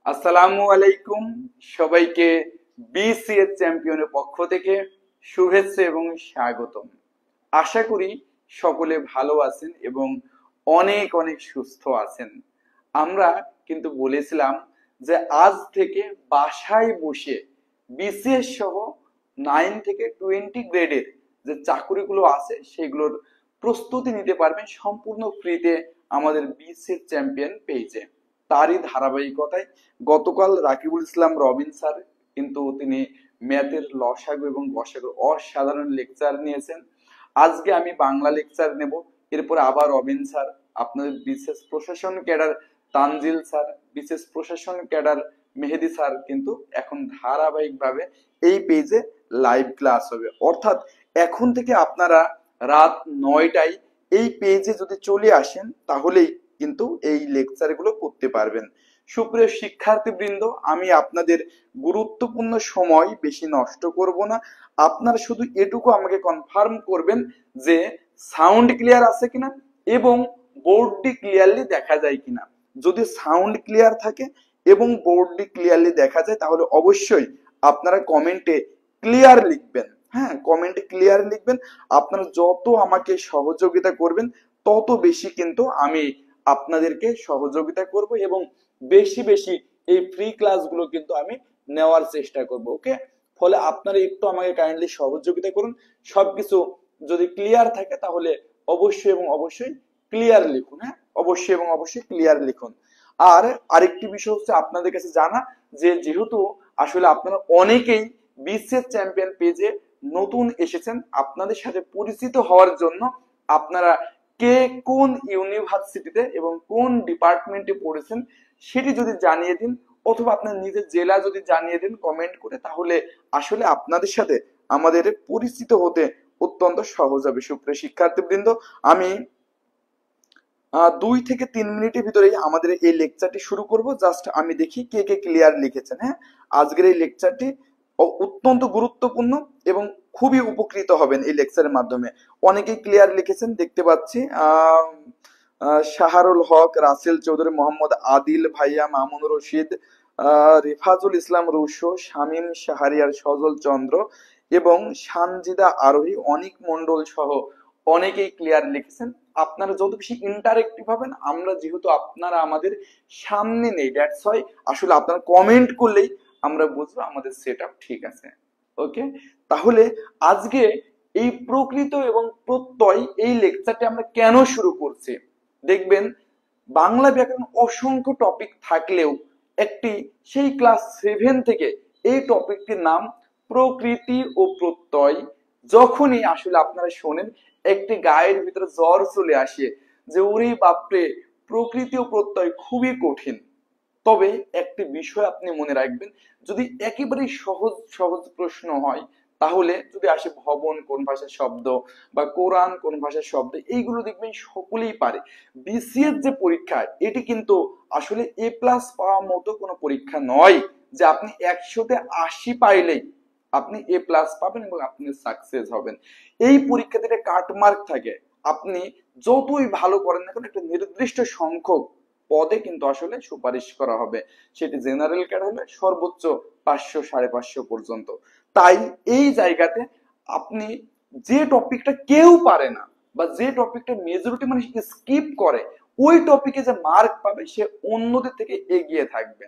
আসসালামু আলাইকুম সবাইকে বিসিএস চ্যাম্পিয়নের পক্ষ থেকে শুভেচ্ছা এবং স্বাগতম। আশা করি সকলে ভালো আছেন এবং অনেক অনেক সুস্থ আছেন। আমরা কিন্তু বলেছিলাম যে আজ থেকে বাসায় বসে বিসিএস সহ 9 থেকে 20 গ্রেডের যে চাকরিগুলো আছে সেগুলোর প্রস্তুতি নিতে পারবেন সম্পূর্ণ ফ্রিতে আমাদের বিসিএস চ্যাম্পিয়ন পেজে। তারই ধারাবাহিকতায় গতকাল রাকিবুল ইসলাম রবিন স্যার কিন্তু তিনি ম্যাথের লসাগু এবং গসাগু অসাধারণ লেকচার নিয়েছেন। আজকে আমি বাংলা লেকচার নেব, এরপর আবার রবিন স্যার, আপনাদের বিশেষ প্রশাসন ক্যাডার তানজিল স্যার, বিশেষ প্রশাসন ক্যাডার মেহেদি স্যার কিন্তু এখন ধারাবাহিকভাবে এই পেজে লাইভ ক্লাস হবে। অর্থাৎ এখন থেকে আপনারা রাত 9টায় এই পেজে যদি চলে আসেন তাহলেই কিন্তু এই লেকচারগুলো করতে পারবেন। সুপ্রিয় শিক্ষার্থীবৃন্দ, আমি আপনাদের গুরুত্বপূর্ণ সময় বেশি নষ্ট করব না। আপনারা শুধু এটুকু আমাকে কনফার্ম করবেন যে সাউন্ড ক্লিয়ার আছে কিনা এবং বোর্ডটি ক্লিয়ারলি দেখা যায় কিনা। যদি সাউন্ড ক্লিয়ার থাকে এবং বোর্ডটি ক্লিয়ারলি দেখা যায় তাহলে অবশ্যই আপনারা কমেন্টে ক্লিয়ার লিখবেন। হ্যাঁ, কমেন্টে ক্লিয়ার লিখবেন। আপনারা যত আমাকে সহযোগিতা করবেন তত বেশি কিন্তু আমি আপনাদেরকে সহযোগিতা করব এবং বেশি বেশি এই ফ্রি ক্লাসগুলো কিন্তু আমি নেওয়ার চেষ্টা করব। ওকে, ফলে আপনারা একটু আমাকে কাইন্ডলি সহযোগিতা করুন। সবকিছু যদি ক্লিয়ার থাকে তাহলে অবশ্যই এবং অবশ্যই ক্লিয়ার লিখুন। হ্যাঁ, অবশ্যই এবং অবশ্যই ক্লিয়ার লিখুন। আর আরেকটি বিষয় হচ্ছে আপনাদের কাছে জানা যে যেহেতু আসলে আপনারা অনেকেই বিসিএস চ্যাম্পিয়ন পেজে নতুন এসেছেন, আপনাদের সাথে পরিচিত হওয়ার জন্য আপনারা কে কোন ইউনিভার্সিটিতে এবং কোন ডিপার্টমেন্টে পড়েছেন সেটি যদি জানিয়ে দিন, অথবা আপনার নিজের জেলা যদি জানিয়ে দিন কমেন্ট করে, তাহলে আসলে আপনাদের সাথে আমাদের পরিচিত হতে অত্যন্ত সহজ হবে। সুপ্রিয় শিক্ষার্থীবৃন্দ, আমি 2 থেকে 3 মিনিটের ভিতরেই আমাদের এই লেকচারটি শুরু করব। জাস্ট আমি দেখি কে কে ক্লিয়ার লিখেছেন। হ্যাঁ, আজকের এই লেকচারটি অত্যন্ত গুরুত্বপূর্ণ এবং খুবই উপকৃত হবেন এই লেকচারের মাধ্যমে। অনেকেই ক্লিয়ার লিখেছেন দেখতে পাচ্ছি। শাহরুল হক, রাসেল চৌধুরী, মোহাম্মদ আদিল ভাইয়া, মামুন রশিদ, রিফাজুল ইসলাম রুশো, শামীম শাহরিয়ার, সজল চন্দ্র এবং সানজিদা আরোহী, অনিক মন্ডল সহ অনেকেই ক্লিয়ার লিখেছেন। আপনারা যত বেশি ইন্টারেক্টিভ হবেন, আমরা যেহেতু আপনারা আমাদের সামনে নেই, দ্যাটস ওয়াই আসলে আপনারা কমেন্ট করলেই আমরা বুঝবো আমাদের সেটআপ ঠিক আছে। ওকে, তাহলে আজকে এই প্রকৃত এবং প্রত্যয় এই লেকচারটি আমরা কেন শুরু করছি দেখবেন। বাংলা ব্যাকরণ অসংখ্য টপিক থাকলেও একটি সেই ক্লাস 7 থেকে এই টপিকটির নাম প্রকৃতি ও প্রত্যয়। যখনই আসলে আপনারা শোনেন একটি গায়ের ভিতরে জ্বর চলে আসে যে ওরে বাপরে, প্রকৃতি ও প্রত্যয় খুবই কঠিন। তবে একটি বিষয় আপনি মনে রাখবেন, যদি একেবারে সহজ সহজ প্রশ্ন হয় তাহলে যদি আসে ভবন কোন ভাষার শব্দ বা কোরআন কোন ভাষার শব্দ, এইগুলো দেখবেন সকলেই পারে। বিসিএস যে পরীক্ষা এটি কিন্তু আসলে এ প্লাস পাওয়ার মতো কোনো পরীক্ষা নয় যে আপনি 100-তে 80 পাইলেই আপনি এ প্লাস পাবেন এবং আপনি সাকসেস হবেন। এই পরীক্ষাতে একটা কাটমার্ক থাকে। আপনি যতই ভালো করেন না কেন একটা নির্দিষ্ট সংখ্যক পদে কিন্তু আসলে সুপারিশ করা হবে। সেটি জেনারেল ক্যাডার হলে সর্বোচ্চ 500-550 পর্যন্ত। তাই এই জায়গাতে আপনি যে টপিকটা কেউ পারে না বা যে টপিকটা মেজরিটি মানুষ স্কিপ করে, ওই টপিকে যে মার্ক পাবে সে অন্যদের থেকে এগিয়ে থাকবে।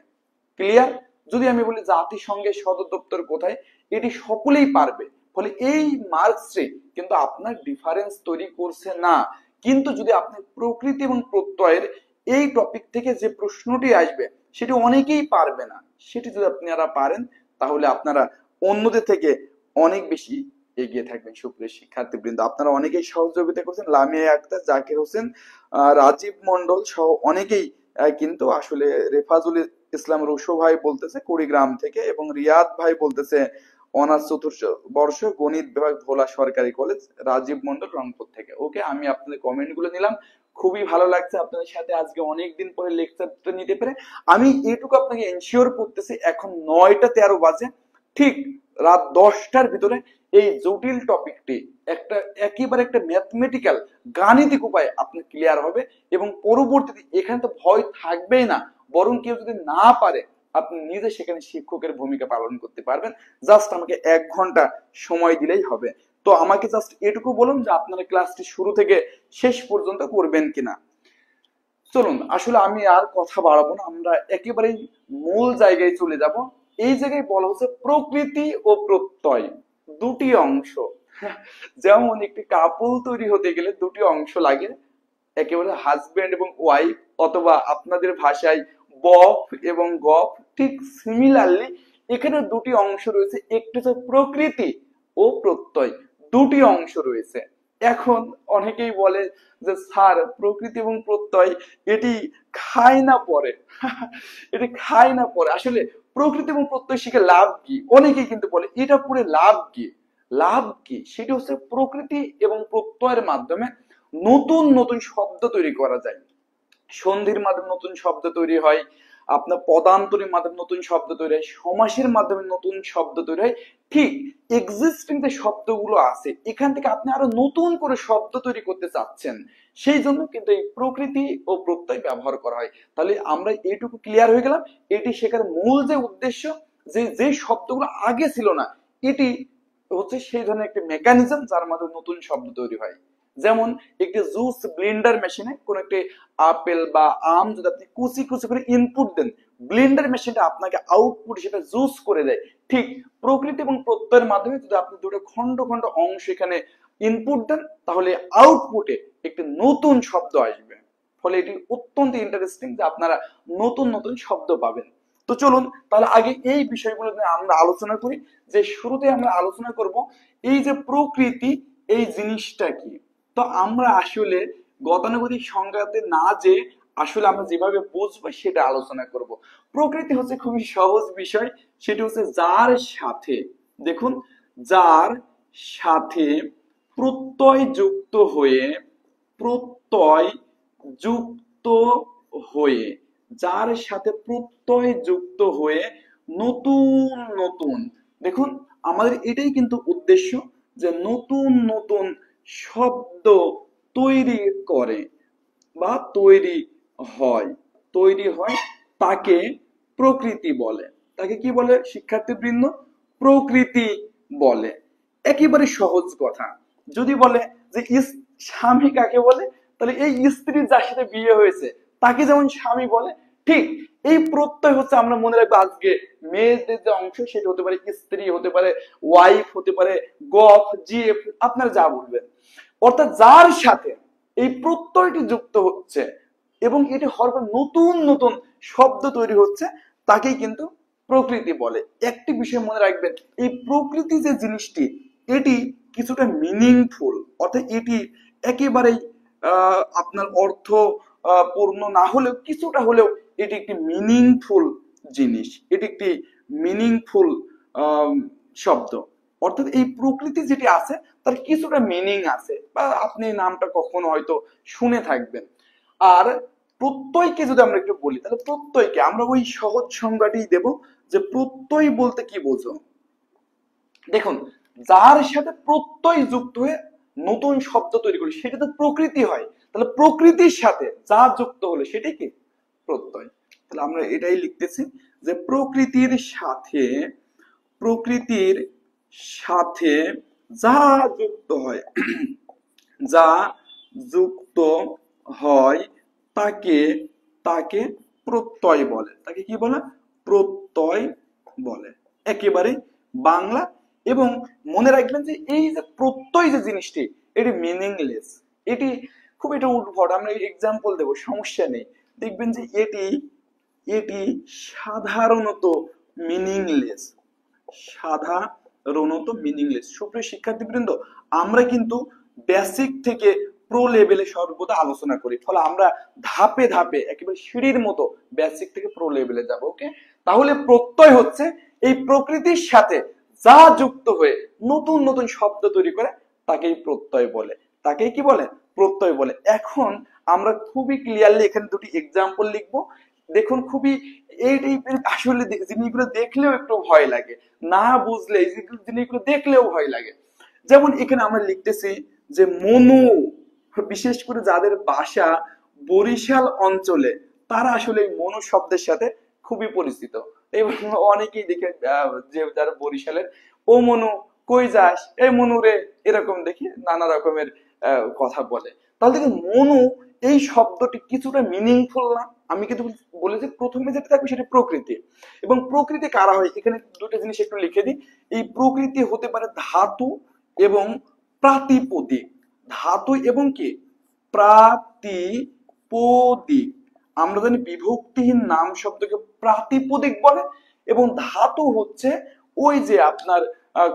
ক্লিয়ার? যদি আমি বলি জাতিসংঘের সদর দপ্তর কোথায়, এটি সকলেই পারবে। ফলে এই মার্কসে কিন্তু আপনার ডিফারেন্স তৈরি করছে না। কিন্তু যদি আপনি প্রকৃতি এবং প্রত্যয়ের এই টপিক থেকে যে প্রশ্নটি আসবে সেটি অনেকেই পারবে না, সেটি যদি আপনারা পারেন তাহলে আপনারা অন্যদের থেকে অনেক বেশি এগিয়ে থাকবেন। সুপ্রিয় শিক্ষার্থীবৃন্দ, আপনারা অনেকেই সহযোগিতা করছেন। লামিয়া আক্তার, জাকির হোসেন, রাজীব মন্ডল সহ অনেকেই কিন্তু আসলে রেফাজুল ইসলাম রুশো ভাই বলতেছে কুড়িগ্রাম থেকে, এবং রিয়াদ ভাই বলতেছে অনার্স 4th বর্ষ গণিত বিভাগ, ভোলা সরকারি কলেজ, রাজীব মন্ডল রংপুর থেকে। ওকে, আমি আপনাদের কমেন্ট গুলো নিলাম। খুবই ভালো লাগছে আপনাদের সাথে আজকে অনেকদিন পরে লেকচারটা নিতে পেরে। আমি এইটুকু আপনাকে এনশিওর করতেছি, এখন 9টা 13 বাজে, ঠিক রাত 10টার ভিতরে এই জটিল টপিকটি একেবারে একটা ম্যাথমেটিক্যাল গাণিতিক উপায়ে আপনার ক্লিয়ার হবে এবং পরবর্তীতে এখানে তো ভয় থাকবেই না, বরং কেউ যদি না পারে আপনি নিজে সেখানে শিক্ষকের ভূমিকা পালন করতে পারবেন। জাস্ট আমাকে 1 ঘন্টা সময় দিলেই হবে। তো আমাকে জাস্ট এটুকু বলুন যে আপনারা ক্লাসটি শুরু থেকে শেষ পর্যন্ত করবেন কিনা। চলুন, আসলে আমি আর কথা বাড়াবো না, আমরা একেবারেই মূল জায়গায় চলে যাব। এই জায়গায় বলা হচ্ছে প্রকৃতি ও প্রত্যয় দুটি অংশ। যেমন একটি কাপল তৈরি হতে গেলে দুটি অংশ লাগে, একেবারে হাজবেন্ড এবং ওয়াইফ, অথবা আপনাদের ভাষায় বফ এবং গফ। ঠিক সিমিলারলি এখানে দুটি অংশ রয়েছে, একটি হচ্ছে প্রকৃতি ও প্রত্যয়, দুটি অংশ রয়েছে। এখন অনেকেই বলে যে স্যার প্রকৃতি এবং প্রত্যয় এটি খায় না পরে। এটি খায় না পরে, আসলে প্রকৃতি এবং প্রত্যয় শিখে লাভ কি? অনেকেই কিন্তু বলে এটা পড়ে লাভ কি। লাভ কি সেটি হচ্ছে প্রকৃতি এবং প্রত্যয়ের মাধ্যমে নতুন নতুন শব্দ তৈরি করা যায়। সন্ধির মাধ্যমে নতুন শব্দ তৈরি হয়, আপনার পদান্তরের মাধ্যমে নতুন শব্দ তৈরি হয়, সমাসের মাধ্যমে নতুন শব্দ তৈরি হয়। ঠিক এক্সিস্টিং যে শব্দগুলো আছে এখান থেকে আপনি আরো নতুন করে শব্দ তৈরি করতে চাচ্ছেন, সেই জন্য কিন্তু এই প্রকৃতি ও প্রত্যয় ব্যবহার করা হয়। তাহলে আমরা এইটুকু ক্লিয়ার হয়ে গেলাম, এটি শেখার মূল যে উদ্দেশ্য, যে যে শব্দগুলো আগে ছিল না, এটি হচ্ছে সেই ধরনের একটি মেকানিজম যার মাধ্যমে নতুন শব্দ তৈরি হয়। যেমন একটি জুস ব্লেন্ডার মেশিনে কোন একটি আপেল বা আম যদি আপনি কুচি কুচি করে ইনপুট দেন, ব্লেন্ডার মেশিনটা আপনাকে আউটপুট সেটা জুস করে দেয়। ঠিক প্রকৃতি এবং প্রত্যয়ের মাধ্যমে যদি আপনি দুটো খন্ড খন্ড অংশ এখানে ইনপুট দেন, তাহলে আউটপুটে একটি নতুন শব্দ আসবে। ফলে এটি অত্যন্ত ইন্টারেস্টিং যে আপনারা নতুন নতুন শব্দ পাবেন। তো চলুন তাহলে আগে এই বিষয়গুলো নিয়ে আমরা আলোচনা করি। যে শুরুতে আমরা আলোচনা করব এই যে প্রকৃতি, এই জিনিসটা কি। তো আমরা আসলে গতানুগতিক সংজ্ঞাতে না যে আসলে আমরা যেভাবে বুঝবো সেটা আলোচনা করব। প্রকৃতি হচ্ছে খুবই সহজ বিষয়, সেটি হচ্ছে যার সাথে, দেখুন, যার সাথে প্রত্যয় যুক্ত হয়ে, প্রত্যয় যুক্ত হয়ে, যার সাথে প্রত্যয় যুক্ত হয়ে নতুন নতুন, দেখুন আমাদের এটাই কিন্তু উদ্দেশ্য, যে নতুন নতুন শব্দ তৈরি করে বা তৈরি হয়, তাকে প্রকৃতি বলে। তাকে কি বলে শিক্ষার্থীবৃন্দ? প্রকৃতি বলে। একেবারে সহজ কথা, যদি বলে যে স্বামী কাকে বলে, তাহলে এই স্ত্রীর যার সাথে বিয়ে হয়েছে তাকে যেমন স্বামী বলে, ঠিক এই প্রত্যয় হচ্ছে, আমরা মনে রাখবো আজকে মেয়েদের যে অংশ সেটা হতে পারে স্ত্রী, হতে পারে ওয়াইফ, হতে পারে গফ, জিএফ, আপনারা যা বলবেন। অর্থাৎ যার সাথে এই প্রত্যয়টি যুক্ত হচ্ছে এবং এটি হওয়ার পর নতুন নতুন শব্দ তৈরি হচ্ছে, তাকেই কিন্তু প্রকৃতি বলে। একটি বিষয় মনে রাখবেন, এই প্রকৃতি যে জিনিসটি এটি কিছুটা মিনিংফুল, অর্থাৎ এটি একেবারেই আপনার অর্থ পূর্ণ না হলেও কিছুটা হলেও এটি একটি মিনিংফুল জিনিস, এটি একটি মিনিংফুল শব্দ। অর্থাৎ এই প্রকৃতি যেটি আছে তার কিছুটা মিনিং আছে, বা আপনি নামটা কখনো হয়তো শুনে থাকবেন। আর প্রত্যয়কে যদি আমরা একটু বলি, তাহলে প্রত্যয়কে আমরা ওই সহজ সংজ্ঞাটি দেব, যে প্রত্যয় বলতে কি বোঝো। দেখুন, যার সাথে প্রত্যয় যুক্ত হয়ে নতুন শব্দ তৈরি করি সেটা তো প্রকৃতি হয়। তাহলে প্রকৃতির সাথে যা যুক্ত হলে সেটাই কি প্রত্যয়। তাহলে আমরা এটাই লিখতেছি যে প্রকৃতির সাথে যা যুক্ত হয়, যা যুক্ত হয় তাকে তাকে প্রত্যয় বলে। তাকে কি বলে? প্রত্যয় বলে। একেবারে বাংলা। এবং মনে রাখবেন যে এই যে প্রত্যয় যে জিনিসটি এটি মিনিংলেস, এটি খুব এটা উদ্ভট। আমরা এক্সাম্পল দেব, সমস্যা নেই। দেখবেন যে এটি এটি সাধারণত মিনিংলেস, সাধারণত মিনিংলেস। সুপ্রিয় শিক্ষার্থীবৃন্দ, আমরা কিন্তু বেসিক থেকে প্রো লেভেলে সর্বদা আলোচনা করি, ফলে আমরা ধাপে ধাপে একেবারে সিঁড়ির মতো বেসিক থেকে প্রো লেভেলে যাব। ওকে, তাহলে প্রত্যয় হচ্ছে এই প্রকৃতির সাথে যা যুক্ত হয়ে নতুন নতুন শব্দ তৈরি করে তাকেই প্রত্যয় বলে। তাকেই কি বলে? প্রত্যয় বলে। এখন আমরা খুবই ক্লিয়ারলি এখানে দুটি এক্সাম্পল লিখবো। দেখুন, খুবই এই টাইপের আসলে জিনিসগুলো দেখলেও একটু ভয় লাগে, না বুঝলে এই জিনিসগুলো দেখলেও ভয় লাগে। যেমন এখানে আমরা লিখতেছি যে মনু, বিশেষ করে যাদের বাসা বরিশাল অঞ্চলে, তারা আসলে এই মনু শব্দের সাথে খুবই পরিচিত। এবং অনেকেই দেখে যে যারা বরিশালের, ও মনু কই যাস, এ মনু রে, এরকম দেখি নানা রকমের কথা বলে। তাহলে দেখুন মনু এই শব্দটি কিছুটা মিনিংফুল না? আমি কিন্তু বলেছি প্রথমে যেটা থাকবে সেটা প্রকৃতি। এবং প্রকৃতি কারা হয়, এখানে দুটো জিনিস একটু লিখে দিই। এই প্রকৃতি হতে পারে ধাতু এবং প্রাতিপদিক। ধাতু এবং কি প্রাতিপদিক। আমরা জানি বিভক্তিহীন নাম শব্দকে প্রাতিপদিক বলে, এবং ধাতু হচ্ছে ওই যে আপনার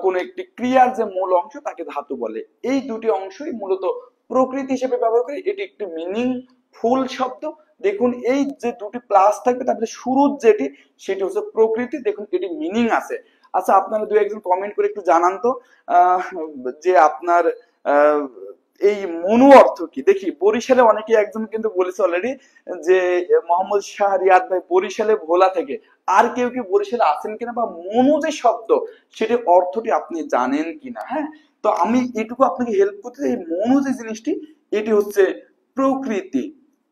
কোন একটি ক্রিয়ার যে মূল অংশ তাকে ধাতু বলে। এই দুটি অংশই মূলত প্রকৃতি হিসেবে ব্যবহার করে, এটি একটি মিনিংফুল শব্দ। দেখুন এই যে দুটি প্লাস থাকবে তারপরে শুরুর যেটি সেটি হচ্ছে প্রকৃতি। দেখুন এটি মিনিং আছে। আচ্ছা আপনারা দু একজন কমেন্ট করে একটু জানান তো যে আপনার এই মনু অর্থ কি। দেখি বরিশালে অনেকে একজন কিন্তু বলেছে অলরেডি যে মোহাম্মদ শাহরিয়ার ভাই বরিশালে ভোলা থেকে। আর কেউ কি বরিশালে আছেন কিনা, বা মনু যে শব্দ সেটি অর্থটি আপনি জানেন কিনা? হ্যাঁ, তো আমি এটুকু আপনাকে হেল্প করতে চাই। এই মনু যে জিনিসটি এটি হচ্ছে প্রকৃতি।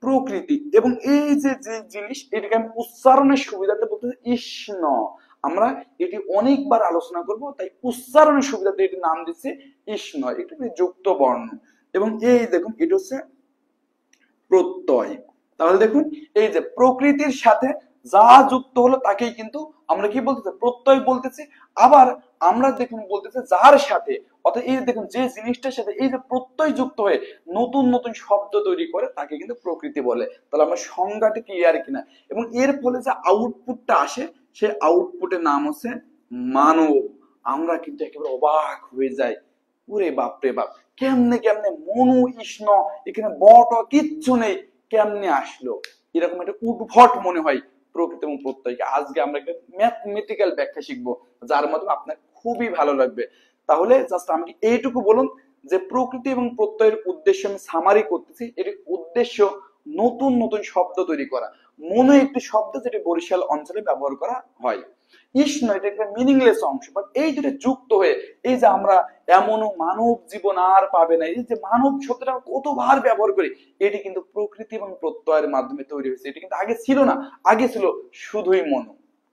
প্রকৃতি এবং এই যে যে জিনিস এটাকে আমি উচ্চারণের সুবিধাতে বলতে ইষ্ণ। আমরা এটি অনেকবার আলোচনা করব, তাই উচ্চারণের সুবিধাতে এটি নাম দিচ্ছে ইষ্ণ, একটি যুক্ত বর্ণ। এবং এই দেখুন এটা হচ্ছে প্রত্যয়। তাহলে দেখুন এই যে প্রকৃতির সাথে যা যুক্ত হলো তাকেই কিন্তু আমরা কি বলতেছি, প্রত্যয় বলতেছি। আবার আমরা দেখুন বলতেছি যার সাথে, অর্থাৎ এই দেখুন যে জিনিসটার সাথে এই যে প্রত্যয় যুক্ত হয়ে নতুন নতুন শব্দ তৈরি করে তাকে কিন্তু প্রকৃতি বলে। তাহলে আমরা সংজ্ঞাটি ক্লিয়ার কিনা। এবং এর ফলে যে আউটপুটটা আসে সেই আউটপুটের নাম হচ্ছে মানব। আমরা কিন্তু একেবারে অবাক হয়ে যাই, ওরে বাপরে বাপ, কেমনে কেমনে মনু ইষ্ণ, এখানে বট কিচ্ছু নেই, কেমনে আসলো? এরকম একটা উদ্ভট মনে হয় প্রকৃতি এবং প্রত্যয়কে। আজকে আমরা একটা ম্যাথমেটিক্যাল ব্যাখ্যা শিখবো যার মাধ্যমে আপনার খুবই ভালো লাগবে। তাহলে জাস্ট আমাকে এইটুকু বলুন যে প্রকৃতি এবং প্রত্যয়ের উদ্দেশ্য আমি সামারি করতেছি। এর উদ্দেশ্য নতুন নতুন শব্দ তৈরি করা। মনু একটি শব্দ যেটি বরিশাল অঞ্চলে ব্যবহার করা হয়। ইষ্ণ এটা একটা মিনিংলেস অংশ, বাট এই দুটো যুক্ত হয়ে এই যে আমরা এমনও মানব জীবন আর পাবে না, এই যে মানব শব্দটা কতবার ব্যবহার করি, এটি কিন্তু প্রকৃতি এবং প্রত্যয়ের মাধ্যমে তৈরি হয়েছে। এটি কিন্তু আগে ছিল না, আগে ছিল শুধুই মনো।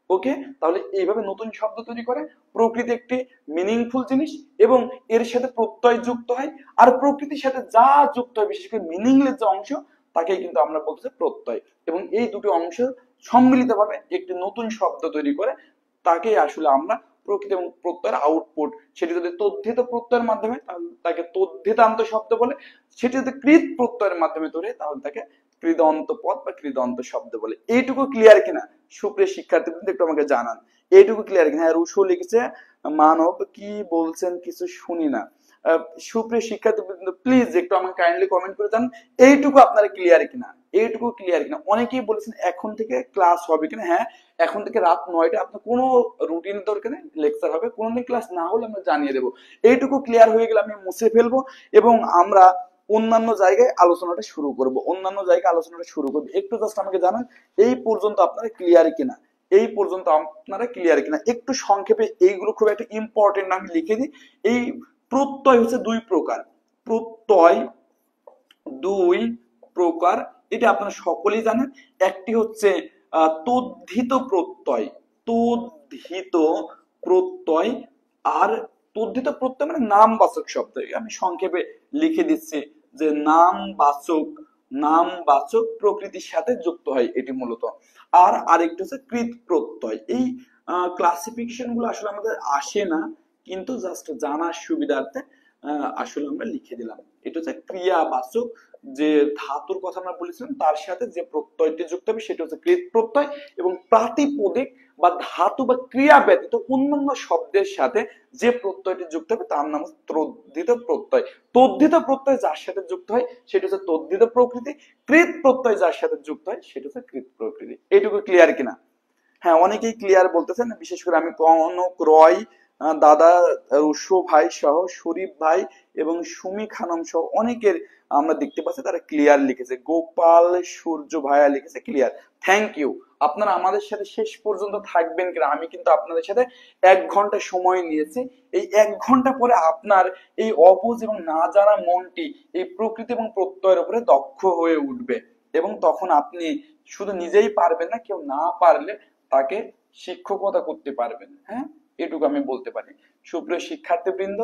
ওকে, তাহলে এইভাবে নতুন শব্দ তৈরি করে। প্রকৃতি একটি মিনিংফুল জিনিস এবং এর সাথে প্রত্যয় যুক্ত হয়। আর প্রকৃতির সাথে যা যুক্ত হয় বিশেষ করে মিনিংলেস যে অংশ তাকেই কিন্তু আমরা বলতেছি প্রত্যয়। এবং এই দুটি অংশ সম্মিলিতভাবে একটি নতুন শব্দ তৈরি করে, তাকে আসলে আমরা প্রকৃতি এবং প্রত্যয়ের আউটপুট। সেটি যদি তদ্ধিত প্রত্যয়ের মাধ্যমে তাহলে তাকে তদ্ধিতান্ত শব্দ বলে, সেটি যদি কৃত প্রত্যয়ের মাধ্যমে তৈরি তাহলে তাকে কৃদন্ত পদ বা কৃদন্ত শব্দ বলে। এইটুকু ক্লিয়ার কিনা সুপ্রিয় শিক্ষার্থীবৃন্দ, একটু আমাকে জানান এইটুকু ক্লিয়ার কিনা। হ্যাঁ, রুশো লিখেছে মানব কি বলছেন কিছু শুনি না। সুপ্রিয় শিক্ষার্থীবৃন্দ প্লিজ একটু আমাকে কাইন্ডলি কমেন্ট করে জানান এইটুকু আপনারা ক্লিয়ার কিনা, এইটুকু ক্লিয়ার কিনা। অনেকেই বলেছেন এখন থেকে ক্লাস হবে কিনা। হ্যাঁ, এখন থেকে রাত 9টায় আপনার কোনো রুটিন দরকার নেই, লেকচার হবে। কোনোদিন ক্লাস না হলে আমরা জানিয়ে দেবো। এইটুকু ক্লিয়ার হয়ে গেলে আমি মুছে ফেলবো এবং আমরা অন্যান্য জায়গায় আলোচনাটা শুরু করব। অন্যান্য জায়গায় আলোচনাটা শুরু করব। একটু জাস্ট আমাকে জানান এই পর্যন্ত আপনারা ক্লিয়ার কিনা, এই পর্যন্ত আপনারা ক্লিয়ার কিনা। একটু সংক্ষেপে এইগুলো খুব একটা ইম্পর্টেন্ট আমি লিখে দিই। এই প্রত্যয় হচ্ছে দুই প্রকার। প্রত্যয় দুই প্রকার, এটা আপনারা সকলেই জানেন। একটি হচ্ছে তদ্ধিত প্রত্যয়, তদ্ধিত প্রত্যয়। আর তদ্ধিত প্রত্যয় মানে নামবাচক শব্দ। আমি সংক্ষেপে লিখে দিচ্ছি যে নামবাচক, নামবাচক প্রকৃতির সাথে যুক্ত হয় এটি মূলত। আর আরেকটি হচ্ছে কৃত প্রত্যয়। এই ক্লাসিফিকেশন গুলো আসলে আমাদের আসে না, কিন্তু জাস্ট জানার সুবিধার্থে আসলে আমরা লিখে দিলাম। এটা হচ্ছে ক্রিয়াবাচক, যে ধাতুর কথা আমরা বলেছিলাম তার সাথে যে প্রত্যয়টি যুক্ত হবে সেটা হচ্ছে কৃত প্রত্যয়। এবং প্রাতিপদিক বা ধাতু বা ক্রিয়া ব্যতীত অন্যান্য শব্দের সাথে যে প্রত্যয়টি যুক্ত হবে তার নাম হচ্ছে তদ্ধিত প্রত্যয়। তদ্ধিত প্রত্যয় যার সাথে যুক্ত হয় সেটা হচ্ছে তদ্ধিত প্রকৃতি। কৃত প্রত্যয় যার সাথে যুক্ত হয় সেটা হচ্ছে কৃত প্রকৃতি। এইটুকু ক্লিয়ার কিনা? হ্যাঁ, অনেকেই ক্লিয়ার বলতেছেন। বিশেষ করে আমি কনক রয়, দাদা রুশো ভাই সহ, শরীফ ভাই এবং সুমি খানম সহ অনেকের আমরা দেখতে পাচ্ছি তারা ক্লিয়ার লিখেছে। গোপাল সূর্য ভাইয়া লিখেছে ক্লিয়ার। Thank you. আপনারা আমাদের সাথে শেষ পর্যন্ত থাকবেন কিনা, আমি কিন্তু আপনাদের সাথে 1 ঘন্টা সময় নিয়েছি। এই 1 ঘন্টা পরে আপনার এই অবুঝ এবং না জানা মনটি এই প্রকৃতি এবং প্রত্যয়ের উপরে দক্ষ হয়ে উঠবে। এবং তখন আপনি শুধু নিজেই পারবেন না, কেউ না পারলে তাকে শিক্ষকতা করতে পারবেন। হ্যাঁ, এটুকু আমি বলতে পারি। সুপ্রিয় শিক্ষার্থীবৃন্দ,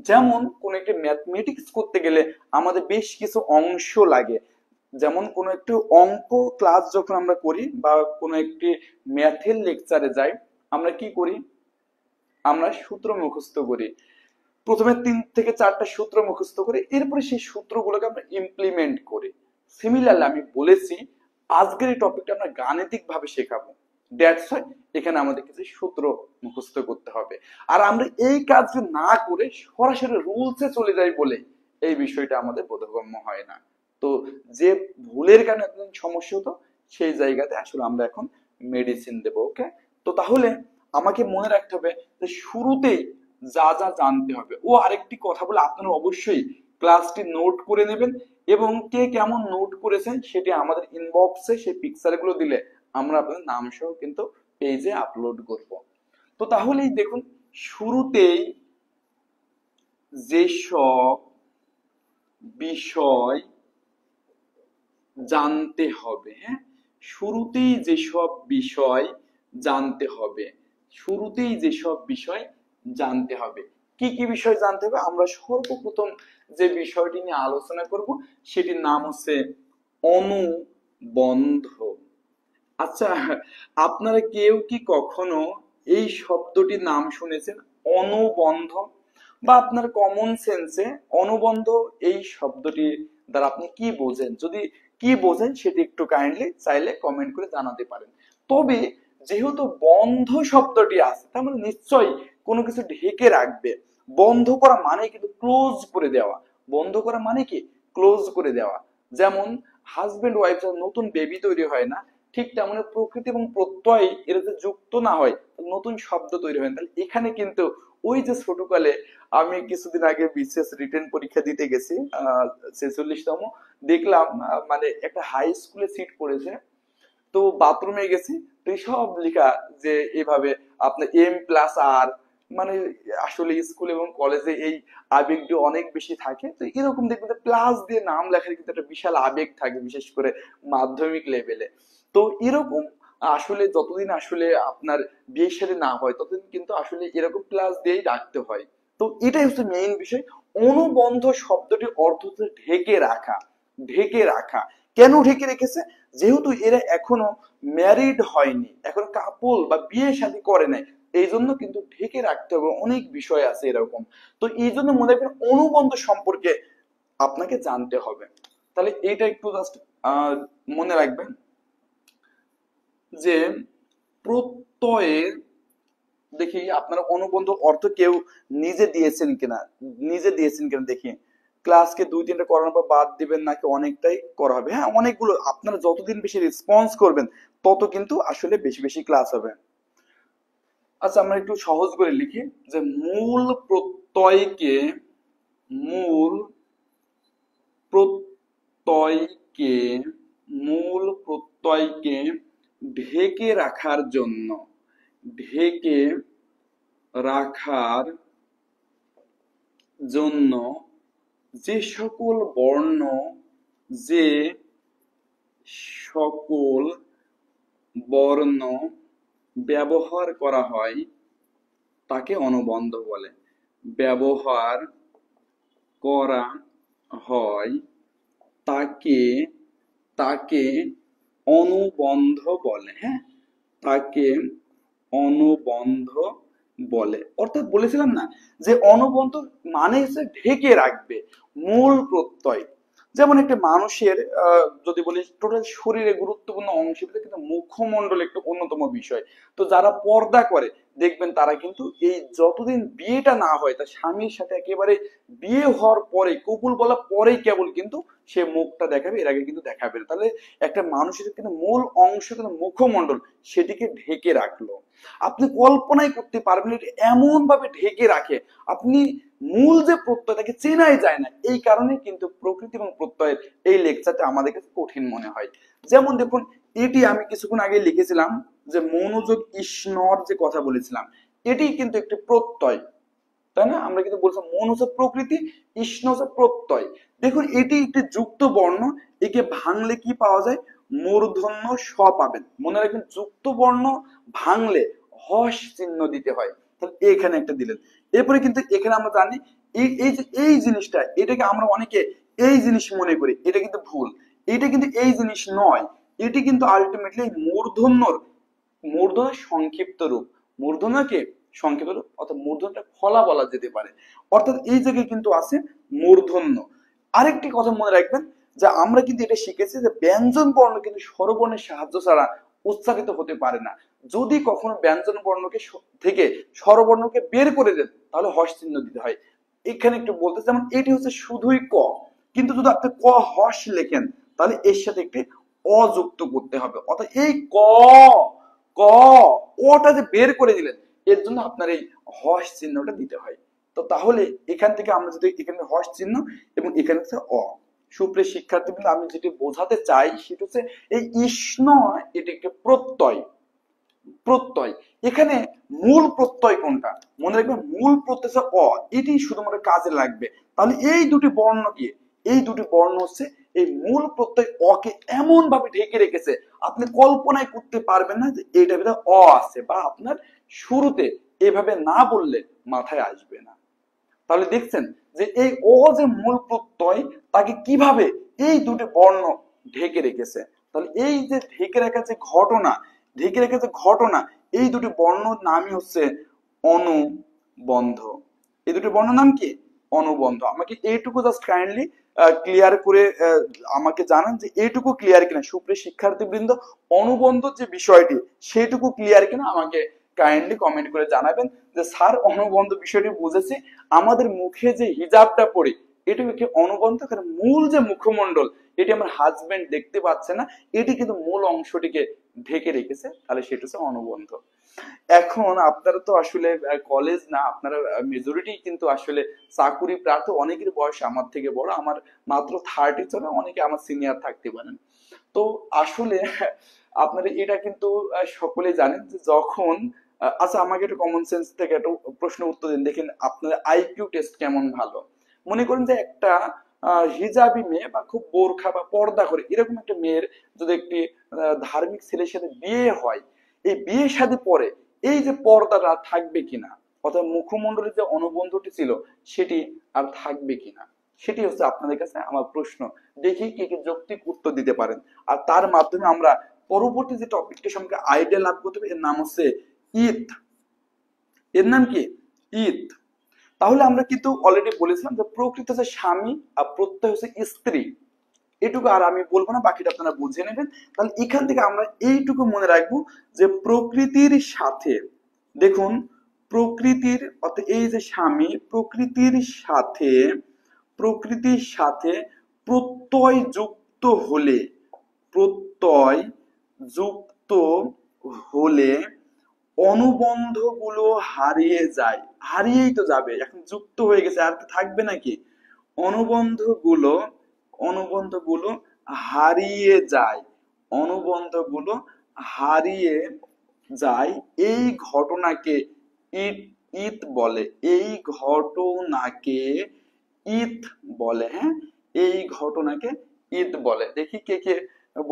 যেমন কোন একটি ম্যাথমেটিক্স করতে গেলে আমাদের বেশ কিছু অংশ লাগে। যেমন কোন একটি অঙ্ক ক্লাস যখন আমরা করি বা কোন একটি ম্যাথের লেকচারে যাই, আমরা কি করি? আমরা সূত্র মুখস্থ করি। প্রথমে 3 থেকে 4টা সূত্র মুখস্থ করি, এরপরে সেই সূত্রগুলোকে আমরা ইমপ্লিমেন্ট করি। সিমিলারলি আমি বলেছি আজকের এই টপিকটা আমরা গাণিতিক ভাবে শেখাবো। দ্যাটস ওয়াই এখানে আমাদের কিছু সূত্র মুখস্থ করতে হবে। আর আমরা এই কাজ না করে সরাসরি রুলসে চলে যাই বলে এই বিষয়টা আমাদের বোধগম্য হয় না। তো যে ভুলের কারণে এতদিন সমস্যা হতো, সেই জায়গাতে আসলে আমরা এখন মেডিসিন দেবো। ওকে, তো তাহলে আমাকে মনে রাখতে হবে যে শুরুতেই যা যা জানতে হবে। ও আরেকটি কথা বলে, আপনারা অবশ্যই ক্লাসটি নোট করে নেবেন এবং কে কেমন নোট করেছেন সেটি আমাদের ইনবক্সে সেই পিকচারগুলো দিলে আমরা আপনাদের নাম সহ কিন্তু পেজে আপলোড করব। তো তাহলেই দেখুন, শুরুতেই যেসব বিষয় জানতে হবে, হ্যাঁ, শুরুতেই যেসব বিষয় জানতে হবে, শুরুতেই যেসব বিষয় জানতে হবে। কি কি বিষয় জানতে হবে? আমরা সর্বপ্রথম যে বিষয়টি নিয়ে আলোচনা করব সেটির নাম হচ্ছে অনুবন্ধ। আচ্ছা, আপনারা কেউ কি কখনো এই শব্দটির নাম শুনেছেন, অনুবন্ধ? বা আপনার কমন সেন্সে অনুবন্ধ এই শব্দটি দ্বারা আপনি কি বোঝেন? যদি কি বোঝেন সেটি একটু কাইন্ডলি চাইলে কমেন্ট করে জানাতে পারেন। তবে যেহেতু বন্ধ শব্দটি আছে, তার মানে নিশ্চয়ই কোনো কিছু ঢেকে রাখবে। বন্ধ করা মানে কিন্তু ক্লোজ করে দেওয়া। বন্ধ করা মানে কি? ক্লোজ করে দেওয়া। যেমন হাজবেন্ড ওয়াইফ যখন নতুন বেবি তৈরি হয় না, ঠিক তেমন প্রকৃতি এবং প্রত্যয় এর যদি যুক্ত না হয় নতুন শব্দ তৈরি হয় না। তাহলে এখানে কিন্তু ওই যে ছোটকালে আমি কিছুদিন আগে বিসিএস রিটেন পরীক্ষা দিতে গেছি, 46তম, দেখলাম মানে একটা হাই স্কুলে সিট পড়েছে, তো বাথরুমে গেছি, তো সব লেখা যে এভাবে আপনার M+R, মানে আসলে স্কুল এবং কলেজে এই আবেগটি অনেক বেশি থাকে। তো এরকম দেখবেন প্লাস দিয়ে নাম লেখার কিন্তু একটা বিশাল আবেগ থাকে, বিশেষ করে মাধ্যমিক লেভেলে। তো এরকম আসলে যতদিন আসলে আপনার বিয়ে শাদী না হয় ততদিন কিন্তু আসলে এরকম প্লাস দিয়েই রাখতে হয়। তো এটাই হচ্ছে মেইন বিষয়। অনুবন্ধ শব্দটির অর্থ হচ্ছে ঢেকে রাখা। ঢেকে রাখা কেন ঢেকে রেখেছে? যেহেতু এরা এখনো ম্যারিড হয়নি, এখন কাপল বা বিয়ে শাদী করে নাই, এই জন্য কিন্তু ঢেকে রাখতে হবে। অনেক বিষয় আছে এরকম। তো এই জন্য মনে রাখবেন অনুবন্ধ সম্পর্কে আপনাকে জানতে হবে। তাহলে এইটা একটু জাস্ট মনে রাখবেন যে প্রত্যয়ের, দেখি আপনারা অনুবন্ধ অর্থ কেউ নিজে দিয়েছেন কিনা, নিজে দিয়েছেন কিনা দেখি। ক্লাসকে 2-3টা করানোর পর বাদ দিবেন নাকি অনেকটাই করা হবে? হ্যাঁ, অনেকগুলো। আপনারা যতদিন বেশি রেসপন্স করবেন তত কিন্তু আসলে বেশি বেশি ক্লাস হবে। আচ্ছা, আমরা একটু সহজ করে লিখি যে মূল প্রত্যয়কে, মূল প্রত্যয়কে, মূল প্রত্যয়কে ঢেকে রাখার জন্য, ঢেকে রাখার জন্য যে সকল বর্ণ, যে সকল বর্ণ ব্যবহার করা হয় তাকে অনুবন্ধ বলে। ব্যবহার করা হয় তাকে, তাকে অনুবন্ধ বলে। হ্যাঁ, তাকে অনুবন্ধ বলে। অর্থাৎ বলেছিলাম না যে অনুবন্ধ মানে হচ্ছে ঢেকে রাখবে মূল প্রত্যয়। যেমন একটা মানুষের যদি বলি টোটাল শরীরে গুরুত্বপূর্ণ অংশ ভিতরে কিন্তু মুখমণ্ডল একটা অন্যতম বিষয়। তো যারা পর্দা করে দেখবেন তারা কিন্তু এই যতদিন বিয়েটা না হয় তার স্বামীর সাথে একেবারে বিয়ে হওয়ার পরে, কবুল বলার পরেই কেবল কিন্তু সে মুখটা দেখাবে, এর আগে কিন্তু দেখাবে না। তাহলে একটা মানুষের কিন্তু মূল অংশ কিন্তু মুখমণ্ডল, সেটিকে ঢেকে রাখলো। আপনি কল্পনাই করতে পারবেন এটা এমন ভাবে ঢেকে রাখে, আপনি মূল যে প্রত্যয় তাকে চেনাই যায় না। এই কারণে কিন্তু প্রকৃতি এবং প্রত্যয়ের এই লেকচারটা আমাদের কাছে কঠিন মনে হয়। যেমন দেখুন, এটি আমি কিছুক্ষণ আগে লিখেছিলাম যে মনোযোগ ইষ্ণর যে কথা বলেছিলাম, এটি কিন্তু একটি প্রত্যয়, তাই না? আমরা কিন্তু বলছিলাম মন হচ্ছে প্রকৃতি, ইষ্ণ হচ্ছে প্রত্যয়। দেখুন এটি একটি যুক্ত বর্ণ, একে ভাঙলে কি পাওয়া যায়? মূর্ধন্য স পাবেন। মনে রাখবেন যুক্ত বর্ণ ভাঙলে হস চিহ্ন দিতে হয়। তাহলে এখানে একটা দিলেন। এরপরে কিন্তু এখানে আমরা জানি এই যে এই জিনিসটা, এটাকে আমরা অনেকে এই জিনিস মনে করি, এটা কিন্তু ভুল। এটা কিন্তু এই জিনিস নয়, এটি কিন্তু আলটিমেটলি মূর্ধন্যর মূর্ধন্যের সংক্ষিপ্ত রূপ। মূর্ধন্যকে সংক্ষিপ্ত রূপ, অর্থাৎ মূর্ধন্যটা ফলা বলা যেতে পারে। অর্থাৎ এই জায়গায় কিন্তু আছে মূর্ধন্য। আরেকটি কথা মনে রাখবেন যে আমরা কিন্তু এটা শিখেছি যে ব্যঞ্জন বর্ণ কিন্তু স্বরবর্ণের সাহায্য ছাড়া উচ্চারিত হতে পারে না। যদি কখনো ব্যঞ্জন বর্ণকে থেকে স্বরবর্ণকে বের করে দেন তাহলে হস চিহ্ন দিতে হয়। এখানে একটু বলতে যেমন এটি হচ্ছে শুধুই ক, কিন্তু যদি আপনি ক হস লেখেন তাহলে এর সাথে একটি অযুক্ত করতে হবে। অর্থাৎ এই ক ক ওটা যে বের করে দিলেন, এর জন্য আপনার এই হস চিহ্নটা দিতে হয়। তো তাহলে এখান থেকে আমরা যদি এখানে হস চিহ্ন এবং এখানে হচ্ছে অ। সুপ্রিয় শিক্ষার্থী বৃন্দ, আমি যেটি বোঝাতে চাই সেটা হচ্ছে এই ইষ্ণ, এটি একটি প্রত্যয়। প্রত্যয় এখানে মূল প্রত্যয় কোনটা মনে রাখবেন, মূল প্রত্যয় অ, এটি শুধুমাত্র কাজে লাগবে। তাহলে এই দুটি বর্ণ কি, এই দুটি বর্ণ হচ্ছে এই মূল প্রত্যয় অকে এমন ভাবে ঢেকে রেখেছে আপনি কল্পনাই করতে পারবেন না যে এইটার ভিতরে অ আছে, বা আপনার শুরুতে এভাবে না বললে মাথায় আসবে না। তাহলে দেখছেন যে এই ও যে মূল প্রত্যয়, তাকে কিভাবে এই দুটি বর্ণ ঢেকে রেখেছে। তাহলে এই যে ঢেকে রাখা যে ঘটনা, ঢেকে রেখে যে ঘটনা, এই দুটি বর্ণ নামই হচ্ছে অনুবন্ধ। এই দুটি বর্ণ নাম কি, অনুবন্ধ। আমাকে এইটুকু জাস্ট কাইন্ডলি ক্লিয়ার করে আমাকে জানান যে এইটুকু ক্লিয়ার কিনা সুপ্রিয় শিক্ষার্থী বৃন্দ। অনুবন্ধ যে বিষয়টি সেইটুকু ক্লিয়ার কিনা আমাকে কাইন্ডলি কমেন্ট করে জানাবেন যে স্যার অনুবন্ধ বিষয়টি বুঝেছি, আমাদের মুখে যে হিজাবটা পড়ি এটি একটি অনুবন্ধ, কারণ মূল যে মুখমণ্ডল এটি আমার হাজবেন্ড দেখতে পাচ্ছে না, এটি কিন্তু মূল অংশটিকে ঢেকে রেখেছে, তাহলে সেটা হচ্ছে অনুবন্ধ। এখন আপনারা তো আসলে কলেজ না, আপনারা মেজরিটি কিন্তু আসলে চাকুরি প্রার্থী, অনেকের বয়স আমার থেকে বড়, আমার মাত্র 30 চলে, অনেকে আমার সিনিয়র থাকতে পারেন। তো আসলে আপনারা এটা কিন্তু সকলে জানেন যে যখন আচ্ছা আমাকে একটু কমন সেন্স থেকে একটা প্রশ্ন উত্তর দিন, দেখেন আপনার আইকিউ টেস্ট কেমন ভালো। মনে করেন যে একটা হিজাবি মেয়ে বা খুব বোরখা বা পর্দা করে এরকম একটা মেয়ের যদি একটি ধার্মিক ছেলের সাথে বিয়ে হয়, এই বিয়ে শাদী পরে এই যে পর্দাটা থাকবে কিনা, অর্থাৎ মুখমণ্ডলের যে অনুবন্ধটি ছিল সেটি আর থাকবে কিনা, সেটি হচ্ছে আপনাদের কাছে আমার প্রশ্ন। দেখি কে কে যৌক্তিক উত্তর দিতে পারেন, আর তার মাধ্যমে আমরা পরবর্তী যে টপিকটি সম্পর্কে আইডিয়া লাভ করতে হবে, এর নাম হচ্ছে ঈদ। এর নাম কি, ঈদ। তাহলে আমরা কিন্তু অলরেডি বলেছিলাম যে প্রকৃত হচ্ছে স্বামী আর প্রত্যয় হচ্ছে স্ত্রী, এটুকু আর আমি বলবো না, বাকিটা আপনারা বুঝে নেবেন। তাহলে এখান থেকে আমরা এইটুকু মনে রাখবো যে প্রকৃতির সাথে, দেখুন প্রকৃতির অর্থাৎ এই যে স্বামী, প্রকৃতির সাথে, প্রকৃতির সাথে প্রত্যয় যুক্ত হলে, প্রত্যয় যুক্ত হলে অনুবন্ধ গুলো হারিয়ে যায়। হারিয়েই তো যাবে, এখন যুক্ত হয়ে গেছে আর থাকবে নাকি, অনুবন্ধ গুলো, অনুবন্ধ গুলো হারিয়ে যায়, অনুবন্ধ গুলো হারিয়ে যায়, এই ঘটনাকে ঈদ ঈদ বলে, এই ঘটনাকে ঈদ বলে। হ্যাঁ, এই ঘটনাকে ঈদ বলে। দেখি কে কে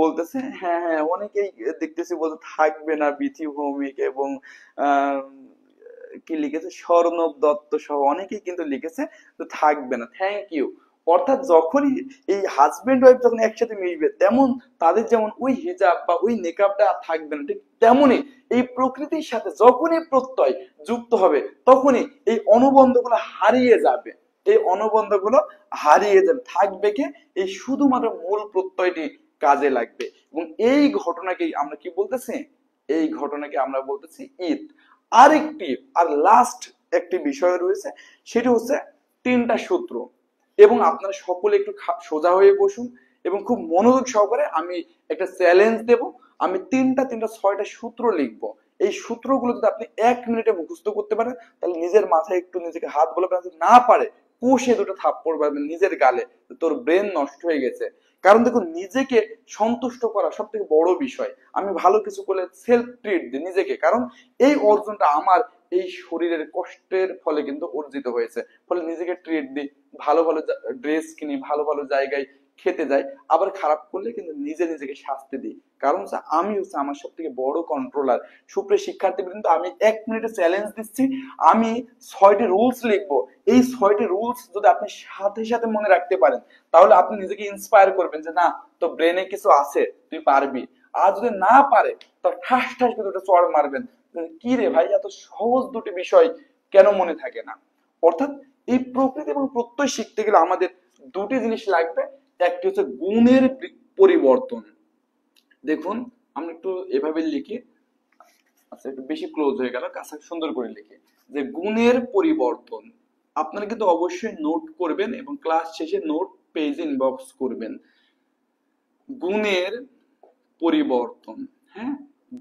বলতেছে, হ্যাঁ হ্যাঁ অনেকেই দেখতেছি বলতে থাকবে না, বিথি ভৌমিক এবং আহ কি লিখেছে স্বর্ণব দত্ত সহ অনেকেই কিন্তু লিখেছে তো থাকবে না, থ্যাংক ইউ। অর্থাৎ যখনই এই হাজবেন্ড ওয়াইফ যখন একসাথে মিশবে, তেমন তাদের যেমন ওই হিজাব বা ওই নেকাবটা আর থাকবে না, ঠিক তেমনই এই প্রকৃতির সাথে যখনই প্রত্যয় যুক্ত হবে তখনই এই অনুবন্ধগুলো হারিয়ে যাবে, এই অনুবন্ধগুলো হারিয়ে যাবে, থাকবে কে, এই শুধুমাত্র মূল প্রত্যয়টি কাজে লাগবে। এবং এই ঘটনাকেই আমরা কি বলতেছি, এই ঘটনাকে আমরা বলতেছি ঈদ। আরেকটি আর লাস্ট একটি বিষয় রয়েছে, সেটি হচ্ছে তিনটা সূত্র। এবং আপনারা সকলে একটু সোজা হয়ে বসুন এবং খুব মনোযোগ সহকারে আমি একটা চ্যালেঞ্জ দেব, আমি তিনটা ছয়টা সূত্র লিখবো। এই সূত্রগুলো যদি আপনি 1 মিনিটে মুখস্থ করতে পারেন তাহলে নিজের মাথায় একটু নিজেকে হাত বলে, না পারে কষে দুটো থাপ্পড় পারবেন নিজের গালে, তোর ব্রেন নষ্ট হয়ে গেছে। কারণ দেখুন নিজেকে সন্তুষ্ট করা সব থেকে বড় বিষয়। আমি ভালো কিছু করলে সেলফ ট্রিট দিই নিজেকে, কারণ এই অর্জনটা আমার এই শরীরের কষ্টের ফলে কিন্তু অর্জিত হয়েছে, ফলে নিজেকে ট্রিট দিই, ভালো ভালো ড্রেস কিনি, ভালো ভালো জায়গায় খেতে যাই, আবার খারাপ করলে কিন্তু নিজে নিজেকে শাস্তি দিই। কারণ হচ্ছে আমি হচ্ছে আমার সব থেকে বড় কন্ট্রোলার। সুপ্রিয় শিক্ষার্থী বৃন্দ, আমি 1 মিনিটে চ্যালেঞ্জ দিচ্ছি, আমি 6টি রুলস লিখবো। এই 6টি রুলস যদি আপনি সাথে সাথে মনে রাখতে পারেন, তাহলে আপনি নিজেকে ইন্সপায়ার করবেন যে না, তো ব্রেনে কিছু আছে, তুই পারবি। আর যদি না পারে, তো ঠাস ঠাস করে দুটো চড় মারবেন, কি রে ভাই, এত সহজ দুটি বিষয় কেন মনে থাকে না। অর্থাৎ এই প্রকৃতি এবং প্রত্যয় শিখতে গেলে আমাদের দুটি জিনিস লাগবে। একটি হচ্ছে গুণের পরিবর্তন। দেখুন আমরা একটু এভাবে লিখি, আচ্ছা একটু বেশি ক্লোজ হয়ে গেল, কাছে সুন্দর করে লিখি যে গুণের পরিবর্তন। আপনারা কিন্তু অবশ্যই নোট করবেন এবং ক্লাস শেষে নোট পেজ ইনবক্স করবেন। গুণের পরিবর্তন, হ্যাঁ,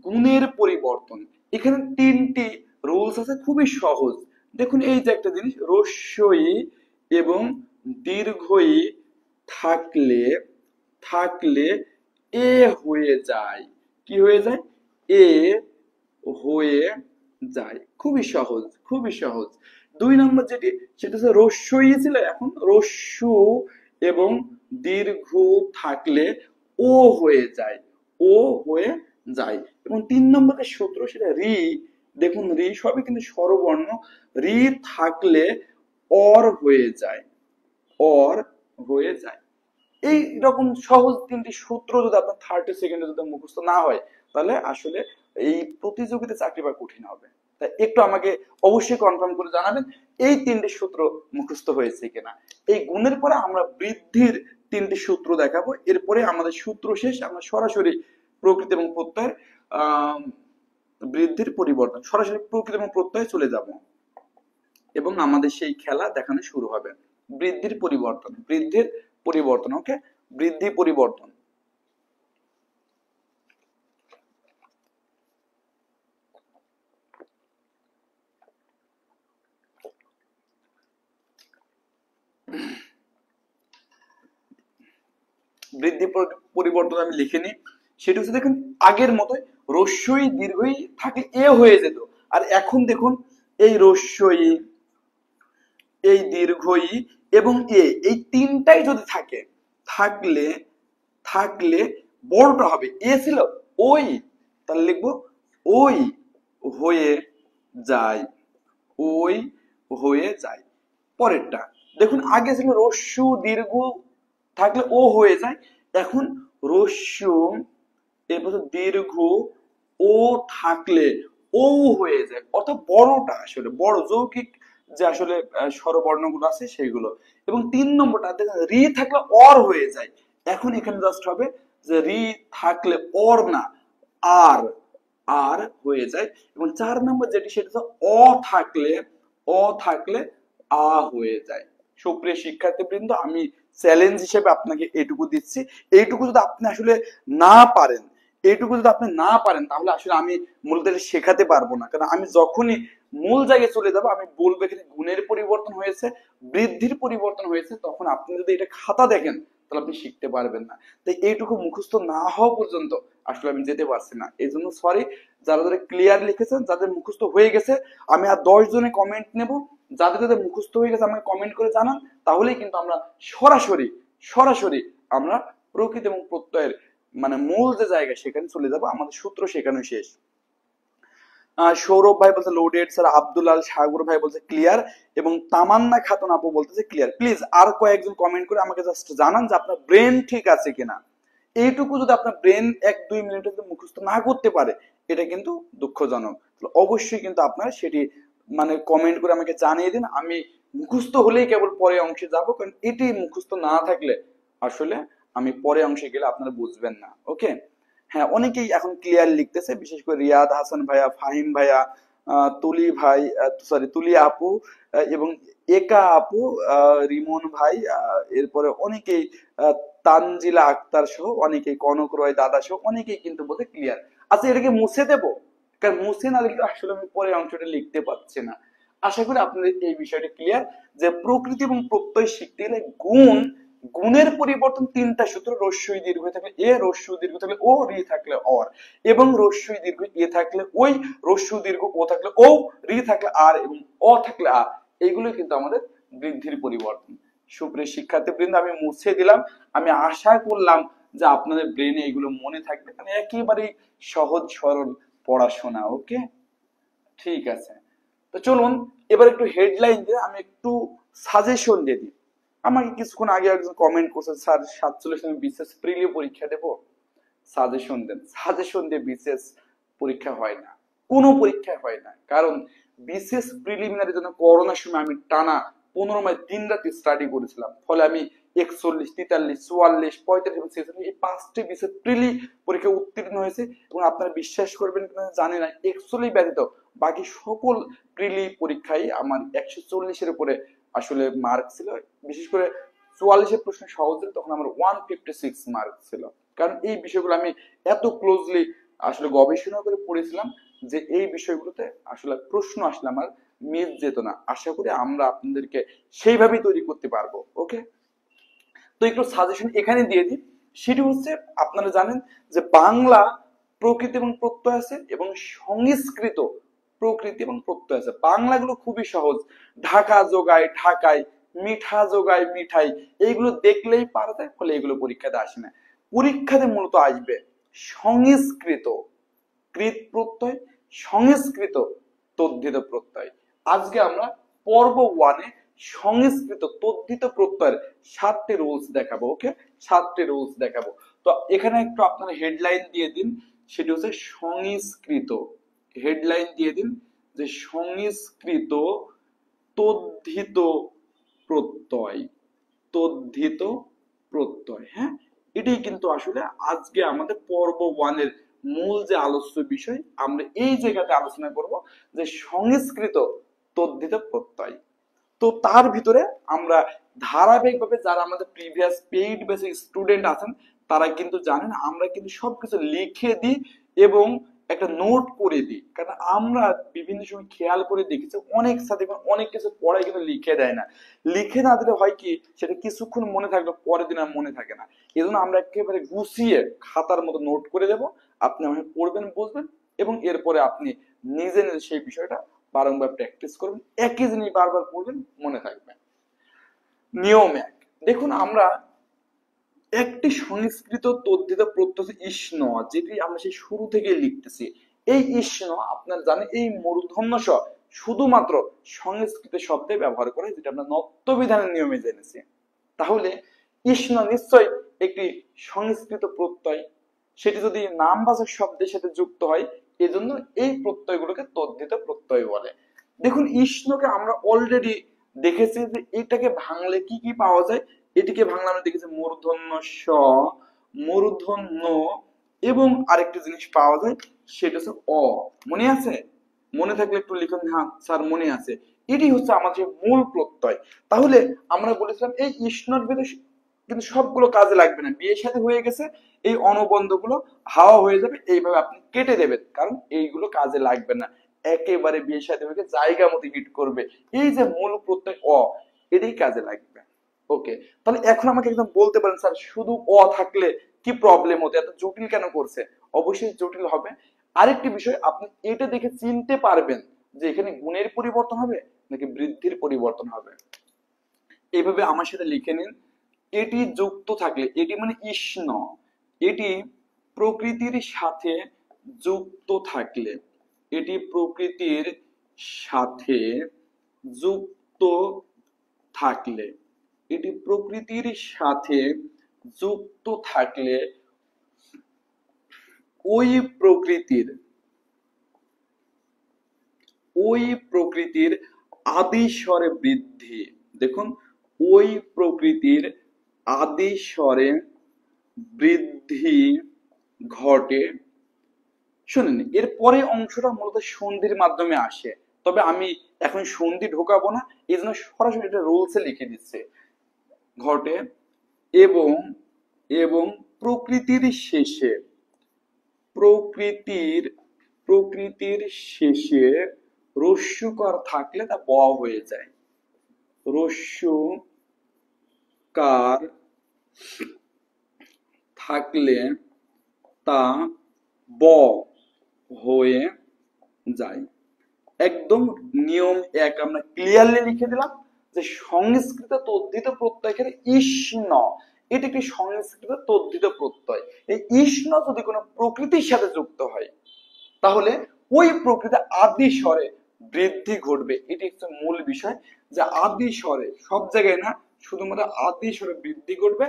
গুণের পরিবর্তন। এখানে 3টি রুলস আছে, খুবই সহজ। দেখুন এই যে একটা জিনিস, রস্যই এবং দীর্ঘই থাকলে থাকলে এ হয়ে যায়। কি হয়ে যায়? এ হয়ে যায়। খুবই সহজ, খুবই সহজ। 2 নম্বর যেটি, সেটা হচ্ছে রস্যই ছিল, এখন রস্যু এবং দীর্ঘ থাকলে ও হয়ে যায়, ও হয়ে যায়। এবং 3 নম্বর যে সূত্র, সেটা রি। দেখুন রি সবই কিন্তু স্বরবর্ণ, রি থাকলে অর হয়ে যায়, অর হয়ে যায়। এই রকম সহজ 3টি সূত্র যদি আপনার 30 সেকেন্ডে যদি মুখস্থ না হয়, তাহলে আসলে এই প্রতিযোগিতা চাকরি পাওয়া কঠিন হবে। তাই একটু আমাকে অবশ্যই কনফার্ম করে জানাবেন এই 3টি সূত্র মুখস্থ হয়েছে কিনা। এই গুণের পরে আমরা বৃদ্ধির 3টি সূত্র দেখাবো, এরপরে আমাদের সূত্র শেষ, আমরা সরাসরি প্রকৃতি এবং প্রত্যয়ের বৃদ্ধির পরিবর্তন, সরাসরি প্রকৃতি এবং প্রত্যয়ে চলে যাব এবং আমাদের সেই খেলা দেখানো শুরু হবে। বৃদ্ধির পরিবর্তন, বৃদ্ধির পরিবর্তন, ওকে, বৃদ্ধি পরিবর্তন। বৃদ্ধি পরিবর্তন আমি লিখে নিই, সেটা হচ্ছে দেখুন আগের মতোই রস্যই দীর্ঘই থাকে এ হয়ে যেত, আর এখন দেখুন এই রস্যই, এই দীর্ঘই এবং এ, এই 3টাই যদি থাকে, থাকলে থাকলে বড়টা হবে, এ ছিল ওই, তাহলে লিখবো ওই হয়ে যায়, ওই হয়ে যায়। পরেরটা দেখুন, আগে ছিল রস্যু দীর্ঘ থাকলে ও হয়ে যায়, এখন রস্যু এরপর দীর্ঘ ও থাকলে ও হয়ে যায়, অর্থাৎ বড়টা, আসলে বড় যৌগিক যে আসলে স্বরবর্ণগুলো আছে সেইগুলো। এবং 3 নম্বরটা দেখেন, রি থাকলে অর হয়ে যায়, এখন এখানে জাস্ট হবে যে রি থাকলে অর না, আর, আর হয়ে যায়। এবং 4 নম্বর যেটি, সেটা হচ্ছে অ থাকলে আ হয়ে যায়। সুপ্রিয় শিক্ষার্থী বৃন্দ, আমি চ্যালেঞ্জ হিসেবে আপনাকে এইটুকু দিচ্ছি। এইটুকু যদি আপনি আসলে না পারেন, এইটুকু যদি আপনি না পারেন, তাহলে আসলে আমি মূলত শেখাতে পারবো না। কারণ আমি যখনই মূল জায়গায় চলে যাবো, আমি বলবো এখানে গুণের পরিবর্তন হয়েছে, বৃদ্ধির পরিবর্তন হয়েছে, তখন আপনি যদি এটা খাতা দেখেন, তাহলে আপনি শিখতে পারবেন না। তাই এইটুকু মুখস্থ না হওয়া পর্যন্ত আসলে আমি যেতে পারছি না। এই জন্য সরি, যারা যারা ক্লিয়ার লিখেছেন, যাদের মুখস্থ হয়ে গেছে, আমি আর 10 জনে কমেন্ট নেব, যাদের যাদের মুখস্থ হয়ে গেছে আমাকে কমেন্ট করে জানান, তাহলেই কিন্তু আমরা সরাসরি সরাসরি আমরা প্রকৃতি এবং প্রত্যয়ের মানে মূল যে জায়গা, সেখানে চলে যাব, আমাদের সূত্র শেখানো শেষ। সৌরভ ভাই বলছে লোডেড স্যার, আব্দুল আল সাগর ভাই বলছে ক্লিয়ার, এবং তামান্না খাতুন আপু বলতেছে ক্লিয়ার। প্লিজ আর কয়েকজন কমেন্ট করে আমাকে জাস্ট জানান যে আপনার ব্রেন ঠিক আছে কিনা। এইটুকু যদি আপনার ব্রেন 1-2 মিনিটে মুখস্থ না করতে পারে, এটা কিন্তু দুঃখজনক। অবশ্যই কিন্তু আপনারা সেটি মানে কমেন্ট করে আমাকে জানিয়ে দিন, আমি মুখস্থ হলেই কেবল পরে অংশে যাব, কারণ এটি মুখস্থ না থাকলে আসলে আমি পরে অংশে গেলে আপনারা বুঝবেন না। ওকে, হ্যাঁ অনেকেই এখন ক্লিয়ার লিখতেছে, বিশেষ করে রিয়াদ হাসান ভাইয়া, ফাহিম ভাইয়া, তুলি ভাই, সরি তুলি আপু, এবং একা আপু, রিমন ভাই, এরপরে অনেকেই তানজিলা আক্তার সহ অনেকেই, কনক রয় দাদা সহ অনেকেই কিন্তু বলতে ক্লিয়ার। আচ্ছা এটাকে মুছে দেবো, কারণ মুছে না দিলে আসলে আমি পরে অংশটা লিখতে পারছি না। আশা করি আপনাদের এই বিষয়টা ক্লিয়ার যে প্রকৃতি এবং প্রত্যয় শিখতে গেলে গুণের পরিবর্তন 3টা সূত্র, রস্যই দীর্ঘ থাকলে এ, রস্যই দীর্ঘ থাকলে ও, রি থাকলে অর, এবং রস্যই দীর্ঘ এ থাকলে ওই, রস্যই দীর্ঘ ও থাকলে ও, রি থাকলে আর, এবং অ থাকলে আ। এইগুলো কিন্তু আমাদের বৃদ্ধির পরিবর্তন। সুপ্রিয় শিক্ষার্থীবৃন্দ, আমি মুছে দিলাম। আমি আশা করলাম যে আপনাদের ব্রেনে এগুলো মনে থাকবে, কারণ একেবারেই সহজ সরল পড়াশোনা। ওকে, ঠিক আছে। তো চলুন এবার একটু হেডলাইন দিয়ে আমি একটু সাজেশন দিয়ে দিই। আমাকে কিছুক্ষণ আগে একজন কমেন্ট করছে, স্যার 47 আমি বিসিএস প্রিলি পরীক্ষা দেব, সাজেশন দেন। সাজেশন দিয়ে বিসিএস পরীক্ষা হয় না, কোনো পরীক্ষা হয় না। কারণ বিসিএস প্রিলিমিনারির জন্য করোনার সময় আমি টানা 15 মাস দিন রাত স্টাডি করেছিলাম। ফলে আমি 41, 43, 44, 45 এই 5টি বিসিএস প্রিলি পরীক্ষা উত্তীর্ণ হয়েছে। এবং আপনারা বিশ্বাস করবেন কিনা জানি না, 41 ব্যতীত বাকি সকল প্রিলি পরীক্ষায় আমার 140-এর উপরে আসলে মার্ক ছিল। বিশেষ করে 44-এর প্রশ্ন সহজ ছিল, তখন আমার 156 মার্ক ছিল। কারণ এই বিষয়গুলো আমি এত ক্লোজলি আসলে গবেষণা করে পড়েছিলাম যে এই বিষয়গুলোতে আসলে প্রশ্ন আসলে আমার মিস যেত না। আশা করি আমরা আপনাদেরকে সেইভাবেই তৈরি করতে পারবো। ওকে, তো একটু সাজেশন এখানে দিয়ে দিই। সেটি হচ্ছে, আপনারা জানেন যে বাংলা প্রকৃতি এবং প্রত্যয় আছে, এবং সংস্কৃত প্রকৃতি এবং প্রত্যয় আছে। বাংলাগুলো খুবই সহজ, ঢাকা যোগায় ঢাকায়, মিঠা যোগায় মিঠাই, এইগুলো দেখলেই পারা যায়। ফলে এগুলো পরীক্ষাতে আসে না। পরীক্ষাতে মূলত আসবে সংস্কৃত কৃত প্রত্যয়, সংস্কৃত তদ্ধিত প্রত্যয়। আজকে আমরা পর্ব 1-এ সংস্কৃত তদ্ধিত প্রত্যয়ের 7টি রুলস দেখাবো। ওকে, 7টি রুলস দেখাবো। তো এখানে একটু আপনারা হেডলাইন দিয়ে দিন, সেটি হচ্ছে সংস্কৃত। হেডলাইন দিয়ে দিন যে সংস্কৃত তদ্ধিত প্রত্যয়, তদ্ধিত প্রত্যয়। হ্যাঁ, এটাই কিন্তু আসলে আজকে আমাদের পর্ব 1-এর মূল যে আলোচ্য বিষয়। আমরা এই জায়গাতে আলোচনা করব যে সংস্কৃত তদ্ধিত প্রত্যয়। তো তার ভিতরে আমরা ধারাবাহিকভাবে, যারা আমাদের প্রিভিয়াস পেইড বেসিক স্টুডেন্ট আছেন তারা কিন্তু জানেন আমরা কিন্তু সবকিছু লিখে দিই এবং একটা নোট করে দিই। কারণ আমরা বিভিন্ন সময় খেয়াল করে দেখেছি অনেক সাথে অনেক কিছু পড়ায় কিন্তু লিখে দেয় না। লিখে না দিলে হয় কি, সেটা কিছুক্ষণ মনে থাকলে পরের দিন আর মনে থাকে না। এই জন্য আমরা একেবারে গুছিয়ে খাতার মতো নোট করে দেব। আপনি আমাকে পড়বেন, বুঝবেন, এবং এরপরে আপনি নিজে নিজে সেই বিষয়টা বারংবার প্র্যাকটিস করবেন। একই জিনিস বারবার পড়বেন, মনে থাকবে। নিয়ম 1, দেখুন আমরা একটি সংস্কৃত তদ্ধিত প্রত্যয় ইষ্ণ, যেটি আমরা সেই শুরু থেকে লিখতেছি। এই ইষ্ণ আপনারা জানেন এই মূর্ধন্য স শুধুমাত্র সংস্কৃত শব্দে ব্যবহার করে, যেটা আমরা নত্যবিধানের নিয়মে জেনেছি। তাহলে ইষ্ণ নিশ্চয় একটি সংস্কৃত প্রত্যয়, সেটি যদি নামবাচক শব্দের সাথে যুক্ত হয়, এজন্য এই প্রত্যয়গুলোকে তদ্ধিত প্রত্যয় বলে। দেখুন ইষ্ণকে আমরা অলরেডি দেখেছি যে এটাকে ভাঙলে কি কি পাওয়া যায়। এটিকে ভাঙলে আমরা দেখেছি মূর্ধন্য স, মূর্ধন্য, এবং আরেকটি জিনিস পাওয়া যায় সেটা হচ্ছে অ। মনে আছে? মনে থাকলে একটু লিখুন, হ্যাঁ স্যার মনে আছে। এটি হচ্ছে আমাদের মূল প্রত্যয়। তাহলে আমরা বলেছিলাম এই ইষ্ণর ভিতরে কিন্তু সবগুলো কাজে লাগবে না। বিয়ের সাথে হয়ে গেছে, এই অনুবন্ধ গুলো হাওয়া হয়ে যাবে, এইভাবে আপনি কেটে দেবেন, কারণ এইগুলো কাজে লাগবে না। একেবারে বিয়ের সাথে হয়ে জায়গা মতো হিট করবে। এই যে মূল প্রত্যয় অ, এটাই কাজে লাগবে। ওকে, তাহলে এখন আমাকে একদম বলতে পারেন স্যার শুধু অ থাকলে কি প্রবলেম হতো, এত জটিল কেন করছে? অবশ্যই জটিল হবে। আরেকটি বিষয়, আপনি এটা দেখে চিনতে পারবেন যে এখানে গুণের পরিবর্তন হবে নাকি বৃদ্ধির পরিবর্তন হবে। এইভাবে আমার সাথে লিখে নিন। এটি যুক্ত থাকলে, এটি মানে ইষ্ণ, এটি প্রকৃতির সাথে যুক্ত থাকলে, এটি প্রকৃতির সাথে যুক্ত থাকলে, এটি প্রকৃতির সাথে যুক্ত থাকলে ওই প্রকৃতির, ওই প্রকৃতির আদি স্বরে বৃদ্ধি। দেখুন, ওই প্রকৃতির আদি স্বরে বৃদ্ধি ঘটে। শুনেন, এর পরে অংশটা মূলত সন্ধির মাধ্যমে আসে, তবে আমি এখন সন্ধি ঢোকাবো না, এই জন্য সরাসরি এটা রুলসে লিখে দিচ্ছে। ঘটে এবং এবং প্রকৃতির শেষে, প্রকৃতির প্রকৃতির শেষে রস্যকার থাকলে তা ব হয়ে যায়। রস্যকার থাকলে তা ব হয়ে যায়। একদম নিয়ম 1 আমরা ক্লিয়ারলি লিখে দিলাম। যে সংস্কৃত তদ্ধিত প্রত্যয় এখানে ইষ্ণ, এটা একটি সংস্কৃত তদ্ধিত প্রত্যয়। এই ইষ্ণ যদি কোনো প্রকৃতির সাথে যুক্ত হয় তাহলে ওই প্রকৃতি আদি স্বরে বৃদ্ধি ঘটবে। এটি হচ্ছে মূল বিষয়, যে আদি স্বরে, সব জায়গায় না, শুধুমাত্র আদি স্বরে বৃদ্ধি ঘটবে,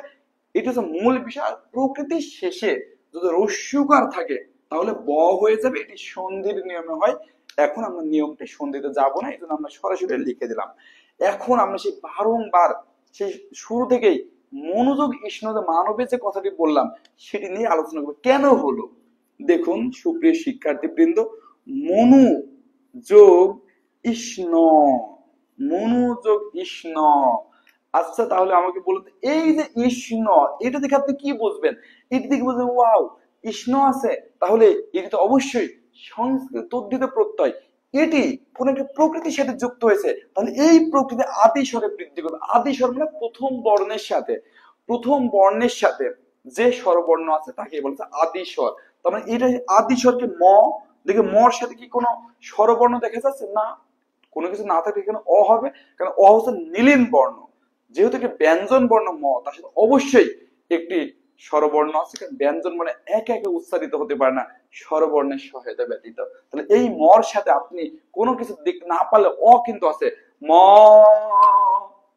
এটা হচ্ছে মূল বিষয়। আর প্রকৃতির শেষে যদি রস্যকার থাকে তাহলে ব হয়ে যাবে, এটি সন্ধির নিয়মে হয়। এখন আমরা নিয়মটি সন্ধিতে যাব না, এই জন্য আমরা সরাসরি লিখে দিলাম। এখন আমরা সেই বারংবার সেই শুরু থেকেই মনোযোগ ইষ্ণ মানবে যে কথাটি বললাম সেটি নিয়ে আলোচনা করবো। কেন হলো দেখুন সুপ্রিয় শিক্ষার্থী বৃন্দ, মনু যোগ ইষ্ণ, মনু যোগ ইষ্ণ। আচ্ছা তাহলে আমাকে বলুন, এই যে ইষ্ণ, এটা দেখে আপনি কি বুঝবেন? এটা দেখে বুঝবেন ওয়াও ইষ্ণ আছে, তাহলে এটি তো অবশ্যই সংস্কৃত তদ্ধিত প্রত্যয়, এটি কোন একটি প্রকৃতির সাথে যুক্ত হয়েছে, তাহলে এই প্রকৃতি আদি স্বরে বৃদ্ধি করবে। আদি স্বর মানে প্রথম বর্ণের সাথে, প্রথম বর্ণের সাথে যে স্বরবর্ণ আছে তাকে বলছে আদি স্বর। তার মানে এটা আদি স্বরকে ম, দেখে মর সাথে কি কোনো স্বরবর্ণ দেখা যাচ্ছে না? কোনো কিছু না থাকলে এখানে অ হবে, কারণ অ হচ্ছে নীলিন বর্ণ, যেহেতু একটি ব্যঞ্জন বর্ণ ম, তার সাথে অবশ্যই একটি স্বরবর্ণ আছে, কারণ ব্যঞ্জন মানে একে একে উচ্চারিত হতে পারে না স্বরবর্ণের সহায়তা ব্যতীত। তাহলে এই মর সাথে আপনি কোনো কিছু দেখতে না পারলে অ কিন্তু আছে, ম,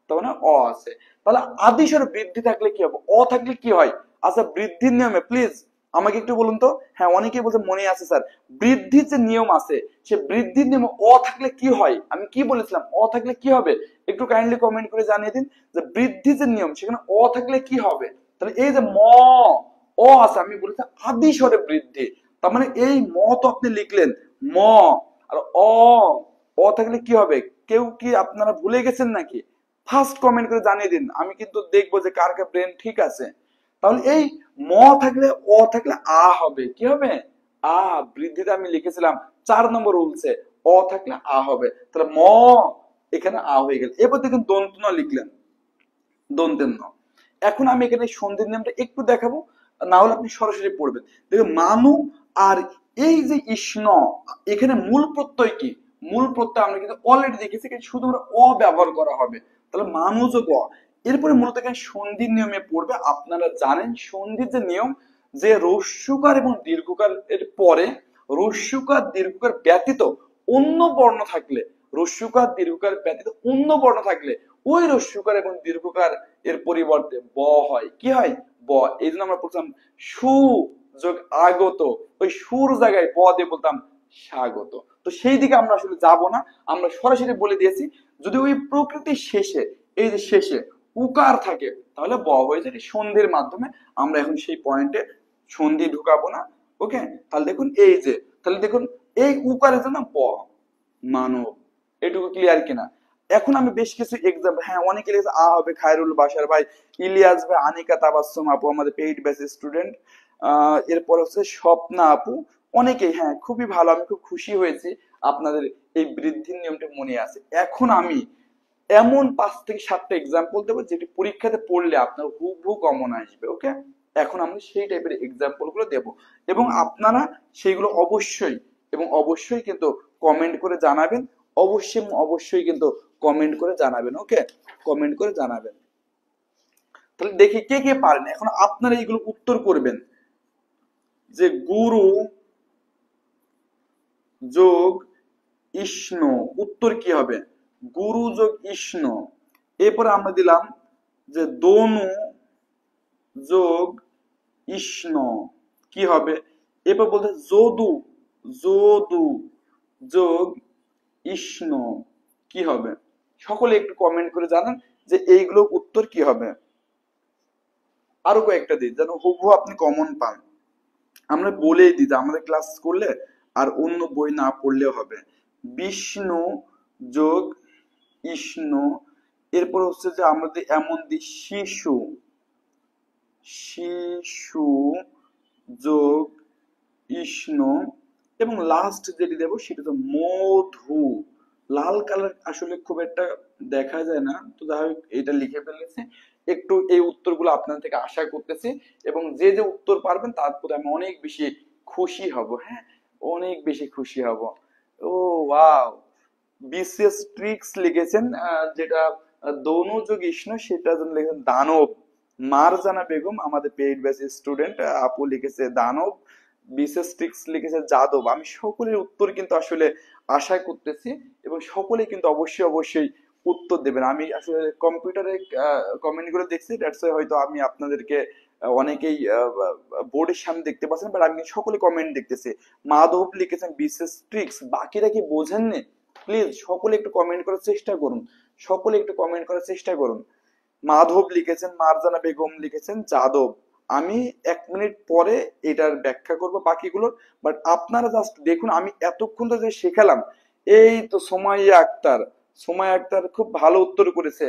তার মানে অ আছে। তাহলে আদি স্বর বৃদ্ধি থাকলে কি হবে, অ থাকলে কি হয়? আচ্ছা বৃদ্ধির নিয়মে প্লিজ আমাকে একটু বলুন তো। হ্যাঁ অনেকেই বলছে মনে আছে স্যার, বৃদ্ধির যে নিয়ম আছে সে বৃদ্ধির নিয়মে অ থাকলে কি হয়, আমি কি বলেছিলাম অ থাকলে কি হবে, একটু কাইন্ডলি কমেন্ট করে জানিয়ে দিন যে বৃদ্ধির যে নিয়ম সেখানে অ থাকলে কি হবে। তাহলে এই যে ম, অ আছে, আমি বলেছি আদি স্বরে বৃদ্ধি, তার মানে এই ম তো আপনি লিখলেন ম, আর অ, অ থাকলে কি হবে? কেউ কি আপনারা ভুলে গেছেন নাকি? ফার্স্ট কমেন্ট করে জানিয়ে দিন, আমি কিন্তু দেখবো যে কার কার ব্রেন ঠিক আছে। তাহলে এই ম থাকলে অ থাকলে আ হবে, কি হবে? আ। বৃদ্ধিতে আমি লিখেছিলাম 4 নম্বর রুলসে অ থাকলে আ হবে, তাহলে ম এখানে আ হয়ে গেল। এবার দেখুন দন্ত ন লিখলেন, দন্তের ন। এখন আমি এখানে সন্ধির নিয়মটা একটু দেখাবো, না হলে আপনি সরাসরি পড়বেন। দেখুন মানু আর এই যে ইষ্ণ, এখানে মূল প্রত্যয় কি? মূল প্রত্যয় আমরা কিন্তু অলরেডি দেখেছি, কিন্তু শুধুমাত্র অ ব্যবহার করা হবে, তাহলে মানু যোগ অ। এরপরে মূলত এখানে সন্ধির নিয়মে পড়বে। আপনারা জানেন সন্ধির যে নিয়ম, যে রস্যকার এবং দীর্ঘকার এর পরে রস্যকার দীর্ঘকার ব্যতীত অন্য বর্ণ থাকলে, রস্যকার দীর্ঘকার ব্যতীত অন্য বর্ণ থাকলে ওই রস্যকার এবং দীর্ঘকার এর পরিবর্তে ব হয়, কি হয়? ব। এই জন্য আমরা বলতাম সু যোগ আগত, ওই সুর জায়গায় ব দিয়ে বলতাম স্বাগত। তো সেই দিকে আমরা আসলে যাব না, আমরা সরাসরি বলে দিয়েছি যদি ওই প্রকৃতির শেষে, এই যে শেষে উকার থাকে তাহলে ব হয়ে যায় সন্ধির মাধ্যমে। আমরা এখন সেই পয়েন্টে সন্ধি ঢুকাবো না, ওকে? তাহলে দেখুন এই যে, তাহলে দেখুন এই উকারের জন্য ব, মানব, এটুকু ক্লিয়ার কিনা? এখন আমি বেশ কিছু এক্সাম্পল, হ্যাঁ অনেকে লিখেছে আ হবে খায়রুল বাশার ভাই, ইলিয়াস ভাই, আনিকা তাবাসসুম আপু আমাদের পেইড ব্যাচ স্টুডেন্ট, এরপর হচ্ছে স্বপ্না আপু, অনেকেই, হ্যাঁ খুবই ভালো, আমি খুব খুশি হয়েছি আপনাদের এই বৃদ্ধির নিয়মটা মনে আছে। এখন আমি এমন 5 থেকে 7টা এক্সাম্পল দেবো যেটি পরীক্ষাতে পড়লে আপনার হুবহু কমন আসবে, ওকে? এখন আমরা সেই টাইপের এক্সাম্পল গুলো দেবো, এবং আপনারা সেইগুলো অবশ্যই এবং অবশ্যই কিন্তু কমেন্ট করে জানাবেন, অবশ্যই অবশ্যই কিন্তু কমেন্ট করে জানাবেন, ওকে? কমেন্ট করে জানাবেন। তাহলে দেখি কে কে পারেন, এখন আপনারা এইগুলো উত্তর করবেন। যে গুরু যোগ ইষ্ণ, উত্তর কি হবে? গুরু যোগ ইষ্ণ। এরপরে আমরা দিলাম যে দনু যোগ ইষ্ণ, কি হবে? এরপর বলতে যদু, যদু যোগ ইষ্ণ, কি হবে? সকলে একটু কমেন্ট করে জানান যে এইগুলো উত্তর কি হবে। আরো কয়েকটা দিন যেন হুবহু আপনি কমন পান। আমরা বলেই দিই যে আমাদের ক্লাস করলে আর অন্য বই না পড়লেও হবে। বিষ্ণু যোগ ইষ্ণ, এরপর হচ্ছে যে আমাদের এমন দিই শিশু, শিশু যোগ ইষ্ণ, এবং লাস্ট যেটি দেব সেটা তো মধু। লাল কালার আসলে খুব একটা দেখা যায় না, তো যাই হোক এটা লিখে ফেলেছি। একটু এই উত্তরগুলো আপনার থেকে আশা করতেছি, এবং যে যে উত্তর পারবেন তার প্রতি আমি অনেক বেশি খুশি হব, হ্যাঁ অনেক বেশি খুশি হব। ও ওয়াও, বিসিএস ট্রিক্স লিখেছেন, যেটা দোনো যোগ ইষ্ণ সেটার জন্য লিখেছেন দানব। মারজানা বেগম আমাদের পেইড ব্যাচ স্টুডেন্ট, আপু লিখেছে দানব। বিশেষ ট্রিক্স লিখেছে যাদব। আমি সকলের উত্তর কিন্তু আসলে আশা করতেছি এবং সকলে কিন্তু অবশ্যই অবশ্যই উত্তর দেবেন। আমি আসলে কম্পিউটারে কমেন্ট করে দেখছি, দ্যাটস হয়তো আমি আপনাদেরকে অনেকেই বোর্ডের সামনে দেখতে পাচ্ছেন, বাট আমি সকলে কমেন্ট দেখতেছি। মাধব লিখেছেন বিশেষ ট্রিক্স, বাকিরা কি বোঝেননি? প্লিজ সকলে একটু কমেন্ট করার চেষ্টা করুন, সকলে একটু কমেন্ট করার চেষ্টা করুন। মাধব লিখেছেন, মারজানা বেগম লিখেছেন যাদব। আমি 1 মিনিট পরে এটার ব্যাখ্যা করব বাকিগুলোর, বাট আপনারা জাস্ট দেখুন আমি এতক্ষণ তো যে শেখালাম। এই তো সোমাইয়া আক্তার, সোমাইয়া আক্তার খুব ভালো উত্তর করেছে,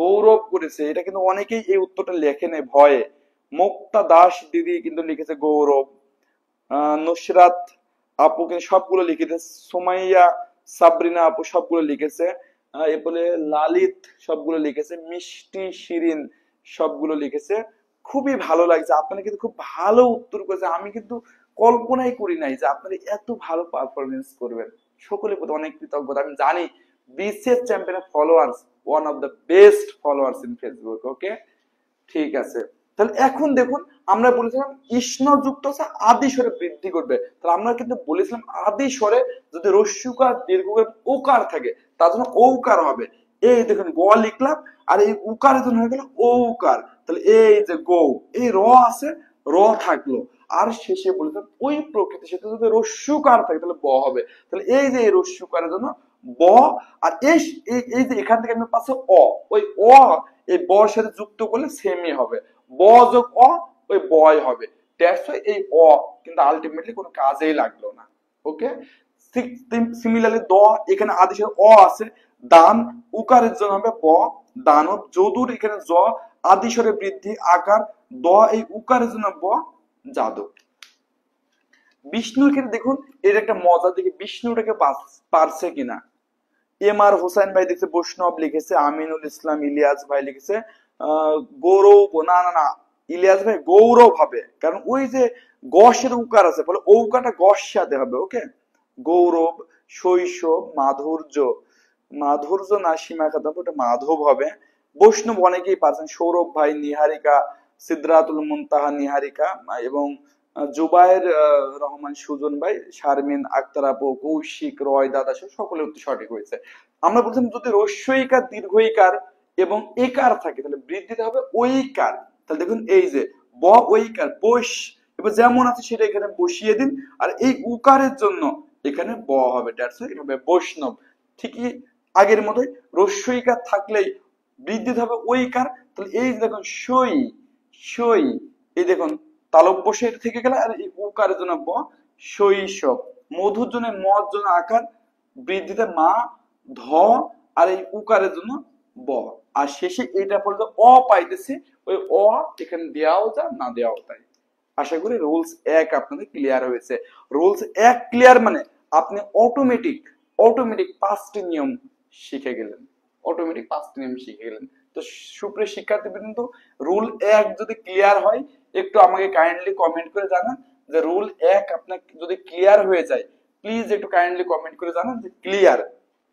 গৌরব করেছে, এটা কিন্তু অনেকেই এই উত্তরটা লেখে নেয় ভয়ে। মুক্তা দাস দিদি কিন্তু লিখেছে গৌরব। নুসরাত আপু কিন্তু সবগুলো লিখেছে, সুমাইয়া সাবরিনা আপু সবগুলো লিখেছে, এরপরে লালিত সবগুলো লিখেছে, মিষ্টি শিরিন সবগুলো লিখেছে। খুবই ভালো লাগছে, আপনারা কিন্তু খুব ভালো উত্তর করেছে। আমি কিন্তু কল্পনাই করি নাই যে আপনারা এত ভালো পারফরমেন্স করবেন। সকলের প্রতি অনেক কৃতজ্ঞতা। আমি জানি BCS champion followers one of the best followers in Facebook. Okay, ঠিক আছে। তাহলে এখন দেখুন আমরা বলেছিলাম ইষ্ণ যুক্ত আছে আদি স্বরে বৃদ্ধি করবে, তাহলে আমরা কিন্তু বলেছিলাম আদি স্বরে যদি রস্যুকার দীর্ঘকার ওকার থাকে তার জন্য ঔকার হবে। এই দেখুন গ লিখলাম, আর এই উকারের জন্য হয়ে গেল ঔকার। তাহলে এই যে গৌ, এই র আছে, র থাকলো, আর শেষে বলেছিলাম ওই প্রকৃতির সাথে যদি রস্যুকার থাকে তাহলে ব হবে। তাহলে এই যে এই রস্যুকারের জন্য ব, আর এই যে এখান থেকে আমি পাচ্ছি অ, ওই অ এই বর সাথে যুক্ত করলে সেমই হবে, ব যোগ অ ওই বয় হবে। দ্যাটস ওয়াই এই অ কিন্তু আলটিমেটলি কোনো কাজেই লাগলো না। ওকে, সিমিলারলি দ, এখানে আদি স্বরে অ আছে, দান উকারের জন্য হবে ব, দানব। যদুর এখানে জ, আদি স্বরে বৃদ্ধি আকার, দ এই উকারের জন্য ব, যাদব। বিষ্ণুর ক্ষেত্রে দেখুন এর একটা মজা দেখি, বিষ্ণুটাকে পারছে কিনা। এম আর হোসেন ভাই দেখছে বৈষ্ণব লিখেছে, আমিনুল ইসলাম ইলিয়াস ভাই লিখেছে গৌরব, না না না ইলিয়াস ভাই গৌরব হবে, কারণ ওই যে গসের উকার আছে, বলে ঔকারটা গস সাথে হবে। ওকে, গৌরব। শৈশব, মাধুর্য, মাধুর্য না সীমা খাতাম, ওটা মাধব হবে। বৈষ্ণব অনেকেই পারছেন, সৌরভ ভাই, নিহারিকা, সিদ্ধাতুল মুনতাহা নিহারিকা, এবং জুবায়ের রহমান সুজন ভাই, শারমিন আক্তার আপু, কৌশিক রয় দাদা সহ সকলে উত্তর সঠিক হয়েছে। আমরা বলছিলাম যদি রস্যইকার দীর্ঘইকার এবং একার থাকে তাহলে বৃদ্ধিতে হবে ঐকার। তাহলে দেখুন এই যে ব ঐকার বৈশ, এবার যেমন আছে সেটা এখানে বসিয়ে দিন, আর এই উকারের জন্য এখানে ব হবে, দ্যাটস ওয়াই হবে বৈষ্ণব। ঠিকই আগের মতোই রস্যইকার থাকলেই বৃদ্ধিতে হবে ঐকার। তাহলে এই দেখুন সই, সই, এই দেখুন তালব বসে এটা থেকে গেল, আর এই উকারের জন্য ব, শৈশব। মধুর জন্য মদ জন্য আকার, বৃদ্ধিতে মা, ধ, আর এই উকারের জন্য ব, আর শেষে এটা পড়লে অ পাইতেছে, ওই অ এখানে দেওয়াও যা না দেওয়াও তাই। আশা করি রুলস 1 আপনাদের ক্লিয়ার হয়েছে। রুলস 1 ক্লিয়ার মানে আপনি অটোমেটিক অটোমেটিক 5টি নিয়ম শিখে গেলেন, অটোমেটিক 5টি নিয়ম শিখে গেলেন। তো সুপ্রিয় শিক্ষার্থী কিন্তু রুল 1 যদি ক্লিয়ার হয় একটু আমাকে কাইন্ডলি কমেন্ট করে জানান যে রুল 1 আপনার যদি ক্লিয়ার হয়ে যায়, প্লিজ একটু কাইন্ডলি কমেন্ট করে জানান যে ক্লিয়ার,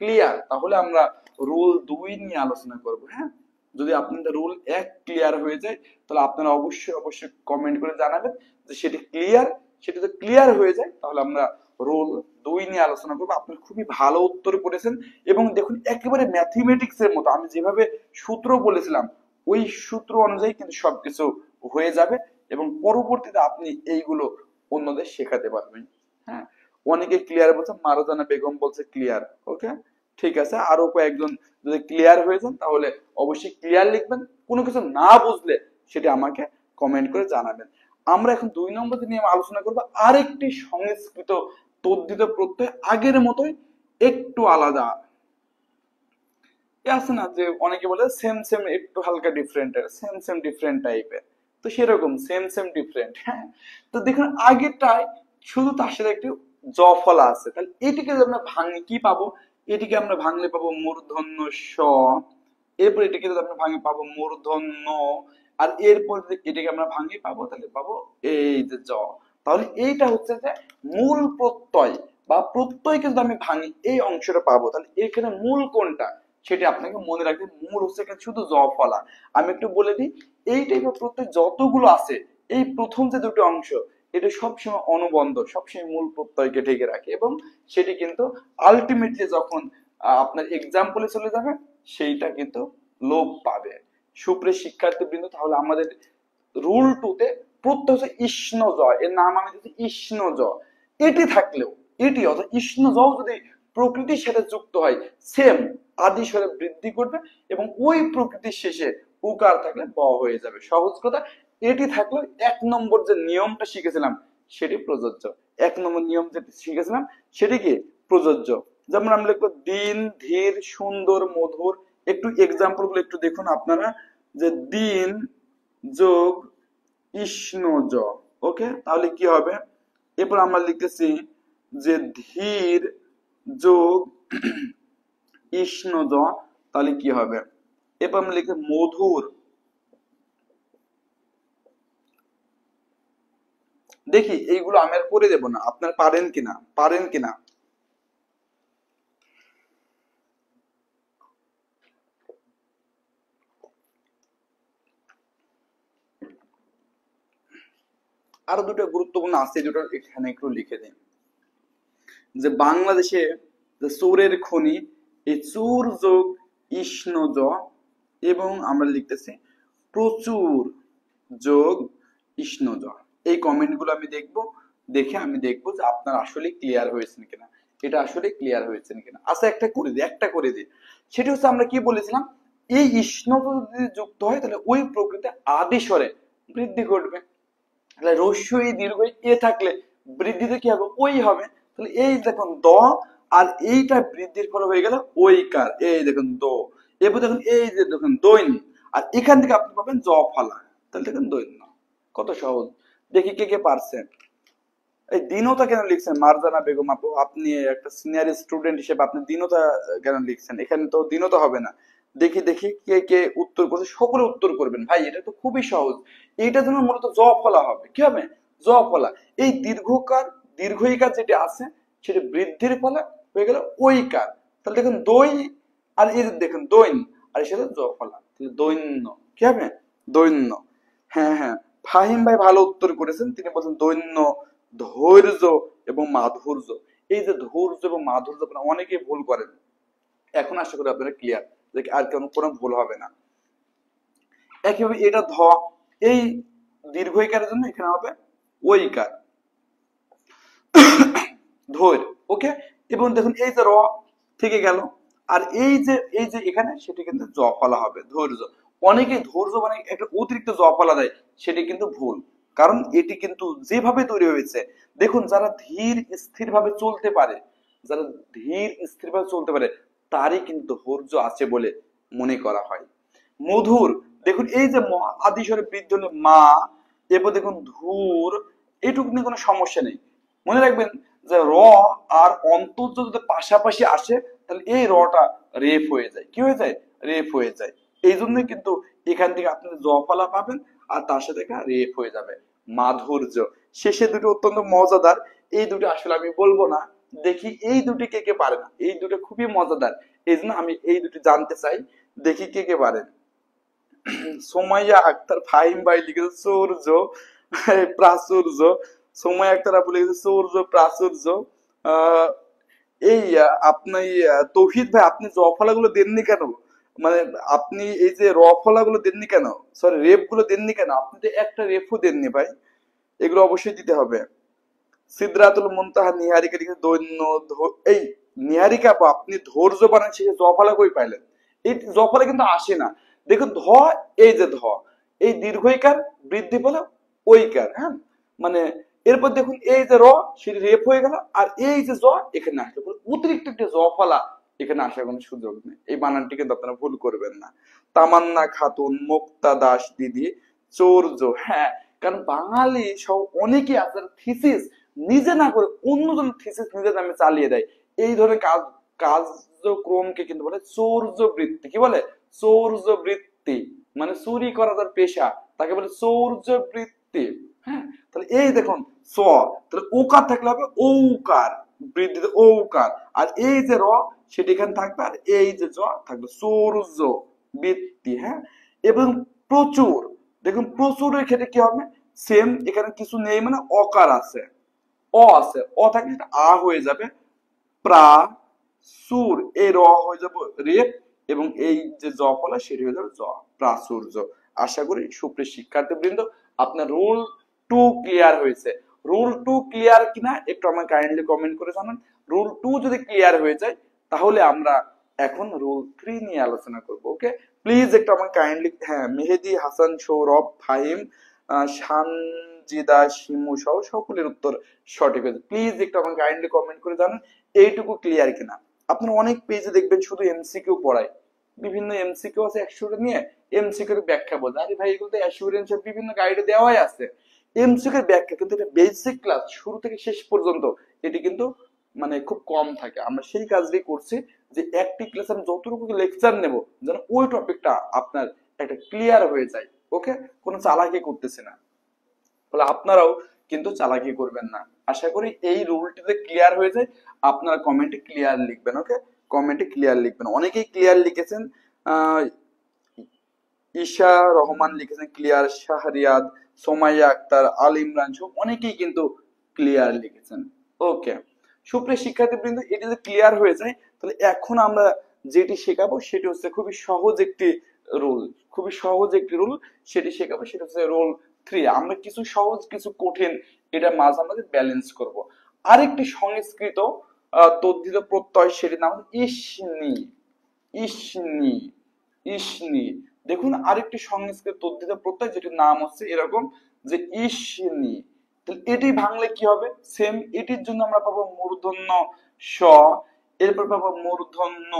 ক্লিয়ার। তাহলে আমরা রুল 2 নিয়ে আলোচনা করব। হ্যাঁ, যদি আপনাদের রুল 1 ক্লিয়ার হয়ে যায় তাহলে আপনারা অবশ্যই অবশ্যই কমেন্ট করে জানাবেন যে সেটি ক্লিয়ার। সেটা যদি ক্লিয়ার হয়ে যায় তাহলে আমরা রুল 2 নিয়ে আলোচনা করবো। আপনি খুবই ভালো উত্তর করেছেন এবং দেখুন একেবারে ম্যাথমেটিক্স এর মতো আমি যেভাবে সূত্র বলেছিলাম ওই সূত্র অনুযায়ী কিন্তু সবকিছু হয়ে যাবে এবং পরবর্তীতে আপনি এইগুলো অন্যদের শেখাতে পারবেন। হ্যাঁ, অনেকে ক্লিয়ার বলছে, মারজানা বেগম বলছে ক্লিয়ার। ওকে, ঠিক আছে, আরো কয়েকজন যদি ক্লিয়ার হয়ে যান তাহলে অবশ্যই ক্লিয়ার লিখবেন। কোনো কিছু না বুঝলে সেটা আমাকে কমেন্ট করে জানাবেন। আমরা এখন 2 নম্বর নিয়ে আলোচনা করবো আরেকটি সংস্কৃত তদ্ধিত প্রত্যয়, আগের মতোই একটু আলাদা। আছে না যে অনেকে বলে সেম সেম একটু হালকা ডিফারেন্ট, সেম সেম ডিফারেন্ট টাইপের, তো সেরকম সেম সেম ডিফারেন্ট। হ্যাঁ, তো দেখুন আগেরটাই শুধু তার সাথে একটু জ ফলা আছে, তাহলে এটিকে যদি আমরা ভাঙি কি পাবো? এটিকে আমরা ভাঙলে পাবো মূর্ধন্য স, এরপর এটিকে যদি আমরা ভাঙি পাবো মূর্ধন্য, আর এরপর যদি এটাকে আমরা ভাঙি পাবো তাহলে পাবো এই যে জ। তাহলে এইটা হচ্ছে যে মূল প্রত্যয় বা প্রত্যয়কে যদি আমি ভাঙি এই অংশটা পাবো, তাহলে এখানে মূল কোনটা সেটি আপনাকে মনে রাখতে। মূল হচ্ছে এখানে শুধু জ ফলা। আমি একটু বলে দিই, এই টাইপের প্রত্যয় যতগুলো আছে, এই প্রথম যে দুটো অংশ, এটা সবসময় অনুবন্ধ, সবসময় মূল প্রত্যয়কে ঢেকে রাখে, এবং সেটি কিন্তু আলটিমেটলি যখন আপনার এক্সাম্পলে চলে যাবে, সেইটা কিন্তু লোপ পাবে। সুপ্রিয় শিক্ষার্থীবৃন্দ, তাহলে আমাদের রুল টুতে প্রত্যয় হচ্ছে ইষ্ণ জ, এর নাম আমি দিচ্ছি ইষ্ণ জ। এটি থাকলেও, এটি অর্থাৎ ইষ্ণ জ যদি প্রকৃতির সাথে যুক্ত হয়, সেম আদি স্বরে বৃদ্ধি করবে, এবং ওই প্রকৃতির শেষে উকার থাকলে ব হয়ে যাবে। সহজ কথা, এটি থাকলে 1 নম্বর যে নিয়মটা শিখেছিলাম সেটি প্রযোজ্য। 1 নম্বর নিয়ম যেটি শিখেছিলাম সেটি কি প্রযোজ্য। যেমন আমরা লিখবো দিন, ধীর, সুন্দর, মধুর। একটু এক্সাম্পল গুলো একটু দেখুন আপনারা, যে দিন যোগ ইষ্ণ জ, ওকে, তাহলে কি হবে? এরপর আমরা লিখতেছি যে ধীর যোগ ইষ্ণ জ, তাহলে কি হবে? এরপর আমরা লিখতে মধুর। দেখি এইগুলো আমি আর করে দেব না, আপনারা পারেন কিনা, পারেন কিনা। আরো দুটো গুরুত্বপূর্ণ আছে, দুটো এখানে একটু লিখে দিন। যে বাংলাদেশে যে চোরের খনি, এই চোর যোগ ইষ্ণ জ, এবং আমরা লিখতেছি প্রচুর যোগ ইষ্ণ জ। এই কমেন্ট গুলো আমি দেখবো, দেখে আমি দেখবো যে আপনার আসলে ক্লিয়ার হয়েছেন কিনা, এটা আসলে ক্লিয়ার হয়েছেন কিনা। আচ্ছা, একটা করে দিই। সেটা হচ্ছে আমরা কি বলেছিলাম, এই ইষ্ণ যদি যুক্ত হয় তাহলে ওই প্রকৃতি আদি স্বরে বৃদ্ধি ঘটবে। তাহলে রস্যই দীর্ঘই এ থাকলে বৃদ্ধিতে কি হবে? ওই হবে। তাহলে এই দেখুন দ, আর এইটা বৃদ্ধির ফলে হয়ে গেল ওইকার, এই দেখুন দ। এরপর দেখুন এই যে দেখুন দৈন, আর এখান থেকে আপনি পাবেন জ ফলা, তাহলে দেখুন দৈন্য। কত সহজ। দেখি কে কে পারছেন। এই দিনতা কেন লিখছেন মারজানা বেগম আপু? আপনি একটা সিনিয়র স্টুডেন্ট হিসেবে আপনি দিনতা কেন লিখছেন? এখানে তো দিনতা হবে না। দেখি দেখি কে কে উত্তর করছে, সকলে উত্তর করবেন ভাই, এটা তো খুবই সহজ। এইটার জন্য মূলত জ ফলা হবে। কি হবে? জ ফলা। এই দীর্ঘকার, দীর্ঘইকার যেটা আছে সেটা বৃদ্ধির ফলে হয়ে গেল ওইকার। তাহলে দেখুন দই, আর এই যে দেখুন দৈন, আর এর সাথে জ ফলা, তাহলে দৈন্য। কি হবে? দৈন্য। হ্যাঁ হ্যাঁ, ফাহিম ভাই ভালো উত্তর করেছেন, তিনি বলছেন দৈন্য, ধৈর্য এবং মাধুর্য। এই যে ধৈর্য এবং মাধুর্য আপনারা অনেকেই ভুল করেন, এখন আশা করি আপনারা ক্লিয়ার, যে আর কোনো ভুল হবে না। একইভাবে এটা ধ, এই দীর্ঘইকারের জন্য এখানে হবে ওইকার, ধৈর। ওকে, এবং দেখুন এই যে র থেকে গেল, আর এই যে এখানে সেটি কিন্তু জ ফলা হবে, ধৈর্য। অনেকে ধৈর্য মানে একটা অতিরিক্ত জ ফলা দেয়, সেটি কিন্তু ভুল। কারণ এটি কিন্তু যেভাবে তৈরি হয়েছে, দেখুন যারা ধীর স্থির ভাবে চলতে পারে, যারা ধীর স্থির ভাবে চলতে পারে, তারই কিন্তু ধৈর্য আছে বলে মনে করা হয়। মধুর, দেখুন এই যে আদি স্বরে বৃদ্ধি হলে মা, এরপর দেখুন ধুর, এটুকু নিয়ে কোনো সমস্যা নেই। মনে রাখবেন যে র আর অন্তর্য যদি পাশাপাশি আসে, তাহলে এই রটা রেফ হয়ে যায়। কি হয়ে যায়? রেফ হয়ে যায়। এই জন্যই কিন্তু এখান থেকে আপনি জ ফলা পাবেন, আর তার সাথে একটা রেফ হয়ে যাবে, মাধুর্য। শেষে দুটো অত্যন্ত মজাদার, এই দুটো আসলে আমি বলবো না। দেখি এই দুটি কে কে পারে না, এই দুটো খুবই মজাদার, এই জন্য আমি এই দুটি জানতে চাই। দেখি কে কে পারেন। সোমাইয়া আক্তার, ফাহিম ভাই লিখেছে সূর্য, প্রাচুর্য। সোমাইয়া আক্তার আপু লিখেছে সূর্য, প্রাচুর্য। আহ এই আপনি তৌহিদ ভাই, আপনি জফলা গুলো দেননি কেন? মানে আপনি এই যে রফলা গুলো দেননি কেন, সরি রেপ গুলো দেননি কেন? আপনি তো একটা রেফও দেননি ভাই, এগুলো অবশ্যই দিতে হবে। সিদরাতুল মুনতাহা নিহারিকা লিখে দৈন্য, এই নিহারিকা আপু আপনি ধৈর্য বানান শেষে জফলা কই পাইলেন? এই জফলা কিন্তু আসে না। দেখুন ধ, এই যে ধ, এই দীর্ঘইকার বৃদ্ধি পেল ওইকার, হ্যাঁ, মানে এরপর দেখুন এই যে র, সেটি রেপ হয়ে গেল, আর এই যে জ এখানে আসলো, অতিরিক্ত একটি জফলা এখানে আসার কোনো সুযোগ নেই। এই বানানটি কিন্তু আপনারা ভুল করবেন না। তামান্না খাতুন, মুক্তা দাস দিদি, চোরজ। হ্যাঁ, কারণ বাঙালি সহ অনেকে আপনার থিসিস নিজে না করে অন্যজন থিসিস নিজের নামে চালিয়ে দেয়। এই ধরনের কার্যক্রমকে কিন্তু বলে চৌর্য বৃত্তি। কি বলে? চৌর্য বৃত্তি, মানে চুরি করা তার পেশা, তাকে বলে চৌর্য বৃত্তি। হ্যাঁ, তাহলে এই দেখুন স, তাহলে ওকার থাকলে হবে ঔকার। বৃদ্ধিতে ও উকার, আর এই যে র সেটি এখানে থাকবে, আর এই যে জ থাকবে, সূর্য বৃত্তি। হ্যাঁ, এবং প্রচুর, দেখুন প্রচুরের ক্ষেত্রে কি হবে, সেম এখানে কিছু নেই, মানে অকার আছে, অ আছে, অ থাকলে সেটা আ হয়ে যাবে, প্রা সুর, এই র হয়ে যাবে রেপ, এবং এই যে জ ফলা সেটি হয়ে যাবে জ, প্রাচুর্য। আশা করি সুপ্রিয় শিক্ষার্থীবৃন্দ আপনার রুল 2 ক্লিয়ার হয়েছে। রুল 2 ক্লিয়ার কিনা একটু আমাকে কাইন্ডলি কমেন্ট করে জানান। রুল 2 যদি ক্লিয়ার হয়ে যায় তাহলে আমরা এখন রুল 3 নিয়ে আলোচনা করব। ওকে, প্লিজ একটু আমাকে কাইন্ডলি, হ্যাঁ, মেহেদি হাসান, সৌরভ, ফাহিম, সানজিদা, শিমু সহ সকলের উত্তর সঠিক হয়েছে। প্লিজ একটু আমাকে কাইন্ডলি কমেন্ট করে জানান এইটুকু ক্লিয়ার কিনা। আপনারা অনেক পেজে দেখবেন শুধু এমসিকিউ পড়ায়, বিভিন্ন এমসিকিউ আছে 100টা নিয়ে এমসিকিউ এর ব্যাখ্যা বলে, আরে ভাই এগুলো তো অ্যাসুরেন্স বিভিন্ন গাইডে দেওয়াই আছে, এমসিকিউ এর ব্যাখ্যা, কিন্তু এটা বেসিক ক্লাস শুরু থেকে শেষ পর্যন্ত এটি কিন্তু মানে খুব কম থাকে। আমরা সেই কাজটাই করছি যে একটি ক্লাস আমি যতটুকু লেকচার নেব যেন ওই টপিকটা আপনার একটা ক্লিয়ার হয়ে যায়। ওকে, কোনো চালাকি করতেছি না, তাহলে আপনারাও কিন্তু চালাকি করবেন না। আশা করি এই রুলটিতে ক্লিয়ার হয়ে যায়। আপনারা কমেন্টে ক্লিয়ার লিখবেন। ওকে, কমেন্টে ক্লিয়ার লিখবেন। অনেকেই ক্লিয়ার লিখেছেন, আহ ঈশা রহমান লিখেছেন ক্লিয়ার, শাহরিয়াদ, সোমাইয়া আক্তার, আল ইমরান সহ অনেকেই কিন্তু ক্লিয়ার লিখেছেন। ওকে, সুপ্রিয় শিক্ষার্থীবৃন্দ, এটি যদি ক্লিয়ার হয়ে যায় তাহলে এখন আমরা যেটি শেখাবো সেটি হচ্ছে খুবই সহজ একটি রুল, খুবই সহজ একটি রুল সেটি শেখাবো, সেটা হচ্ছে রুল 3। আমরা কিছু সহজ কিছু কঠিন এটা মাঝামাঝি ব্যালেন্স করব। আরেকটি সংস্কৃত তদ্ধিত প্রত্যয় সেটির নাম ইসনি, ইসনি, ইসনি। দেখুন আরেকটি সংস্কৃত তদ্ধিত প্রত্যয় যেটির নাম হচ্ছে এরকম যে ইসনি, তাহলে এটি ভাঙলে কি হবে, সেম এটির জন্য আমরা পাবো মূর্ধন্য স, এরপর পাবো মূর্ধন্য,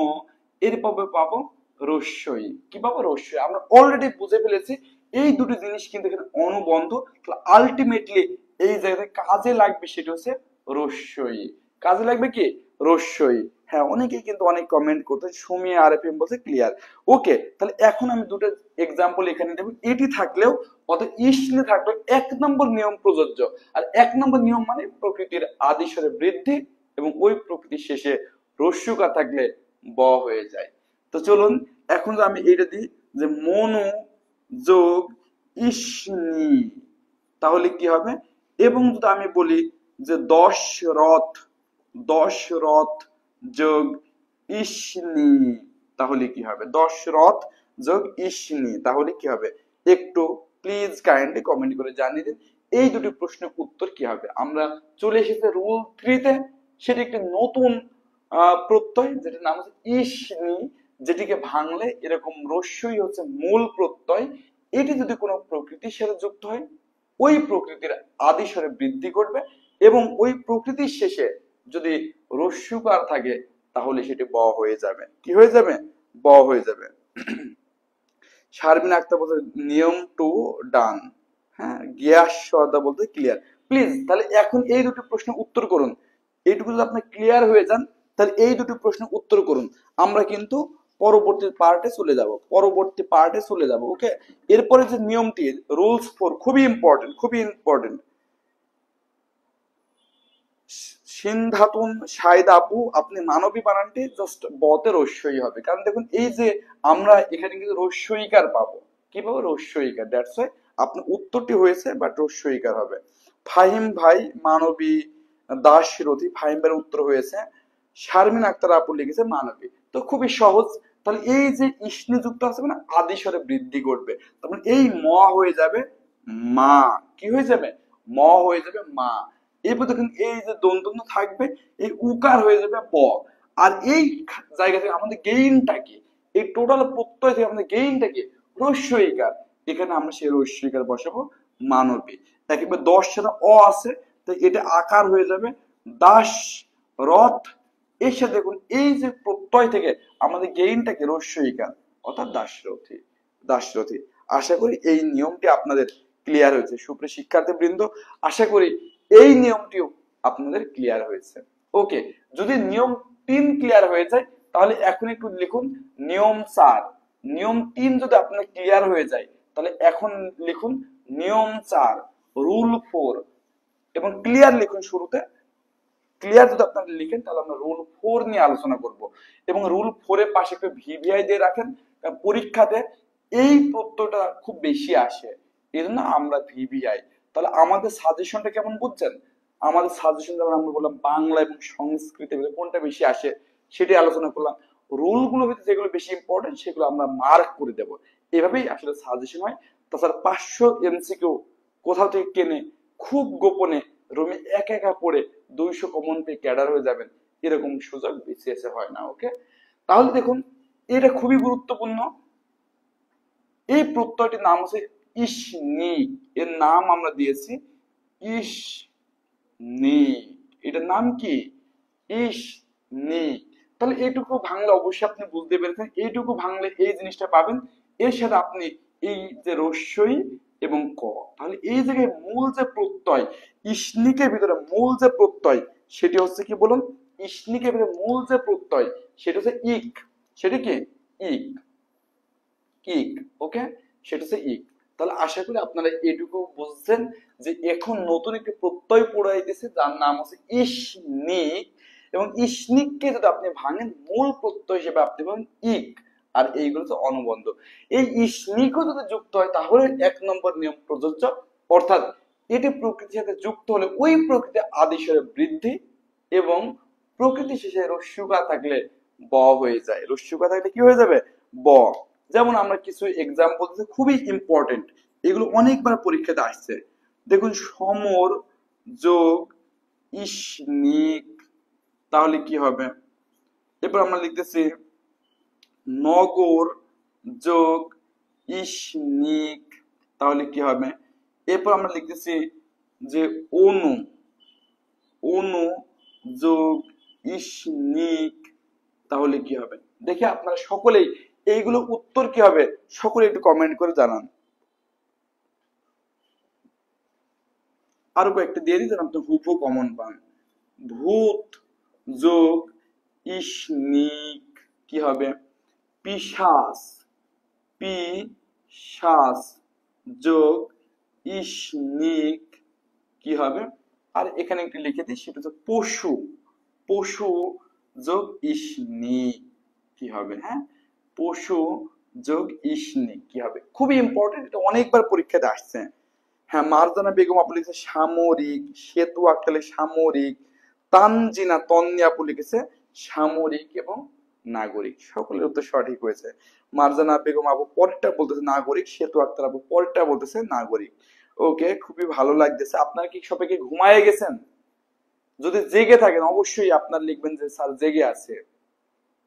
এরপর পাবো রস্যই। কি পাবো, রস্যই। আমরা অলরেডি বুঝে ফেলেছি এই দুটি জিনিস কিন্তু এখানে অনুবন্ধ, তাহলে আলটিমেটলি এই জায়গায় কাজে লাগবে সেটা হচ্ছে রস্যই, কাজে লাগবে কি, রস্যই। হ্যাঁ, অনেকেই কিন্তু অনেক কমেন্ট করতে, সুমি আর এফ এম বলছে ক্লিয়ার। ওকে, তাহলে এখন আমি দুটো এক্সাম্পল এখানে দেব, এটি থাকলেও অর্থাৎ ইসলে থাকলেও 1 নম্বর নিয়ম প্রযোজ্য। আর 1 নম্বর নিয়ম মানে প্রকৃতির আদিস্বরে বৃদ্ধি এবং ওই প্রকৃতির শেষে রস্যকার থাকলে ব হয়ে যায়। তো চলুন এখন আমি এটা দিই যে মনু যোগ ইসনি, তাহলে কি হবে, এবং যদি আমি বলি যে 10 রথ, 10 রথ যোগ ইসনি, তাহলে কি হবে, 10 রথ যোগ ইসনি, তাহলে কি হবে, একটু প্লিজ কাইন্ডলি কমেন্ট করে জানিয়ে দিন এই দুটি প্রশ্নের উত্তর কি হবে। আমরা চলে এসেছি রুল 3 তে, সেটি একটি নতুন প্রত্যয় যেটির নাম হচ্ছে ইসনি, যেটিকে ভাঙলে এরকম রস্যই হচ্ছে মূল প্রত্যয়। এটি যদি কোনো প্রকৃতির সাথে যুক্ত হয় ওই প্রকৃতির আদিস্বরে বৃদ্ধি করবে, এবং ওই প্রকৃতির শেষে যদি রস্যকার থাকে তাহলে সেটি ব হয়ে যাবে। কি হয়ে যাবে, ব হয়ে যাবে। শারমিন আক্তার বলতে নিয়ম 2 ডান। হ্যাঁ, গিয়াস সদা বলতে ক্লিয়ার। প্লিজ তাহলে এখন এই দুটি প্রশ্নের উত্তর করুন। এইটুকু যদি আপনি ক্লিয়ার হয়ে যান তাহলে এই দুটি প্রশ্নের উত্তর করুন। আমরা কিন্তু পরবর্তী পার্টে চলে যাব, পরবর্তী পার্টে চলে যাব। ওকে, এরপরে যে নিয়মটি রুলস 4 খুবই ইম্পর্টেন্ট, খুবই ইম্পর্টেন্ট। সিনধাতুন শাহিদ আপু, আপনি মানবী বানানটি জাস্ট বতে রস্যই হবে, কারণ দেখুন এই যে আমরা এখানে কিন্তু রস্যইকার পাবো, কি পাবো, রস্যইকার, দ্যাটস ওয়াই আপনার উত্তরটি হয়েছে বাট রস্যইকার হবে। ফাহিম ভাই মানবী দাসরথী, ফাহিম ভাইয়ের উত্তর হয়েছে। শারমিন আক্তার আপু লিখেছে মানবী। তো খুবই সহজ, তাহলে এই যে ইসনি যুক্ত আছে মানে আদিস্বরে বৃদ্ধি করবে, তারপরে এই ম হয়ে যাবে মা, কি হয়ে যাবে, ম হয়ে যাবে মা। এরপর দেখুন এই যে দন্তন্য থাকবে, এই উকার হয়ে যাবে ব। আর এই জায়গা থেকে আমাদের গেইনটা কি, এই টোটাল প্রত্যয় থেকে আমাদের গেইনটা কি, রস্যইকার। এখানে আমরা সেই রস্যইকার বসাবো মানবী। একেবারে 10টা অ আছে, তাই এটা আকার হয়ে যাবে দাস রথ। এর সাথে দেখুন এই যে প্রত্যয় থেকে আমাদের গেইনটা কি, রস্যইকার, অর্থাৎ দাসরথী, দাসরথী। আশা করি এই নিয়মটি আপনাদের ক্লিয়ার হয়েছে। সুপ্রিয় শিক্ষার্থী বৃন্দ, আশা করি এই নিয়মটিও আপনাদের ক্লিয়ার হয়েছে। ওকে, যদি নিয়ম 3 ক্লিয়ার হয়ে যায় তাহলে এখন একটু লিখুন নিয়ম 4। নিয়ম 3 যদি আপনার ক্লিয়ার হয়ে যায় তাহলে এখন লিখুন নিয়ম 4, রুল 4, এবং ক্লিয়ার লিখুন শুরুতে ক্লিয়ার যদি আপনারা লিখেন তাহলে আমরা রুল 4 নিয়ে আলোচনা করব এবং রুল 4 এর পাশে একটা ভিভিআই দিয়ে রাখেন, কারণ পরীক্ষাতে এই প্রত্যয়টা খুব বেশি আসে, এই জন্য আমরা ভিভিআই। তাহলে আমাদের সাজেশনটা কেমন বুঝছেন? আমাদের সাজেশন যেমন আমরা বললাম বাংলা এবং সংস্কৃতের ভিতরে কোনটা বেশি আসে সেটাই আলোচনা করলাম, রুল গুলো ভিতরে যেগুলো বেশি ইম্পর্টেন্ট সেগুলো আমরা মার্ক করে দেব, এভাবেই আসলে সাজেশন হয়। তাছাড়া 500 এমসিকিউ কোথাও থেকে কেনে খুব গোপনে রুমে একা একা পড়ে 200 কমন পেয়ে ক্যাডার হয়ে যাবেন, এরকম সুযোগ বিসিএস এ হয় না। ওকে, তাহলে দেখুন এটা খুবই গুরুত্বপূর্ণ। এই প্রত্যয়টির নাম হচ্ছে ইসনি, এর নাম আমরা দিয়েছি ইসনি, এটার নাম কি? ইসনি। তাহলে এইটুকু ভাঙলে অবশ্যই আপনি বুঝতে পেরেছেন, এইটুকু ভাঙলে এই জিনিসটা পাবেন। এর সাথে আপনি এই যে রস্যই এবং ক, তাহলে এই জায়গায় মূল যে প্রত্যয় ইসনিকের ভিতরে মূল যে প্রত্যয় সেটি হচ্ছে কি বলুন? ইসনিকের ভিতরে মূল যে প্রত্যয় সেটা হচ্ছে ইক, সেটা কি? ইক, ইক। ওকে, সেটা হচ্ছে ইক। তাহলে আশা করি আপনারা এটুকু বুঝছেন যে এখন নতুন একটি প্রত্যয় পড়াইতেছে যার নাম হচ্ছে ইসনিক, এবং ইসনিককে যদি আপনি ভাঙেন মূল প্রত্যয় হিসেবে আপনি পাবেন ইক, আর এইগুলো হচ্ছে অনুবন্ধ। এই ইসনিকও যদি যুক্ত হয় তাহলে 1 নম্বর নিয়ম প্রযোজ্য, অর্থাৎ এটি প্রকৃতির সাথে যুক্ত হলে ওই প্রকৃতি আদিস্বরে বৃদ্ধি এবং প্রকৃতি শেষে রস্যুকা থাকলে ব হয়ে যায়, রস্যুকা থাকলে কি হয়ে যাবে? ব। যেমন আমরা কিছু এক্সাম্পল দিচ্ছি খুবই ইম্পর্টেন্ট, এগুলো অনেকবার পরীক্ষাতে আসছে। দেখুন সমর যোগ ইসনিক, তাহলে কি হবে? এরপর আমরা লিখতেছি নগর যোগ ইসনিক, তাহলে কি হবে? এরপর আমরা লিখতেছি যে অনু, অনু যোগ ইসনিক, তাহলে কি হবে? দেখি আপনারা সকলেই এইগুলো উত্তর কি হবে সকলে একটু কমেন্ট করে জানান। আরো কয়েকটা দিয়ে দিই যেন আপনি হুবহু কমন পান। ভূত যোগ ইসনিক কি হবে? পিশাচ, পিশাচ যোগ ইসনিক কি হবে? আর এখানে একটু লিখে দিই, সেটা হচ্ছে পশু, পশু যোগ ইসনিক কি হবে? হ্যাঁ, পশু যোগ ইসনিক কি হবে? খুবই ইম্পর্টেন্ট, এটা অনেকবার পরীক্ষাতে আসছে। হ্যাঁ, মারজানা বেগম আপু লিখেছে সামরিক, সেতু আক্তার সামরিক, তানজিনা তন্নি আপু লিখেছে সামরিক এবং নাগরিক, সকলের উত্তর সঠিক হয়েছে। মারজানা বেগম আপু পরেরটা বলতেছে নাগরিক, সেতু আক্তার আপু পরেরটা বলতেছে নাগরিক। ওকে, খুবই ভালো লাগতেছে। আপনারা কি সবাইকে ঘুমায়ে গেছেন? যদি জেগে থাকেন অবশ্যই আপনার লিখবেন যে স্যার জেগে আছে,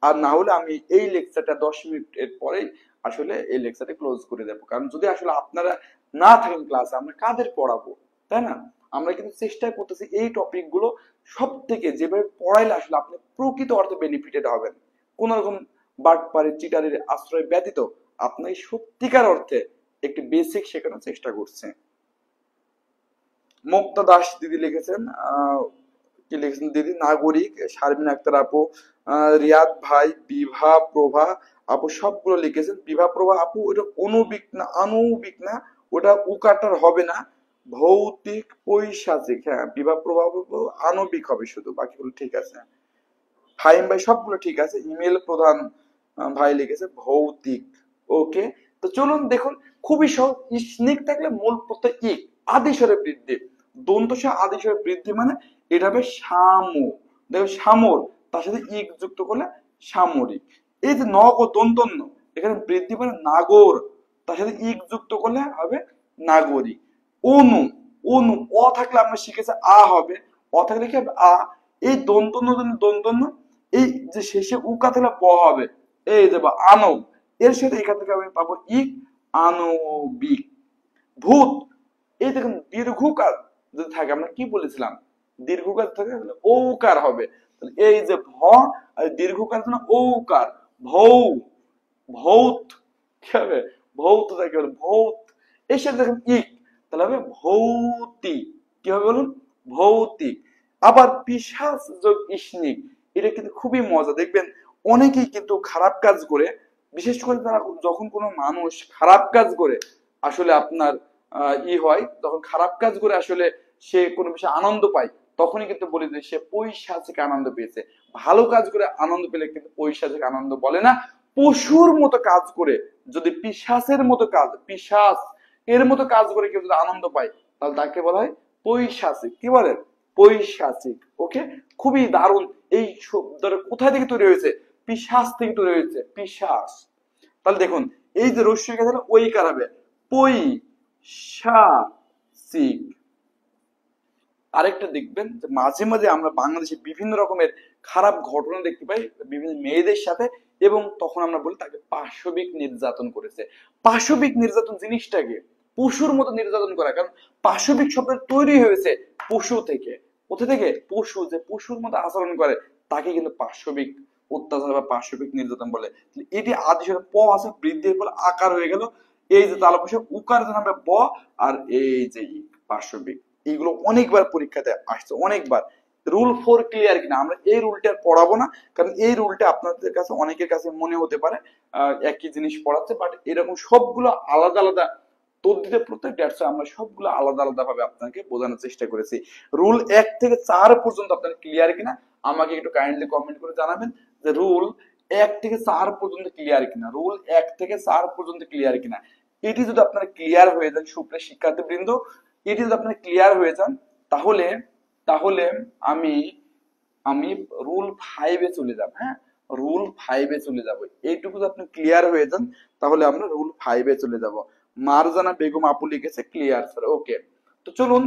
আর না হলে আমি এই লেকচারটা 10 মিনিটের পরেই আসলে এই লেকচারটা ক্লোজ করে দেবো, কারণ যদি আসলে আপনারা না থাকেন ক্লাসে আমরা কাদের পড়াবো, তাই না? আমরা কিন্তু চেষ্টা করতেছি এই টপিক গুলো সব থেকে যেভাবে পড়াইলে আসলে আপনি প্রকৃত অর্থে বেনিফিটেড হবেন, কোন রকম বাটপারি চিটারির আশ্রয় ব্যতীত আপনাকে সত্যিকার অর্থে একটি বেসিক শেখানোর চেষ্টা করছে। মুক্তা দাস দিদি লিখেছেন কি লিখেছেন দিদি? নাগরিক। শারমিন আক্তার আপু, রিয়াদ ভাই, বিভা প্রভা আপু সবগুলো লিখেছেন। বিভা প্রভা আপু ওটা অনুবিক না, আণবিক না, ওটা উকাটার হবে না, ভৌতিক পৈশাচিক। হ্যাঁ, বিভা প্রভা আপু আণবিক হবে শুধু, বাকিগুলো ঠিক আছে। ফাহিম ভাই সবগুলো ঠিক আছে। ইমেল প্রধান ভাই লিখেছে ভৌতিক। ওকে, তো চলুন দেখুন খুবই সহজ। স্নিক থাকলে মূল প্রত্যয় ইক, আদিস্বরে বৃদ্ধি, দন্তস আদিস্বরে বৃদ্ধি মানে এটা হবে সামু, দেখো সামর, তার সাথে ইক যুক্ত করলে সামরিক। এই যে নগ ও দন্তন্য এখানে বৃদ্ধি মানে নাগর, তার সাথে ইক যুক্ত করলে হবে নাগরিক। অনু, অনু অ থাকলে আমরা শিখেছি আ হবে, অ থাকলে কি হবে? আ। এই দন্তন্য দন্তন্য, এই যে শেষে উকা থাকলে ব হবে, এই যে বা আনব, এর সাথে এখান থেকে আমি পাবো ইক, আণবিক। ভূত, এই দেখুন দীর্ঘকার যদি থাকে আমরা কি বলেছিলাম? দীর্ঘকার থাকে ঔকার হবে, এই যে ভ আর দীর্ঘকার জন্য ঔকার, ভৌ, ভৌত কি হবে? ভৌত থাকে ভৌত, এর সাথে দেখেন ইক, তাহলে হবে ভৌতিক। কি হবে বলুন? ভৌতিক। আবার পিশাচ যোগ ইসনিক, এটা কিন্তু খুবই মজা। দেখবেন অনেকেই কিন্তু খারাপ কাজ করে, বিশেষ করে তারা যখন কোনো মানুষ খারাপ কাজ করে আসলে আপনার হয়, তখন খারাপ কাজ করে আসলে সে কোনো বিষয়ে আনন্দ পায়, তখনই কিন্তু বলি যে সে পৈশাচিক আনন্দ পেয়েছে। ভালো কাজ করে আনন্দ পেলে কিন্তু পৈশাচিক আনন্দ বলে না। পশুর মতো কাজ করে, যদি পিশাচের মতো কাজ, পিশাচ এর মতো কাজ করে কেউ যদি আনন্দ পায়, তাহলে তাকে বলা হয় পৈশাচিক। কি বলেন? পৈশাচিক। ওকে, খুবই দারুণ। এই শব্দটা কোথায় থেকে তৈরি হয়েছে? পিশাচ থেকে তৈরি হয়েছে, পিশাচ। তাহলে দেখুন, এই যে রস্যই কে দিলে ওই কার হবে, পৈশাচিক। আরেকটা দেখবেন যে মাঝে মাঝে আমরা বাংলাদেশে বিভিন্ন রকমের খারাপ ঘটনা দেখতে পাই বিভিন্ন মেয়েদের সাথে, এবং তখন আমরা বলি তাকে পাশবিক নির্যাতন করেছে। পাশবিক নির্যাতন জিনিসটাকে পশুর মতো নির্যাতন করা, কারণ পাশবিক শব্দ তৈরি হয়েছে পশু থেকে। কোথা থেকে? পশু, যে পশুর মতো আচরণ করে তাকে কিন্তু পাশবিক অত্যাচার বা পাশবিক নির্যাতন বলে। এটি আদি সাথে প আছে, বৃদ্ধির ফলে আকার হয়ে গেল। এই যে তালা বসে উকার হবে ব, আর এই যে পাশবিক। এগুলো অনেকবার পরীক্ষাতে আসছে, অনেকবার। রুল 4 ক্লিয়ার কিনা? আমরা এই রুলটা পড়াবো না, কারণ এই রুলটা আপনাদের কাছে অনেকের কাছে মনে হতে পারে একই জিনিস পড়াচ্ছে, বাট এরকম সবগুলো আলাদা আলাদা তদ্ধিতে প্রত্যেকটা আমরা সবগুলো আলাদা আলাদা ভাবে আপনাকে বোঝানোর চেষ্টা করেছি। রুল 1 থেকে 4 পর্যন্ত আপনার ক্লিয়ার কিনা আমাকে একটু কাইন্ডলি কমেন্ট করে জানাবেন যে রুল 1 থেকে 4 পর্যন্ত ক্লিয়ার কিনা, রুল 1 থেকে 4 পর্যন্ত ক্লিয়ার কিনা। এটি যদি আপনারা ক্লিয়ার হয়ে যান সুপ্রিয় শিক্ষার্থী বৃন্দ, এটি যদি আপনারা ক্লিয়ার হয়ে যান, তাহলে তাহলে আমি আমি রুল 5 এ চলে যাব। হ্যাঁ, রুল 5 এ চলে যাব। এইটুকু যদি আপনি ক্লিয়ার হয়ে যান, তাহলে আমরা রুল 5 এ চলে যাব। মারজানা বেগম আপু লিখেছে ক্লিয়ার স্যার। ওকে, তো চলুন,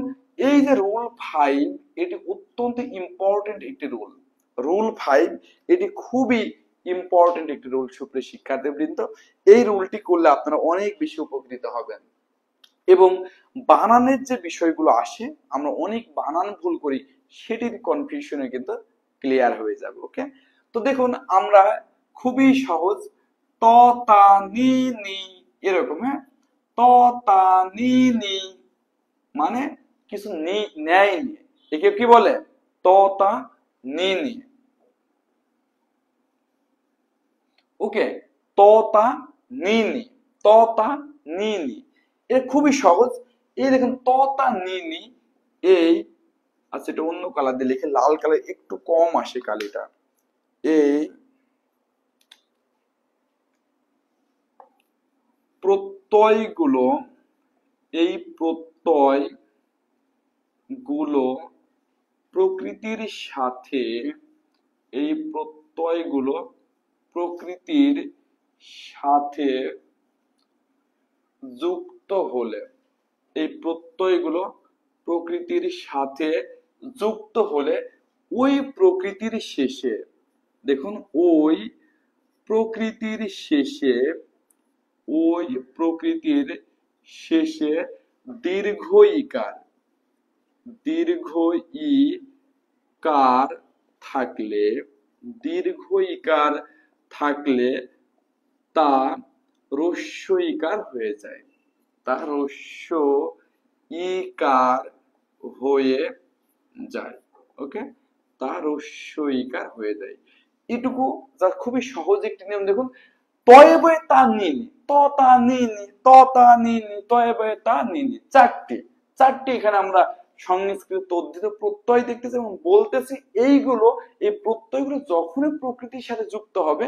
এই যে রুল 5, এটি অত্যন্ত ইম্পর্টেন্ট একটি রুল। রুল 5 এটি খুবই ইম্পর্টেন্ট একটি রুল সুপ্রিয় শিক্ষার্থীবৃন্দ। এই রুলটি করলে আপনারা অনেক বেশি উপকৃত হবেন। এবং বানানের যে বিষয়গুলো আসে, আমরা অনেক বানান ভুল করি, সেটির কনফিউশনে কিন্তু ক্লিয়ার হয়ে যাবে। ওকে, তো দেখুন আমরা খুবই সহজ ত তা নি নি এরকম। হ্যাঁ, ত তা নি নি মানে কিছু নেয়নি, একে কি বলে? ত তা নি নি। ওকে, ত তা নি নি, ত তা নি নি, এটা খুবই সহজ। এই দেখেন ত তা নি নি, এই আচ্ছা এটা অন্য কালার দিয়ে লিখে, লাল কালার একটু কম আসে কালিটা। এই প্রত্যয়গুলো, এই প্রত্যয়গুলো প্রকৃতির সাথে, এই প্রত্যয়গুলো প্রকৃতির সাথে যুক্ত হলে, এই প্রত্যয়গুলো প্রকৃতির সাথে যুক্ত হলে ওই প্রকৃতির শেষে, দেখুন ওই প্রকৃতির শেষে, ওই প্রকৃতির শেষে দীর্ঘ ইকার, দীর্ঘ ই কার থাকলে, দীর্ঘ ইকার থাকলে তা রস্য ইকার হয়ে যায়, তা রস্য ইকার হয়ে যায়। ওকে, তা রস্য ইকার হয়ে যায়। এটুকু যা খুবই সহজ একটি নিয়ম। দেখুন তয়ে বয়ে তা নিনি, ত তা নিনি, ত তা নিনি, তয়ে বয়ে তা নিনি, চারটি এখানে আমরা সংস্কৃত তদ্ধিত প্রত্যয় দেখতেছি এবং বলতেছি। এইগুলো, এই প্রত্যয়গুলো যখনই প্রকৃতির সাথে যুক্ত হবে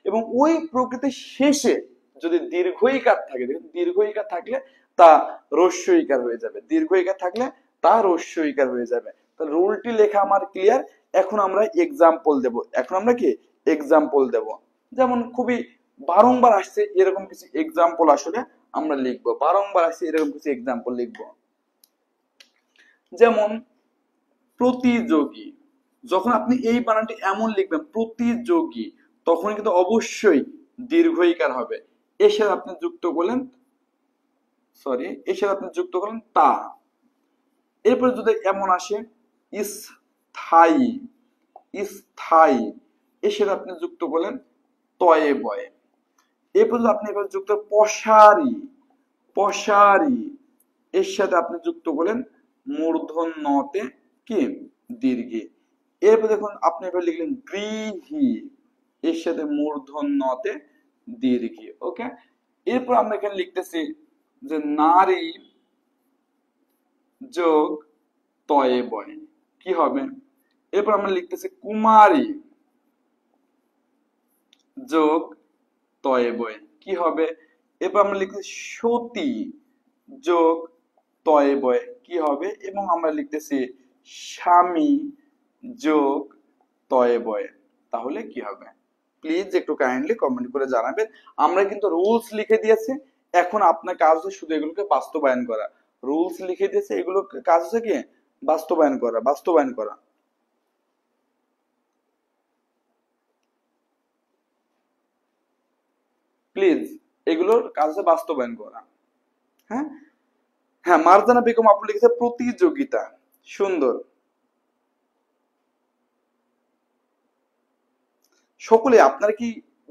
এবং ওই প্রকৃতির শেষে যদি দীর্ঘ ইকার থাকে, দেখুন দীর্ঘ ইকার থাকলে তা রস্য ইকার হয়ে যাবে, দীর্ঘ ইকার থাকলে তা রস্য ইকার হয়ে যাবে। তো রুলটি লেখা আমার ক্লিয়ার। এখন আমরা এক্সাম্পল দেব, এখন আমরা কি এক্সাম্পল দেব। যেমন খুবই বারংবার আসছে এরকম কিছু এক্সাম্পল আসলে আমরা লিখবো, বারংবার আসছে এরকম কিছু এক্সাম্পল লিখবো। যেমন প্রতিযোগী, যখন আপনি এই বানানটি এমন লিখবেন প্রতিযোগী, তখন কিন্তু অবশ্যই দীর্ঘ ইকার হবে। এর সাথে আপনি যুক্ত করলেন, সরি এর সাথে আপনি যুক্ত করলেন তা। এরপরে যদি এমন আসে স্থায়ী, স্থায়ী, এর সাথে আপনি যুক্ত করলেন তয়ে বয়ে। এরপর আপনি এবার যুক্ত পশারি, পশারি, এর সাথে আপনি যুক্ত করলেন মূর্ধন্য নতে কি দীর্ঘে। এরপর দেখুন আপনি এবার লিখলেন গৃহী, এর সাথে মূর্ধন্য নতে দীর্ঘে। ওকে, এরপর আমরা এখানে লিখতেছি যে নারী যোগ তয়ে বয়ে, কি হবে? এরপর আমরা লিখতেছি কুমারী যোগ তয়ে বয়ে, কি হবে? এরপর আমরা লিখতেছি সতী যোগ তয়ে বয়ে, কি হবে? এবং আমরা লিখতেছি স্বামী যোগ তয়ে বয়ে, তাহলে কি হবে? প্লিজ একটু কাইন্ডলি কমেন্ট করে জানাবেন। আমরা কিন্তু রুলস লিখে দিয়েছি, এখন আপনার কাজ হচ্ছে শুধু এগুলোকে বাস্তবায়ন করা। রুলস লিখে দিয়েছে, এগুলো কাজ হচ্ছে কি বাস্তবায়ন করা, বাস্তবায়ন করা। প্লিজ এগুলোর কাজ হচ্ছে বাস্তবায়ন করা। হ্যাঁ হ্যাঁ, মারজানা বেগম আপু লিখেছে প্রতিযোগিতা, সুন্দর। সকলে আপনারা কি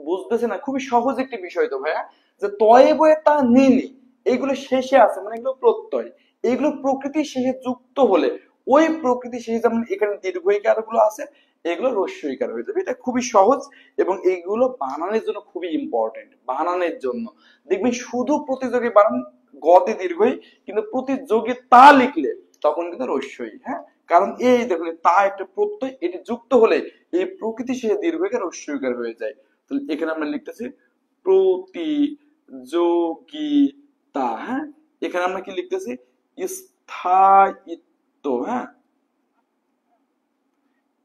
বুঝতেছেন না? খুবই সহজ একটি বিষয় তো ভাইয়া, যে তয়ে বয়ে তা নিনি, এইগুলো শেষে আছে মানে এগুলো প্রত্যয়, এইগুলো প্রকৃতির শেষে যুক্ত হলে ওই প্রকৃতি শেষে যেমন এখানে দীর্ঘইকার গুলো আছে, এগুলো রস্যইকার হয়ে যাবে। এটা খুবই সহজ এবং এইগুলো বানানোর জন্য খুবই ইম্পর্টেন্ট। বানানোর জন্য দেখবেন শুধু প্রতিযোগী বানান গতে দীর্ঘই, কিন্তু প্রতিযোগী তা লিখলে তখন কিন্তু রস্যই। হ্যাঁ, কারণ এই দেখুন তা একটা প্রত্যয়, এটি যুক্ত হলে এই প্রকৃতি সে দীর্ঘইকার রস্যইকার হয়ে যায়। তাহলে এখানে আমরা লিখতেছি প্রতিযোগিতা। হ্যাঁ, এখানে আমরা কি লিখতেছি? স্থায়িত্ব। হ্যাঁ,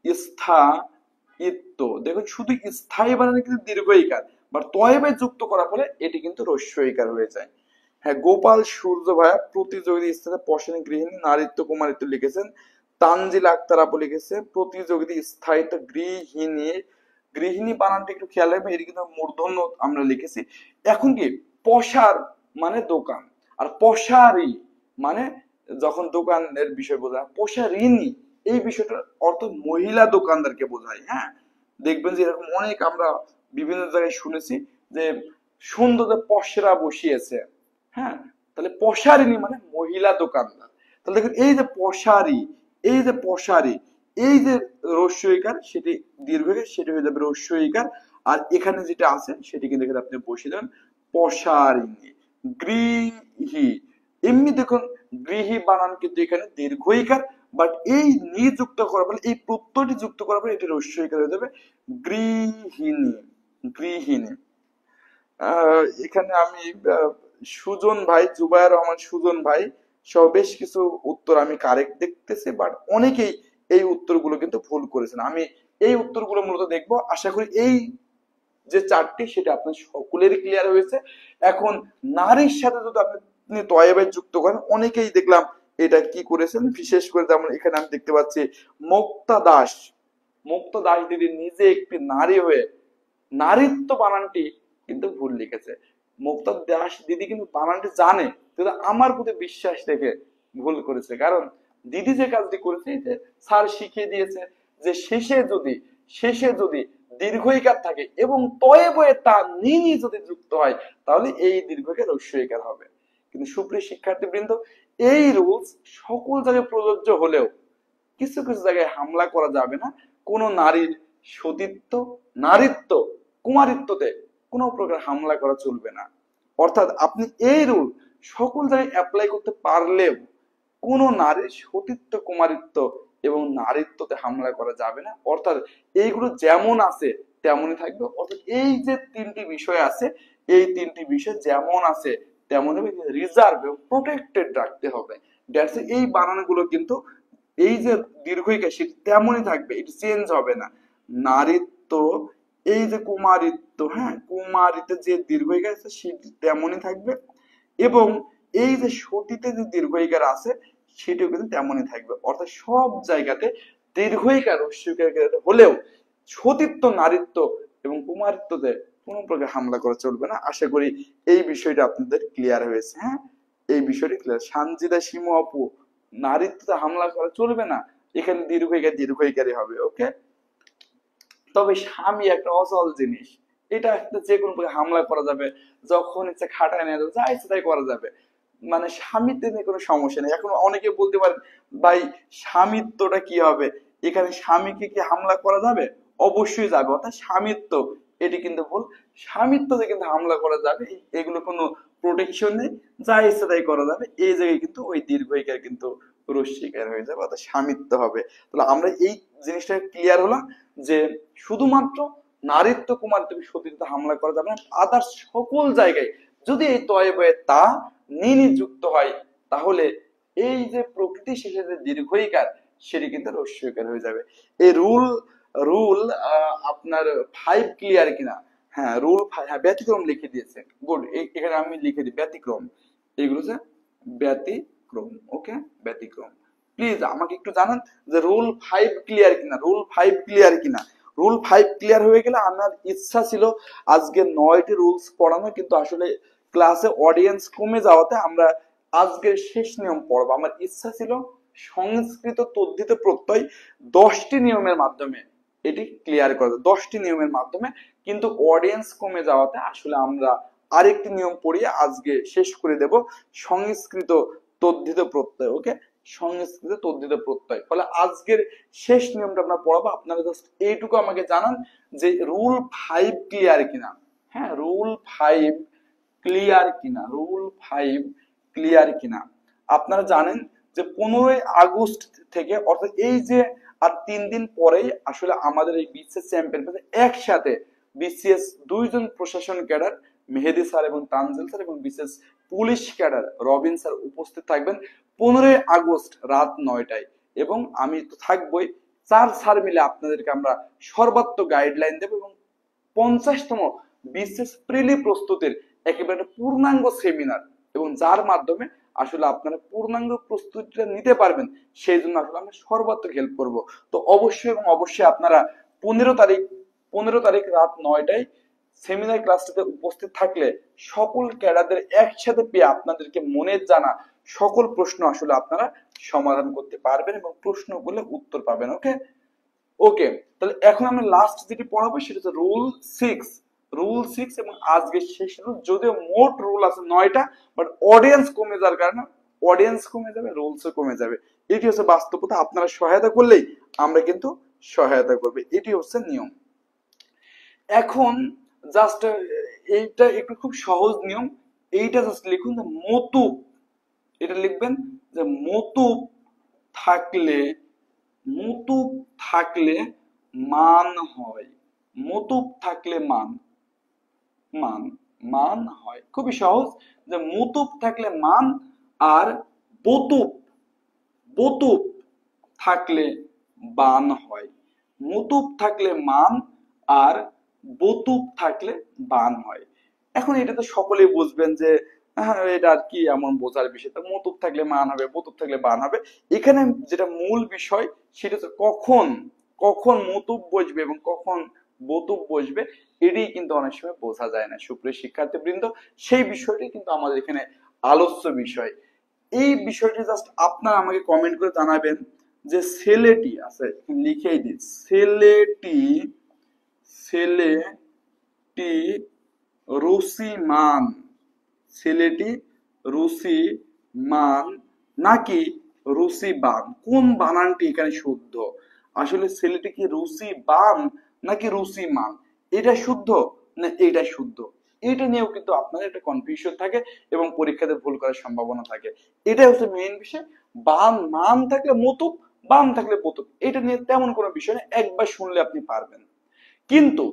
স্থায়িত্ব। দেখুন শুধু স্থায়ী বানানে কিন্তু দীর্ঘইকার, বাট তয়বে যুক্ত করার ফলে এটি কিন্তু রস্যইকার হয়ে যায়। হ্যাঁ, গোপাল সূর্য ভাইয়া প্রতিযোগিতা স্থানে পশানি গৃহিণী নারীত্ব কুমারিত্ব লিখেছেন। তানজিল আক্তার আপু লিখেছে প্রতিযোগিতা স্থায়িত্ব গৃহিণী। গৃহিণী বানানটা একটু খেয়াল রাখবেন, এটি কিন্তু মূর্ধন্য আমরা লিখেছি। এখন কি পশার মানে দোকান, আর পশারি মানে যখন দোকানের বিষয় বোঝায়, পশারিনী এই বিষয়টার অর্থ মহিলা দোকানদারকে বোঝায়। হ্যাঁ, দেখবেন যে এরকম অনেক আমরা বিভিন্ন জায়গায় শুনেছি যে সুন্দর পশরা বসিয়েছে। হ্যাঁ, তাহলে পশারিনী মানে মহিলা দোকানদার। তাহলে দেখুন এই যে পশারি, এই যে পশারি, এই যে রস্যইকার সেটি দীর্ঘইকার, সেটি হয়ে যাবে রস্যইকার। আর এখানে যেটা আছে সেটি কিন্তু এখানে আপনি বসিয়ে দেবেন পশারিনী। গৃহী, এমনি দেখুন গৃহী বানান কিন্তু এখানে দীর্ঘইকার, বাট এই নিযুক্ত করার ফলে এই প্রত্যয়টি যুক্ত করার ফলে এটি রস্যইকার হয়ে যাবে গৃহিণী। গৃহিণী। এখানে আমি সুজন ভাই, জুবায়ের রহমান সুজন ভাই সহ বেশ কিছু উত্তর আমি কারেক্ট দেখতেছি, বাট অনেকেই এই উত্তরগুলো কিন্তু ভুল করেছেন। আমি এই উত্তরগুলো মূলত দেখবো, আশা করি এই যে চারটি সেটা আপনার সকলেরই ক্লিয়ার হয়েছে। এখন নারীর সাথে যদি আপনি তয়েবে যুক্ত করেন, অনেকেই দেখলাম এটা কি করেছেন, বিশেষ করে যেমন এখানে আমি দেখতে পাচ্ছি মুক্তা দাস। মুক্তা দাস দিদি নিজে একটি নারী হয়ে নারীত্ব বানানটি কিন্তু ভুল লিখেছে। মুক্তা দাস দিদি কিন্তু বানানটি জানে, কিন্তু আমার প্রতি বিশ্বাস রেখে ভুল করেছে। কারণ দিদি যে কাজটি করেছে যে স্যার শিখিয়ে দিয়েছে যে শেষে যদি দীর্ঘইকার থাকে এবং তয়ে বয়ে তা নিনি যদি যুক্ত হয়, তাহলে এই দীর্ঘকে রস্যইকার হবে। কিন্তু সুপ্রিয় শিক্ষার্থীবৃন্দ, এই রুলস সকল জায়গায় প্রযোজ্য হলেও কিছু কিছু জায়গায় হামলা করা যাবে না। কোন নারীর সতীত্ব, নারীত্ব, কুমারিত্বতে কোনো প্রকার হামলা করা চলবে না। অর্থাৎ আপনি এই রুল সকল জায়গায় অ্যাপ্লাই করতে পারলেও কোন নারীর সতীত্ব, কুমারিত্ব এবং নারীত্বতে হামলা করা যাবে না। অর্থাৎ এইগুলো যেমন আছে তেমনই থাকবে। অর্থাৎ এই যে তিনটি বিষয় আছে, এই তিনটি বিষয় যেমন আছে তেমন রিজার্ভ এবং প্রোটেক্টেড রাখতে হবে। দ্যাটস এই বানানগুলো কিন্তু এই যে দীর্ঘইকার সেটি তেমনই থাকবে, এটি চেঞ্জ হবে না। নারীত্ব, এই যে কুমারিত্ব, হ্যাঁ কুমারিতে যে দীর্ঘইকার আছে সেটি তেমনই থাকবে, এবং এই যে সতীতে যে দীর্ঘইকার আছে সেটিও কিন্তু তেমনই থাকবে। অর্থাৎ সব জায়গাতে দীর্ঘইকার রস্যইকার হলেও সতীত্ব, নারীত্ব এবং কুমারিত্বতে কোনো প্রকার হামলা করা চলবে না। আশা করি এই বিষয়টা আপনাদের ক্লিয়ার হয়েছে। হ্যাঁ, এই বিষয়টি ক্লিয়ার। সানজিদা শিমু আপু, নারীত্বতে হামলা করা চলবে না, এখানে দীর্ঘইকারই হবে। ওকে, তবে স্বামী একটা অচল জিনিস, এটা যে কোনো প্রকার হামলা করা যাবে, যখন ইচ্ছা খাটায় নেওয়া যাবে, যা ইচ্ছা তাই করা যাবে। মানে স্বামীত্বে নিয়ে কোনো সমস্যা নেই। এখন অনেকে বলতে পারেন ভাই স্বামিত্বটা কি হবে, এখানে স্বামীকে কি হামলা করা যাবে? অবশ্যই যাবে। অর্থাৎ স্বামিত্ব, এটি কিন্তু ভুল। স্বামিত্বতে কিন্তু হামলা করা যাবে, এগুলো কোনো প্রোটেকশন নেই, যা ইচ্ছা তাই করা যাবে। এই জায়গায় কিন্তু ওই দীর্ঘইকার কিন্তু রস্বীকার হয়ে যাবে, অর্থাৎ স্বামিত্ব হবে। তাহলে আমরা এই জিনিসটা ক্লিয়ার হলাম যে শুধুমাত্র নারীত্ব কুমারিত্ব সতীত্ব হামলা করা যাবে না, আদার্স সকল জায়গায় যদি এই তয়ে বয়ে তা নিনি যুক্ত হয়, তাহলে এই যে প্রকৃতি শেষে যে দীর্ঘইকার সেটি কিন্তু রস্বীকার হয়ে যাবে। এই রুল রুল আপনার 5 ক্লিয়ার কিনা? হ্যাঁ, রুল 5, হ্যাঁ ব্যতিক্রম লিখে দিয়েছে, গুড। এখানে আমি লিখে দিই ব্যতিক্রম, এইগুলো যে ব্যতিক্রম, ওকে ব্যতিক্রম। প্লিজ আমাকে একটু জানান যে রুল 5 ক্লিয়ার কিনা, রুল 5 ক্লিয়ার কিনা। রুল 5 ক্লিয়ার হয়ে গেলে আমার ইচ্ছা ছিল আজকে 9টি রুলস পড়ানো, কিন্তু আসলে ক্লাসে অডিয়েন্স কমে যাওয়াতে আমরা আজকের শেষ নিয়ম পড়বো। আমার ইচ্ছা ছিল সংস্কৃত তদ্ধিত প্রত্যয় 10টি নিয়মের মাধ্যমে এটি ক্লিয়ার করা যায়, 10টি নিয়মের মাধ্যমে, কিন্তু অডিয়েন্স কমে যাওয়াতে আসলে আমরা আরেকটি নিয়ম পড়িয়ে আজকে শেষ করে দেব, সংস্কৃত তদ্ধিত প্রত্যয়, ওকে সংস্কৃত তদ্ধিত প্রত্যয়। ফলে আজকের শেষ নিয়মটা আমরা পড়াবো। আপনারা জাস্ট এইটুকু আমাকে জানান যে রুল 5 ক্লিয়ার কিনা। হ্যাঁ, রুল 5 ক্লিয়ার কিনা, রুল 5 ক্লিয়ার কিনা। আপনারা জানেন যে 15ই আগস্ট থেকে, অর্থাৎ এই যে আর 3 দিন পরেই আসলে আমাদের এই বিসিএস চ্যাম্পিয়ন একসাথে বিসিএস 2 জন প্রশাসন ক্যাডার মেহেদি স্যার এবং তানজিল স্যার এবং BCS police cadre Robin sir উপস্থিত থাকবেন 15ই আগস্ট রাত 9টায়, এবং আমি তো থাকবই। 4 স্যার মিলে আপনাদেরকে আমরা সর্বাত্মক গাইডলাইন দেব এবং 50তম বিসিএস প্রিলি প্রস্তুতির একেবারে পূর্ণাঙ্গ সেমিনার, এবং যার মাধ্যমে আসলে আপনারা পূর্ণাঙ্গ প্রস্তুতিটা নিতে পারবেন, সেই জন্য আসলে আমরা সর্বাত্মক হেল্প করব। তো অবশ্যই এবং অবশ্যই আপনারা 15 তারিখ রাত 9টায় সেমিনার ক্লাসটিতে উপস্থিত থাকলে সকল ক্যাডারদের একসাথে পেয়ে আপনাদেরকে মনের জানা সকল প্রশ্ন আসলে আপনারা সমাধান করতে পারবেন এবং প্রশ্নগুলো উত্তর পাবেন। ওকে ওকে, তাহলে এখন আমরা লাস্ট যেটি পড়াবো সেটা হচ্ছে রুল 6। রুল 6 এবং আজকের শেষ রুল, যদিও মোট রুল আছে 9টা, বাট অডিয়েন্স কমে যাওয়ার কারণে অডিয়েন্স কমে যাবে, রুলসও কমে যাবে। এটি হচ্ছে বাস্তবতা। আপনারা সহায়তা করলেই আমরা কিন্তু সহায়তা করব, এটি হচ্ছে নিয়ম। এখন জাস্ট এইটা একটু খুব সহজ নিয়ম, এইটা জাস্ট লিখুন যে মতুব, এটা লিখবেন যে মতুব থাকলে, মতুব থাকলে মান হয়, মতুব থাকলে মান, মান মান হয়। খুবই সহজ যে মতুব থাকলে মান, আর বতুব, বতুব থাকলে বান হয়। মতুব থাকলে মান আর বতুব থাকলে বান হয়। এখন এটা তো সকলেই বুঝবেন যে হ্যাঁ, এটা আর কি এমন বোঝার বিষয়, তো মতুব থাকলে মান হবে, বতুব থাকলে বান হবে। এখানে যেটা মূল বিষয় সেটা হচ্ছে কখন কখন মতুব বসবে এবং কখন বতুব বসবে, এটাই কিন্তু অনেক সময় বোঝা যায় না সুপ্রিয় শিক্ষার্থীবৃন্দ। সেই বিষয়টি কিন্তু আমাদের এখানে আলোচ্য বিষয়। এই বিষয়টি জাস্ট আপনারা আমাকে কমেন্ট করে জানাবেন যে ছেলেটি আছে, লিখেই দিন ছেলেটি, ছেলেটি রুচিমান, ছেলেটি রুচিমান নাকি রুচিবান, কোন বানানটি এখানে শুদ্ধ? আসলে ছেলেটি কি রুচিবান নাকি রুচিমান, এটা শুদ্ধ না এটা শুদ্ধ? এটা নিয়েও কিন্তু আপনাদের একটা কনফিউশন থাকে এবং পরীক্ষাতে ভুল করার সম্ভাবনা থাকে। এটা হচ্ছে মেইন বিষয়। বাম মান থাকলে মতুব, বাম থাকলে বতুব, এটা নিয়ে তেমন কোনো বিষয় নেই, একবার শুনলে আপনি পারবেন। কিন্তু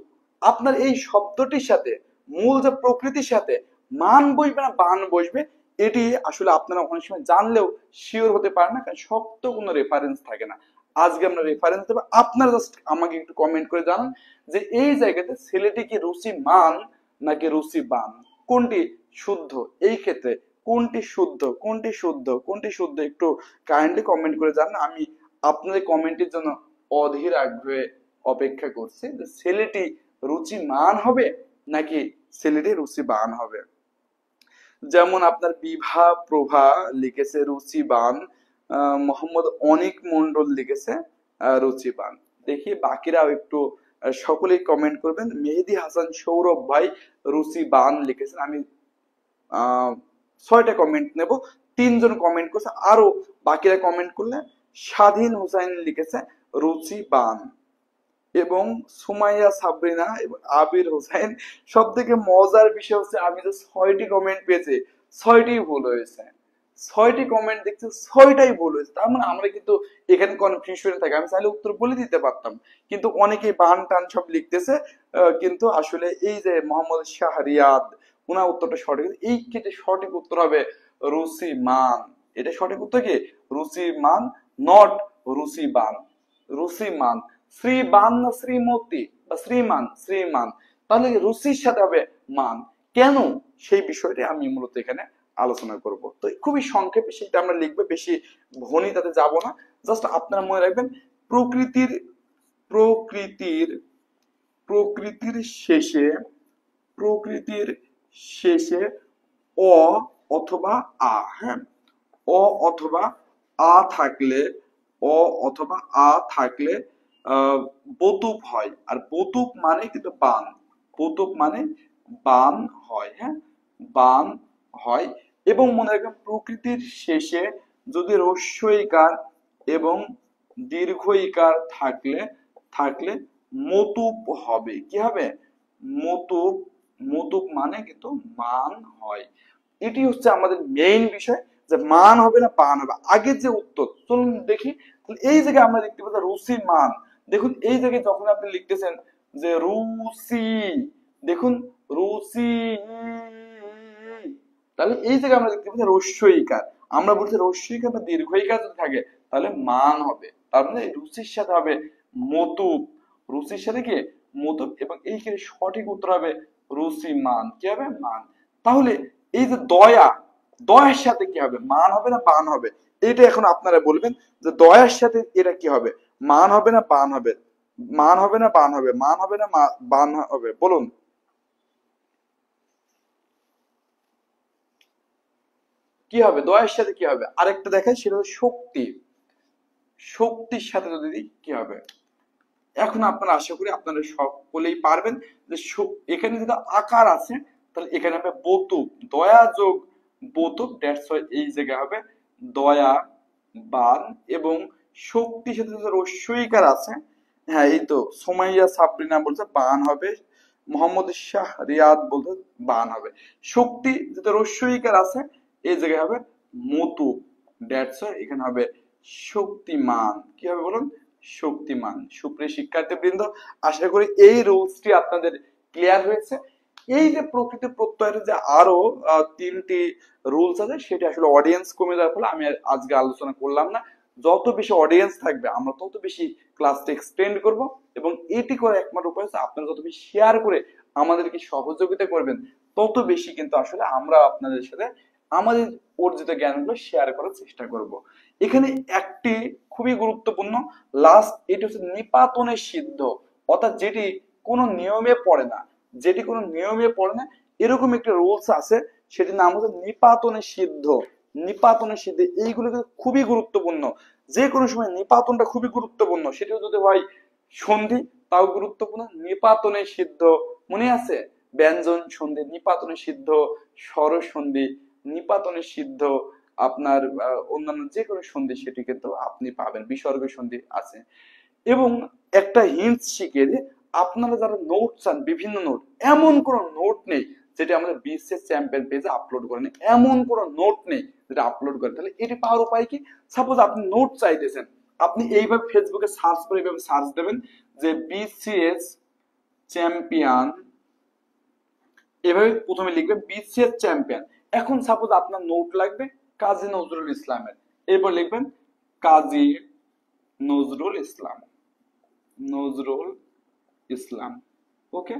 আপনার এই শব্দটির সাথে মূল যে প্রকৃতির সাথে মান বসবে না বান বসবে, এটি আসলে আপনারা অনেক সময় জানলেও শিওর হতে পারে না, কারণ শক্ত কোনো রেফারেন্স থাকে না। আজকে আমরা রেফারেন্স দেবো, আপনারা জাস্ট আমাকে একটু কমেন্ট করে জানান যে এই জায়গাতে ছেলেটি কি রুচিমান নাকি রুচিবান, কোনটি শুদ্ধ? এই ক্ষেত্রে কোনটি শুদ্ধ, কোনটি শুদ্ধ, কোনটি শুদ্ধ, একটু কাইন্ডলি কমেন্ট করে জানান। আমি আপনাদের কমেন্টের জন্য অধীর আগ্রহে অপেক্ষা করছি যে ছেলেটি রুচিমান হবে নাকি ছেলেটি রুচিবান হবে। যেমন আপনার বিভা প্রভা লিখেছে রুচিবান, মোহাম্মদ অনিক মন্ডল লিখেছে রুচিবান। দেখি বাকিরাও একটু সকলেই কমেন্ট করবেন। মেহেদি হাসান সৌরভ ভাই রুচিবান লিখেছেন। আমি 6টা কমেন্ট নেব, 3 জন কমেন্ট করছে, আরো বাকিরা কমেন্ট করলে স্বাধীন হুসাইন লিখেছে রুচিবান, এবং সুমাইয়া সাবরিনা এবং আবির হোসেন। সব থেকে মজার বিষয় হচ্ছে আমি যে 6টি কমেন্ট পেয়েছি 6টি ভুল হয়েছে, 6টি কমেন্ট দেখছি 6টাই ভুল হয়েছে, তার মানে আমরা কিন্তু এখানে কনফিউশনে থাকি। আমি চাইলে উত্তর বলে দিতে পারতাম, কিন্তু অনেকেই বান টান সব লিখতেছে। কিন্তু আসলে এই যে মোহাম্মদ শাহরিয়াদ, ওনার উত্তরটা সঠিক। এই ক্ষেত্রে সঠিক উত্তর হবে রুচিমান। এটা সঠিক উত্তর কি? রুচিমান, নট রুচিবান। রুচিমান। শ্রীবান না শ্রীমতী বা শ্রীমান? শ্রীমান। তাহলে রুচির সাথে হবে মান, কেন সেই বিষয়টি আমি মূলত এখানে আলোচনা করব। তো খুবই সংক্ষেপে সেটা আমরা লিখবো, বেশি ভনিতাতে যাব না। জাস্ট আপনারা মনে রাখবেন, প্রকৃতির প্রকৃতির প্রকৃতির শেষে প্রকৃতির শেষে অ অথবা আ, হ্যাঁ, অ অথবা আ থাকলে, অ অথবা আ থাকলে বতুপ হয়। আর বতুপ মানে কিন্তু বান। বতুপ মানে বান হয়, হ্যাঁ, বান হয়। এবং মনে রাখবেন, প্রকৃতির শেষে যদি হ্রস্ব ইকার এবং দীর্ঘ ইকার থাকলে থাকলে মতুপ হবে। কি হবে? মতুপ। মতুপ মানে কিন্তু মান হয়। এটি হচ্ছে আমাদের মেইন বিষয়, যে মান হবে না বান হবে। আগের যে উত্তর, চলুন দেখি। তাহলে এই জায়গায় আমরা দেখতে পাচ্ছি রুচি মান। দেখুন এই জায়গায় যখন আপনি লিখতেছেন যে রুচি, দেখুন রুচি, তাহলে এই জায়গায় আমরা দেখতে পাচ্ছি হ্রস্ব ইকার। আমরা বলছি হ্রস্ব ইকার বা দীর্ঘ ইকার যদি থাকে তাহলে মান হবে। তার মানে রুচির সাথে হবে মতুপ। রুচির সাথে কি? মতুপ। এবং এই ক্ষেত্রে সঠিক উত্তর হবে রুচি মান। কি হবে? মান। তাহলে এই যে দয়া, দয়ার সাথে কি হবে? মান হবে না বান হবে? এটা এখন আপনারা বলবেন যে দয়ার সাথে এটা কি হবে? মান হবে না বান হবে? মান হবে না বান হবে? মান হবে না বান হবে? বলুন। কি হবে দয়ার সাথে? কি হবে? আরেকটা দেখাই, সেটা হলো শক্তি। শক্তির সাথে যদি দিই কি হবে? এখন আপনারা আশা করি আপনারা সকলেই পারবেন যে এখানে যদি আকার আছে তাহলে এখানে হবে বতুপ, দয়া যোগ বতুপ, দ্যাটস ওয়াই এই জায়গায় হবে দয়া বান। এবং শক্তির সাথে যদি রস্যইকার আছে, হ্যাঁ এই তো সোমাইয়া সাবরিনা বলছে বান হবে, মোহাম্মদ শাহ রিয়াদ বলতে বান হবে। শক্তি যেটা রস্যইকার আছে এই জায়গায় হবে মতুপ, দ্যাটস ওয়াই এখানে হবে শক্তিমান। কি হবে বলুন? শক্তিমান। সুপ্রিয় শিক্ষার্থীবৃন্দ, আশা করি এই রুলসটি আপনাদের ক্লিয়ার হয়েছে। এই যে প্রকৃত প্রত্যয়ের যে আরো 3টি রুলস আছে, সেটা আসলে অডিয়েন্স কমে যাওয়ার ফলে আমি আজকে আলোচনা করলাম না। যত বেশি অডিয়েন্স থাকবে আমরা তত বেশি ক্লাসটা এক্সটেন্ড করব। এবং এটি করে একমাত্র উপায় হচ্ছে আপনারা যত বেশি শেয়ার করে আমাদেরকে সহযোগিতা করবেন, তত বেশি কিন্তু আসলে আমরা আপনাদের সাথে আমাদের অর্জিত জ্ঞানগুলো শেয়ার করার চেষ্টা করব। এখানে একটি খুবই গুরুত্বপূর্ণ লাস্ট, এটি হচ্ছে নিপাতনের সিদ্ধ, অর্থাৎ যেটি কোনো নিয়মে পড়ে না, যেটি কোনো নিয়মে পড়ে না, এরকম একটা রুলস আছে, সেটির নাম হচ্ছে নিপাতনের সিদ্ধ। নিপাতনের সিদ্ধ, এইগুলো কিন্তু খুবই গুরুত্বপূর্ণ। যে কোনো সময় নিপাতনটা খুবই গুরুত্বপূর্ণ, সেটিও যদি হয় সন্ধি তাও গুরুত্বপূর্ণ। নিপাতনের সিদ্ধ মনে আছে? ব্যঞ্জন সন্ধি, নিপাতনের সিদ্ধ, স্বর সন্ধি, নিপাতনের সিদ্ধ, আপনার অন্যান্য যে কোনো সন্ধি সেটি কিন্তু আপনি পাবেন, বিসর্গ সন্ধি আছে। এবং একটা হিন্ট শিখে যে আপনারা যারা নোট চান, বিভিন্ন নোট, এমন কোনো নোট নেই যেটা আমাদের বিসিএস চ্যাম্পিয়ন পেজে আপলোড করেন, এমন কোনো নোট নেই যেটা আপলোড করেন। তাহলে এটি পাওয়ার উপায় কি? সাপোজ আপনি নোট চাইতেছেন, আপনি এইভাবে ফেসবুকে সার্চ করে এইভাবে সার্চ দেবেন যে বিসিএস চ্যাম্পিয়ন, এভাবে প্রথমে লিখবেন বিসিএস চ্যাম্পিয়ন। এখন সাপোজ আপনার নোট লাগবে কাজী নজরুল ইসলামের, এরপর লিখবেন কাজী নজরুল ইসলাম, নজরুল ইসলাম। ওকে,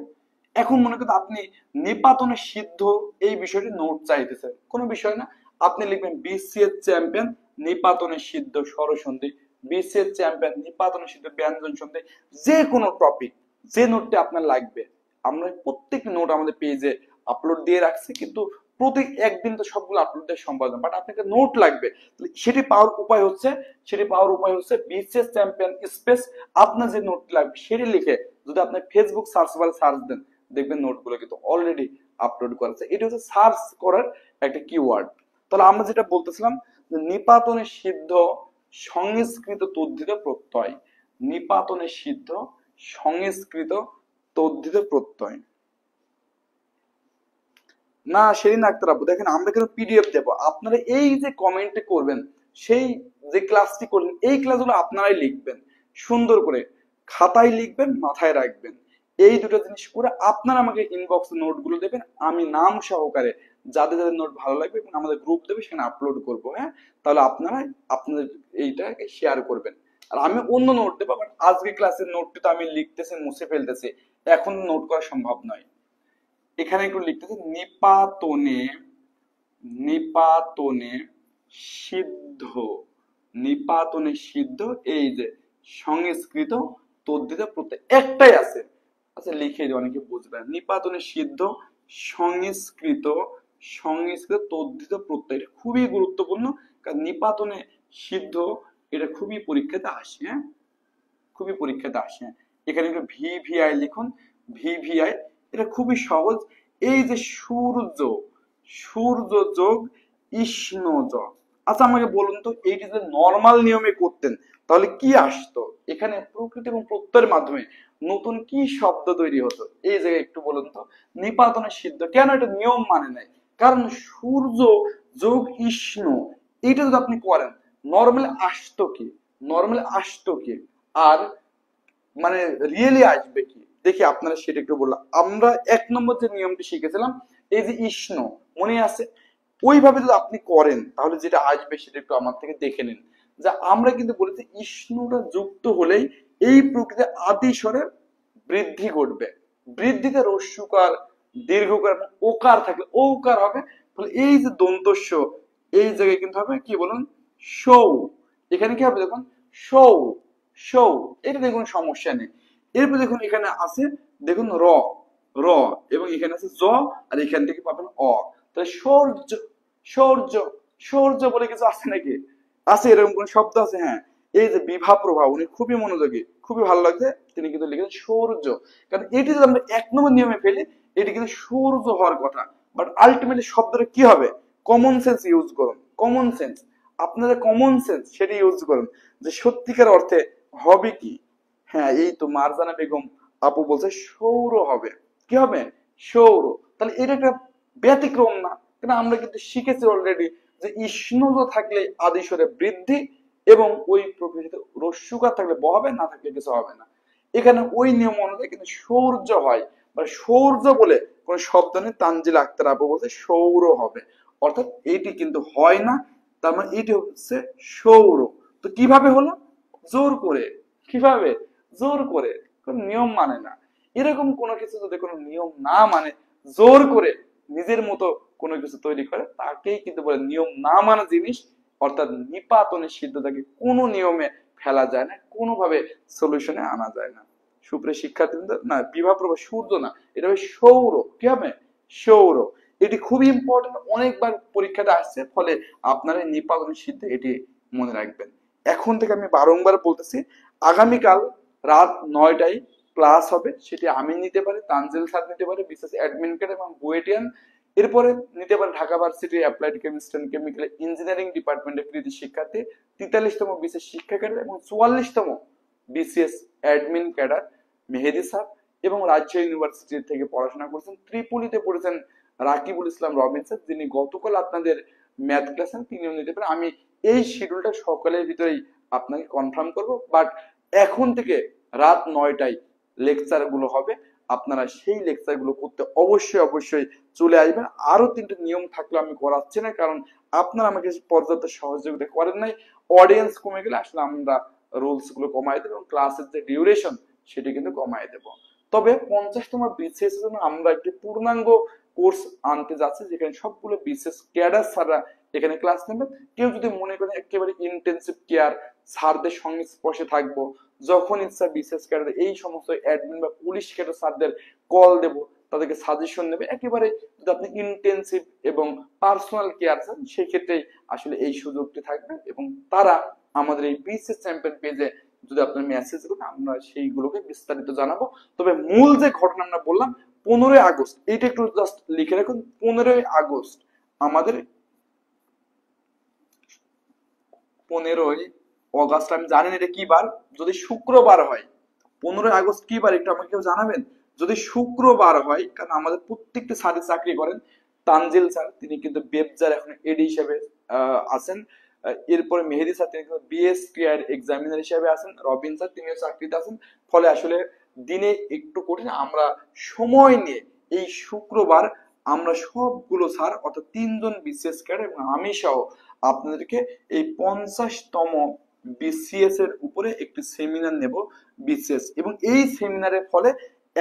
এখন মনে করেন আপনি নিপাতনের সিদ্ধ এই বিষয়টি নোট চাইতেছেন, কোনো বিষয় না, আপনি লিখবেন বিসিএস চ্যাম্পিয়ন নিপাতনের সিদ্ধ স্বরসন্ধি, বিসিএস চ্যাম্পিয়ন নিপাতনের সিদ্ধ ব্যঞ্জন সন্ধি, যে কোনো টপিক, যে নোটটি আপনার লাগবে। আমরা প্রত্যেক নোট আমাদের পেজে আপলোড দিয়ে রাখছি, কিন্তু প্রতি একদিন তো সবগুলো আপলোড দেওয়া সম্ভব না, বাট আপনাকে নোট লাগবে। সেটি পাওয়ার উপায় হচ্ছে, বিসিএস চ্যাম্পিয়ন স্পেস আপনার যে নোট লাগবে সেটি লিখে যদি আপনি ফেসবুক সার্চ বারে সার্চ দেন, দেখবেন নোটগুলো কিন্তু অলরেডি আপলোড করা আছে। এটা হচ্ছে সার্চ করার একটা কিওয়ার্ড। তাহলে আমরা যেটা বলতেছিলাম যে নিপাতনের সিদ্ধ সংস্কৃত তদ্ধিত প্রত্যয়, নিপাতনের সিদ্ধ সংস্কৃত তদ্ধিত প্রত্যয়। না সেদিন আক্তার আপু দেখেন আমরা কিন্তু পিডিএফ দেবো, আপনারা এই যে কমেন্টে করবেন, সেই যে ক্লাসটি করলেন এই ক্লাসগুলো আপনারাই লিখবেন সুন্দর করে, খাতায় লিখবেন, মাথায় রাখবেন। এই দুটো জিনিস করে আপনারা আমাকে ইনবক্সে নোটগুলো দেবেন, আমি নাম সহকারে যাদের যাদের নোট ভালো লাগবে এবং আমাদের গ্রুপ দেবে সেখানে আপলোড করব। হ্যাঁ, তাহলে আপনারা আপনাদের এইটাকে শেয়ার করবেন। আর আমি অন্য নোট দেবো, বাট আজকে ক্লাসের নোটটি তো আমি লিখতেছি মুছে ফেলতেছি, এখন নোট করা সম্ভব নয়। এখানে একটু লিখতেছি নিপাতনে, নিপাতনে সিদ্ধ, নিপাতনে সিদ্ধ, এই যে সংস্কৃত তদ্ধিত প্রত্যয় একটাই আছে। আচ্ছা লিখে দিই, অনেকে বুঝবেন। নিপাতনে সিদ্ধ সংস্কৃত, সংস্কৃত তদ্ধিত প্রত্যয়, এটা খুবই গুরুত্বপূর্ণ, কারণ নিপাতনে সিদ্ধ এটা খুবই পরীক্ষাতে আসে। হ্যাঁ, খুবই পরীক্ষাতে আসে। এখানে একটু ভিভিআই লিখুন, ভিভিআই এটা খুবই সহজ। এই যে সূর্য, সূর্য যোগ ইষ্ণ যোগ, আচ্ছা আমাকে বলুন তো এইটি যদি নর্মাল নিয়মে করতেন তাহলে কি আসতো? এখানে প্রকৃতি এবং প্রত্যয়ের মাধ্যমে নতুন কি শব্দ তৈরি হতো? এই জায়গায় একটু বলুন তো। নিপাতনের সিদ্ধ কেন এটা নিয়ম মানে নাই? কারণ সূর্য যোগ ইষ্ণ এইটা যদি আপনি করেন নর্মালি আসতো কি? নর্মালি আসতো কি? আর মানে রিয়েলি আসবে কি? দেখি আপনারা সেটা একটু বললাম। আমরা 1 নম্বর যে নিয়মটি শিখেছিলাম এই যে ইষ্ণ, মনে আছে? ওইভাবে যদি আপনি করেন তাহলে যেটা আসবে সেটা একটু আমার থেকে দেখে নিন। যে আমরা কিন্তু বলেছি ইষ্ণটা যুক্ত হলেই এই প্রকৃতিতে আদি স্বরের বৃদ্ধি ঘটবে। বৃদ্ধিতে রস্যকার, দীর্ঘকার এবং ওকার থাকলে ওকার হবে। তাহলে এই যে দন্তস্য এই জায়গায় কিন্তু হবে কি বলুন? সৌ। এখানে কি হবে দেখুন? সৌ, সৌ, এটা দেখুন সমস্যা নেই। এরপর দেখুন এখানে আছে দেখুন র, র, এবং এখানে আছে জ, আর এখান থেকে পাবেন অ। তাহলে সৌর্য, সৌর্য, সৌর্য বলে কিছু আছে নাকি? আছে এরকম কোন শব্দ আছে? হ্যাঁ, এই যে বিভা প্রভা, উনি খুবই মনোযোগী, খুবই ভালো লাগছে, তিনি কিন্তু লিখেছেন সৌর্য। কারণ এটি যদি আমরা 1 নম্বর নিয়মে ফেলি এটি কিন্তু সৌর্য হওয়ার কথা, বাট আলটিমেটলি শব্দটা কি হবে? কমন সেন্স ইউজ করুন, কমন সেন্স, আপনাদের কমন সেন্স সেটা ইউজ করুন যে সত্যিকার অর্থে হবে কি। হ্যাঁ, এই তো মারজানা বেগম আপু বলছে সৌর হবে। কি হবে? সৌর। তাহলে এটা একটা ব্যতিক্রম না? কারণ আমরা কিন্তু শিখেছি অলরেডি যে ইষ্ণজ থাকলে আদিস্বরে বৃদ্ধি এবং ওই প্রকৃতিতে রস্যকার থাকলে ব হবে, না থাকলে কিছু হবে না। এখানে ওই নিয়ম অনুযায়ী কিন্তু সৌর্য হয়, বা সৌর্য বলে কোন শব্দ নেই। তানজিল আক্তার আপু বলছে সৌর হবে, অর্থাৎ এটি কিন্তু হয় না। তার মানে এটি হচ্ছে সৌর। তো কিভাবে হলো? জোর করে। কিভাবে? জোর করে, কোন নিয়ম মানে না। এরকম কোনো কিছু যদি কোনো নিয়ম না মানে জোর করে নিজের মতো কোনো কিছু তৈরি করে তাকেই কিন্তু বলে নিয়ম না মানা জিনিস। অর্থাৎ নিপাতনের সিদ্ধতাকে কোনো নিয়মে ফেলা যায় না, কোনোভাবে সলিউশনে আনা যায় না। সুপ্রিয় শিক্ষার্থীবৃন্দ, না বিভা প্রভা সূর্য না, এটা হবে সৌর। কি হবে? সৌর। এটি খুবই ইম্পর্টেন্ট, অনেকবার পরীক্ষাতে আসছে, ফলে আপনারা নিপাতনের সিদ্ধ এটি মনে রাখবেন। এখন থেকে আমি বারংবার বলতেছি আগামীকাল রাত 9টায় ক্লাস হবে, সেটি আমি নিতে পারি, তানজিল স্যার নিতে পারে, বিশেষ অ্যাডমিন কার্ড এবং বুয়েটিয়ান। এরপরে নিতে পারে Dhaka varsity applied chemistry and chemical engineering ডিপার্টমেন্টের কৃতি শিক্ষার্থী, 43তম বিশেষ শিক্ষা ক্যাডার এবং 44তম BCS admin cadre Mehedi sir, এবং রাজ্য ইউনিভার্সিটি থেকে পড়াশোনা করছেন, ত্রিপুলিতে পড়েছেন রাকিবুল ইসলাম রবিন স্যার, যিনি গতকাল আপনাদের ম্যাথ ক্লাসেন, তিনিও নিতে পারেন। আমি এই শিডিউলটা সকালের ভিতরেই আপনাকে কনফার্ম করব, বাট এখন থেকে রাত 9টায় লেকচার গুলো হবে, আপনারা সেই লেকচার গুলো করতে অবশ্যই অবশ্যই চলে আসবেন। আরো 3টে নিয়ম থাকলে আমি করাচ্ছি না, কারণ আপনারা আমাকে পর্যাপ্ত সহযোগিতা করেন নাই। অডিয়েন্স কমে গেলে আসলে আমরা রুলস গুলো কমাই দেবো এবং ক্লাসের যে ডিউরেশন সেটি কিন্তু কমাই দেবো। তবে 50তম বিসিএস এর জন্য আমরা একটি পূর্ণাঙ্গ কোর্স আনতে যাচ্ছি, যেখানে সবগুলো বিসিএস ক্যাডার স্যাররা এখানে ক্লাস নেবেন। কেউ যদি মনে করেন একেবারে ইন্টেন্সিভ কেয়ার স্যারদের সংস্পর্শে থাকবো, যখন ইচ্ছা বিসিএস ক্যাডার এই সমস্ত অ্যাডমিন বা পুলিশ ক্যাডার স্যারদের কল দেব, তাদেরকে সাজেশন দেবে, একেবারে যদি আপনি ইন্টেন্সিভ এবং পার্সোনাল কেয়ার চান সেক্ষেত্রে আসলে এই সুযোগটি থাকবে। এবং তারা আমাদের এই বিসিএস চ্যাম্পিয়ন পেজে যদি আপনার মেসেজ করেন আমরা সেইগুলোকে বিস্তারিত জানাবো। তবে মূল যে ঘটনা আমরা বললাম 15ই আগস্ট, এইটা একটু জাস্ট লিখে রাখুন। 15ই আগস্ট আমাদের, 15ই আগস্ট আমি জানেন এটা কি বার? যদি শুক্রবার হয়। 15ই আগস্ট কি বার একটু আমাকে কেউ জানাবেন? যদি শুক্রবার হয়, কারণ আমাদের প্রত্যেকটা স্যারে চাকরি করেন, তানজিল স্যার তিনি কিন্তু বেবজার এখন এডি হিসেবে আছেন। এরপরে মেহেদি স্যার তিনি কিন্তু বিএস ক্রিয়ার এক্সামিনার হিসেবে আছেন। রবিন স্যার তিনিও চাকরিতে আছেন। ফলে আসলে দিনে একটু কঠিন, আমরা সময় নিয়ে এই শুক্রবার আমরা সবগুলো স্যার অর্থাৎ 3 জন বিসিএস ক্যাডার এবং আমি সহ আপনাদেরকে এই 50তম বিসিএস এর উপরে একটি সেমিনার নেব বিসিএস, এবং এই সেমিনারের ফলে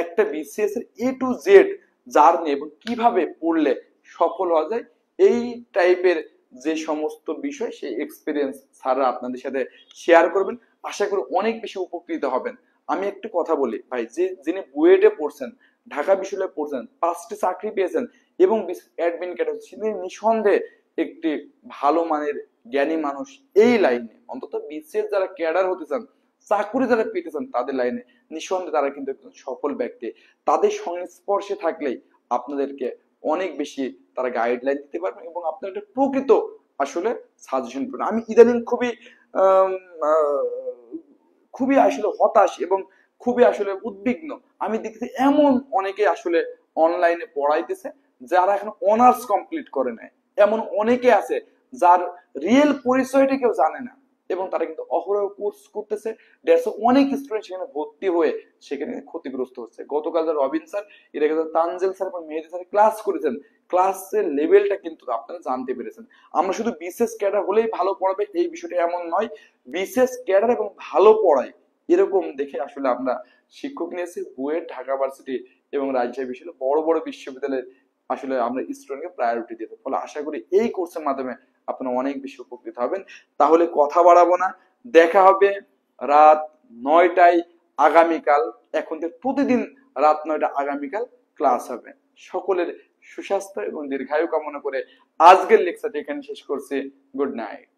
একটা বিসিএস এর এ টু জেড জার্নি এবং কিভাবে পড়লে সফল হওয়া যায় এই টাইপের যে সমস্ত বিষয় সেই এক্সপিরিয়েন্স স্যাররা আপনাদের সাথে শেয়ার করবেন। আশা করি অনেক বেশি উপকৃত হবেন। আমি একটু কথা বলি ভাই, যিনি বুয়েটে পড়ছেন, ঢাকা বিশ্ববিদ্যালয়ে পড়ছেন, 5টি চাকরি পেয়েছেন এবং অ্যাডমিন ক্যাডার, তিনি নিঃসন্দেহে একটি ভালো মানের জ্ঞানী মানুষ। এই লাইনে অন্তত বিসিএস যারা ক্যাডার হতে চান, চাকরি যারা পেতে চান, তাদের লাইনে নিঃসন্দেহে তারা কিন্তু একজন সফল ব্যক্তি। তাদের সংস্পর্শে থাকলেই আপনাদেরকে অনেক বেশি তারা গাইডলাইন দিতে পারবেন এবং আপনার একটা প্রকৃত আসলে সাজেশন পাবেন। আমি ইদানিং খুবই আসলে হতাশ এবং খুবই আসলে উদ্বিগ্ন। আমি দেখছি এমন অনেকে আসলে অনলাইনে পড়াইতেছে যারা এখন অনার্স কমপ্লিট করে নেয়, এমন অনেকে আছে যার রিয়েল পরিচয়টা কেউ জানে না এবং তারা কিন্তু অহরহ কোর্স করতেছে। অনেক স্টুডেন্ট সেখানে ভর্তি হয়ে সেখানে ক্ষতিগ্রস্ত হচ্ছে। গতকাল রবিন স্যার, এর আগে তানজিল স্যার এবং মেহেদি স্যার ক্লাস করেছেন, ক্লাসের লেভেলটা কিন্তু আপনারা জানতে পেরেছেন। আমরা শুধু বিসিএস ক্যাডার হলেই ভালো পড়াবে এই বিষয়টা এমন নয়, বিসিএস ক্যাডার এবং ভালো পড়ায় এরকম দেখে আসলে আমরা শিক্ষক নিয়েছি বুয়েট, ঢাকা ভার্সিটি এবং রাজশাহী বিশ্ববিদ্যালয়, বড় বড় বিশ্ববিদ্যালয়ে আসলে আমরা স্টুডেন্টকে প্রায়োরিটি দিতে। ফলে আশা করি এই কোর্সের মাধ্যমে আপনারা অনেক বেশি উপকৃত হবেন। তাহলে কথা বাড়াবো না, দেখা হবে রাত 9টায় আগামীকাল। এখন থেকে প্রতিদিন রাত 9টা আগামীকাল ক্লাস হবে। সকলের সুস্বাস্থ্য এবং দীর্ঘায়ু কামনা করে আজকের লেকচারটি এখানে শেষ করছি। Good night.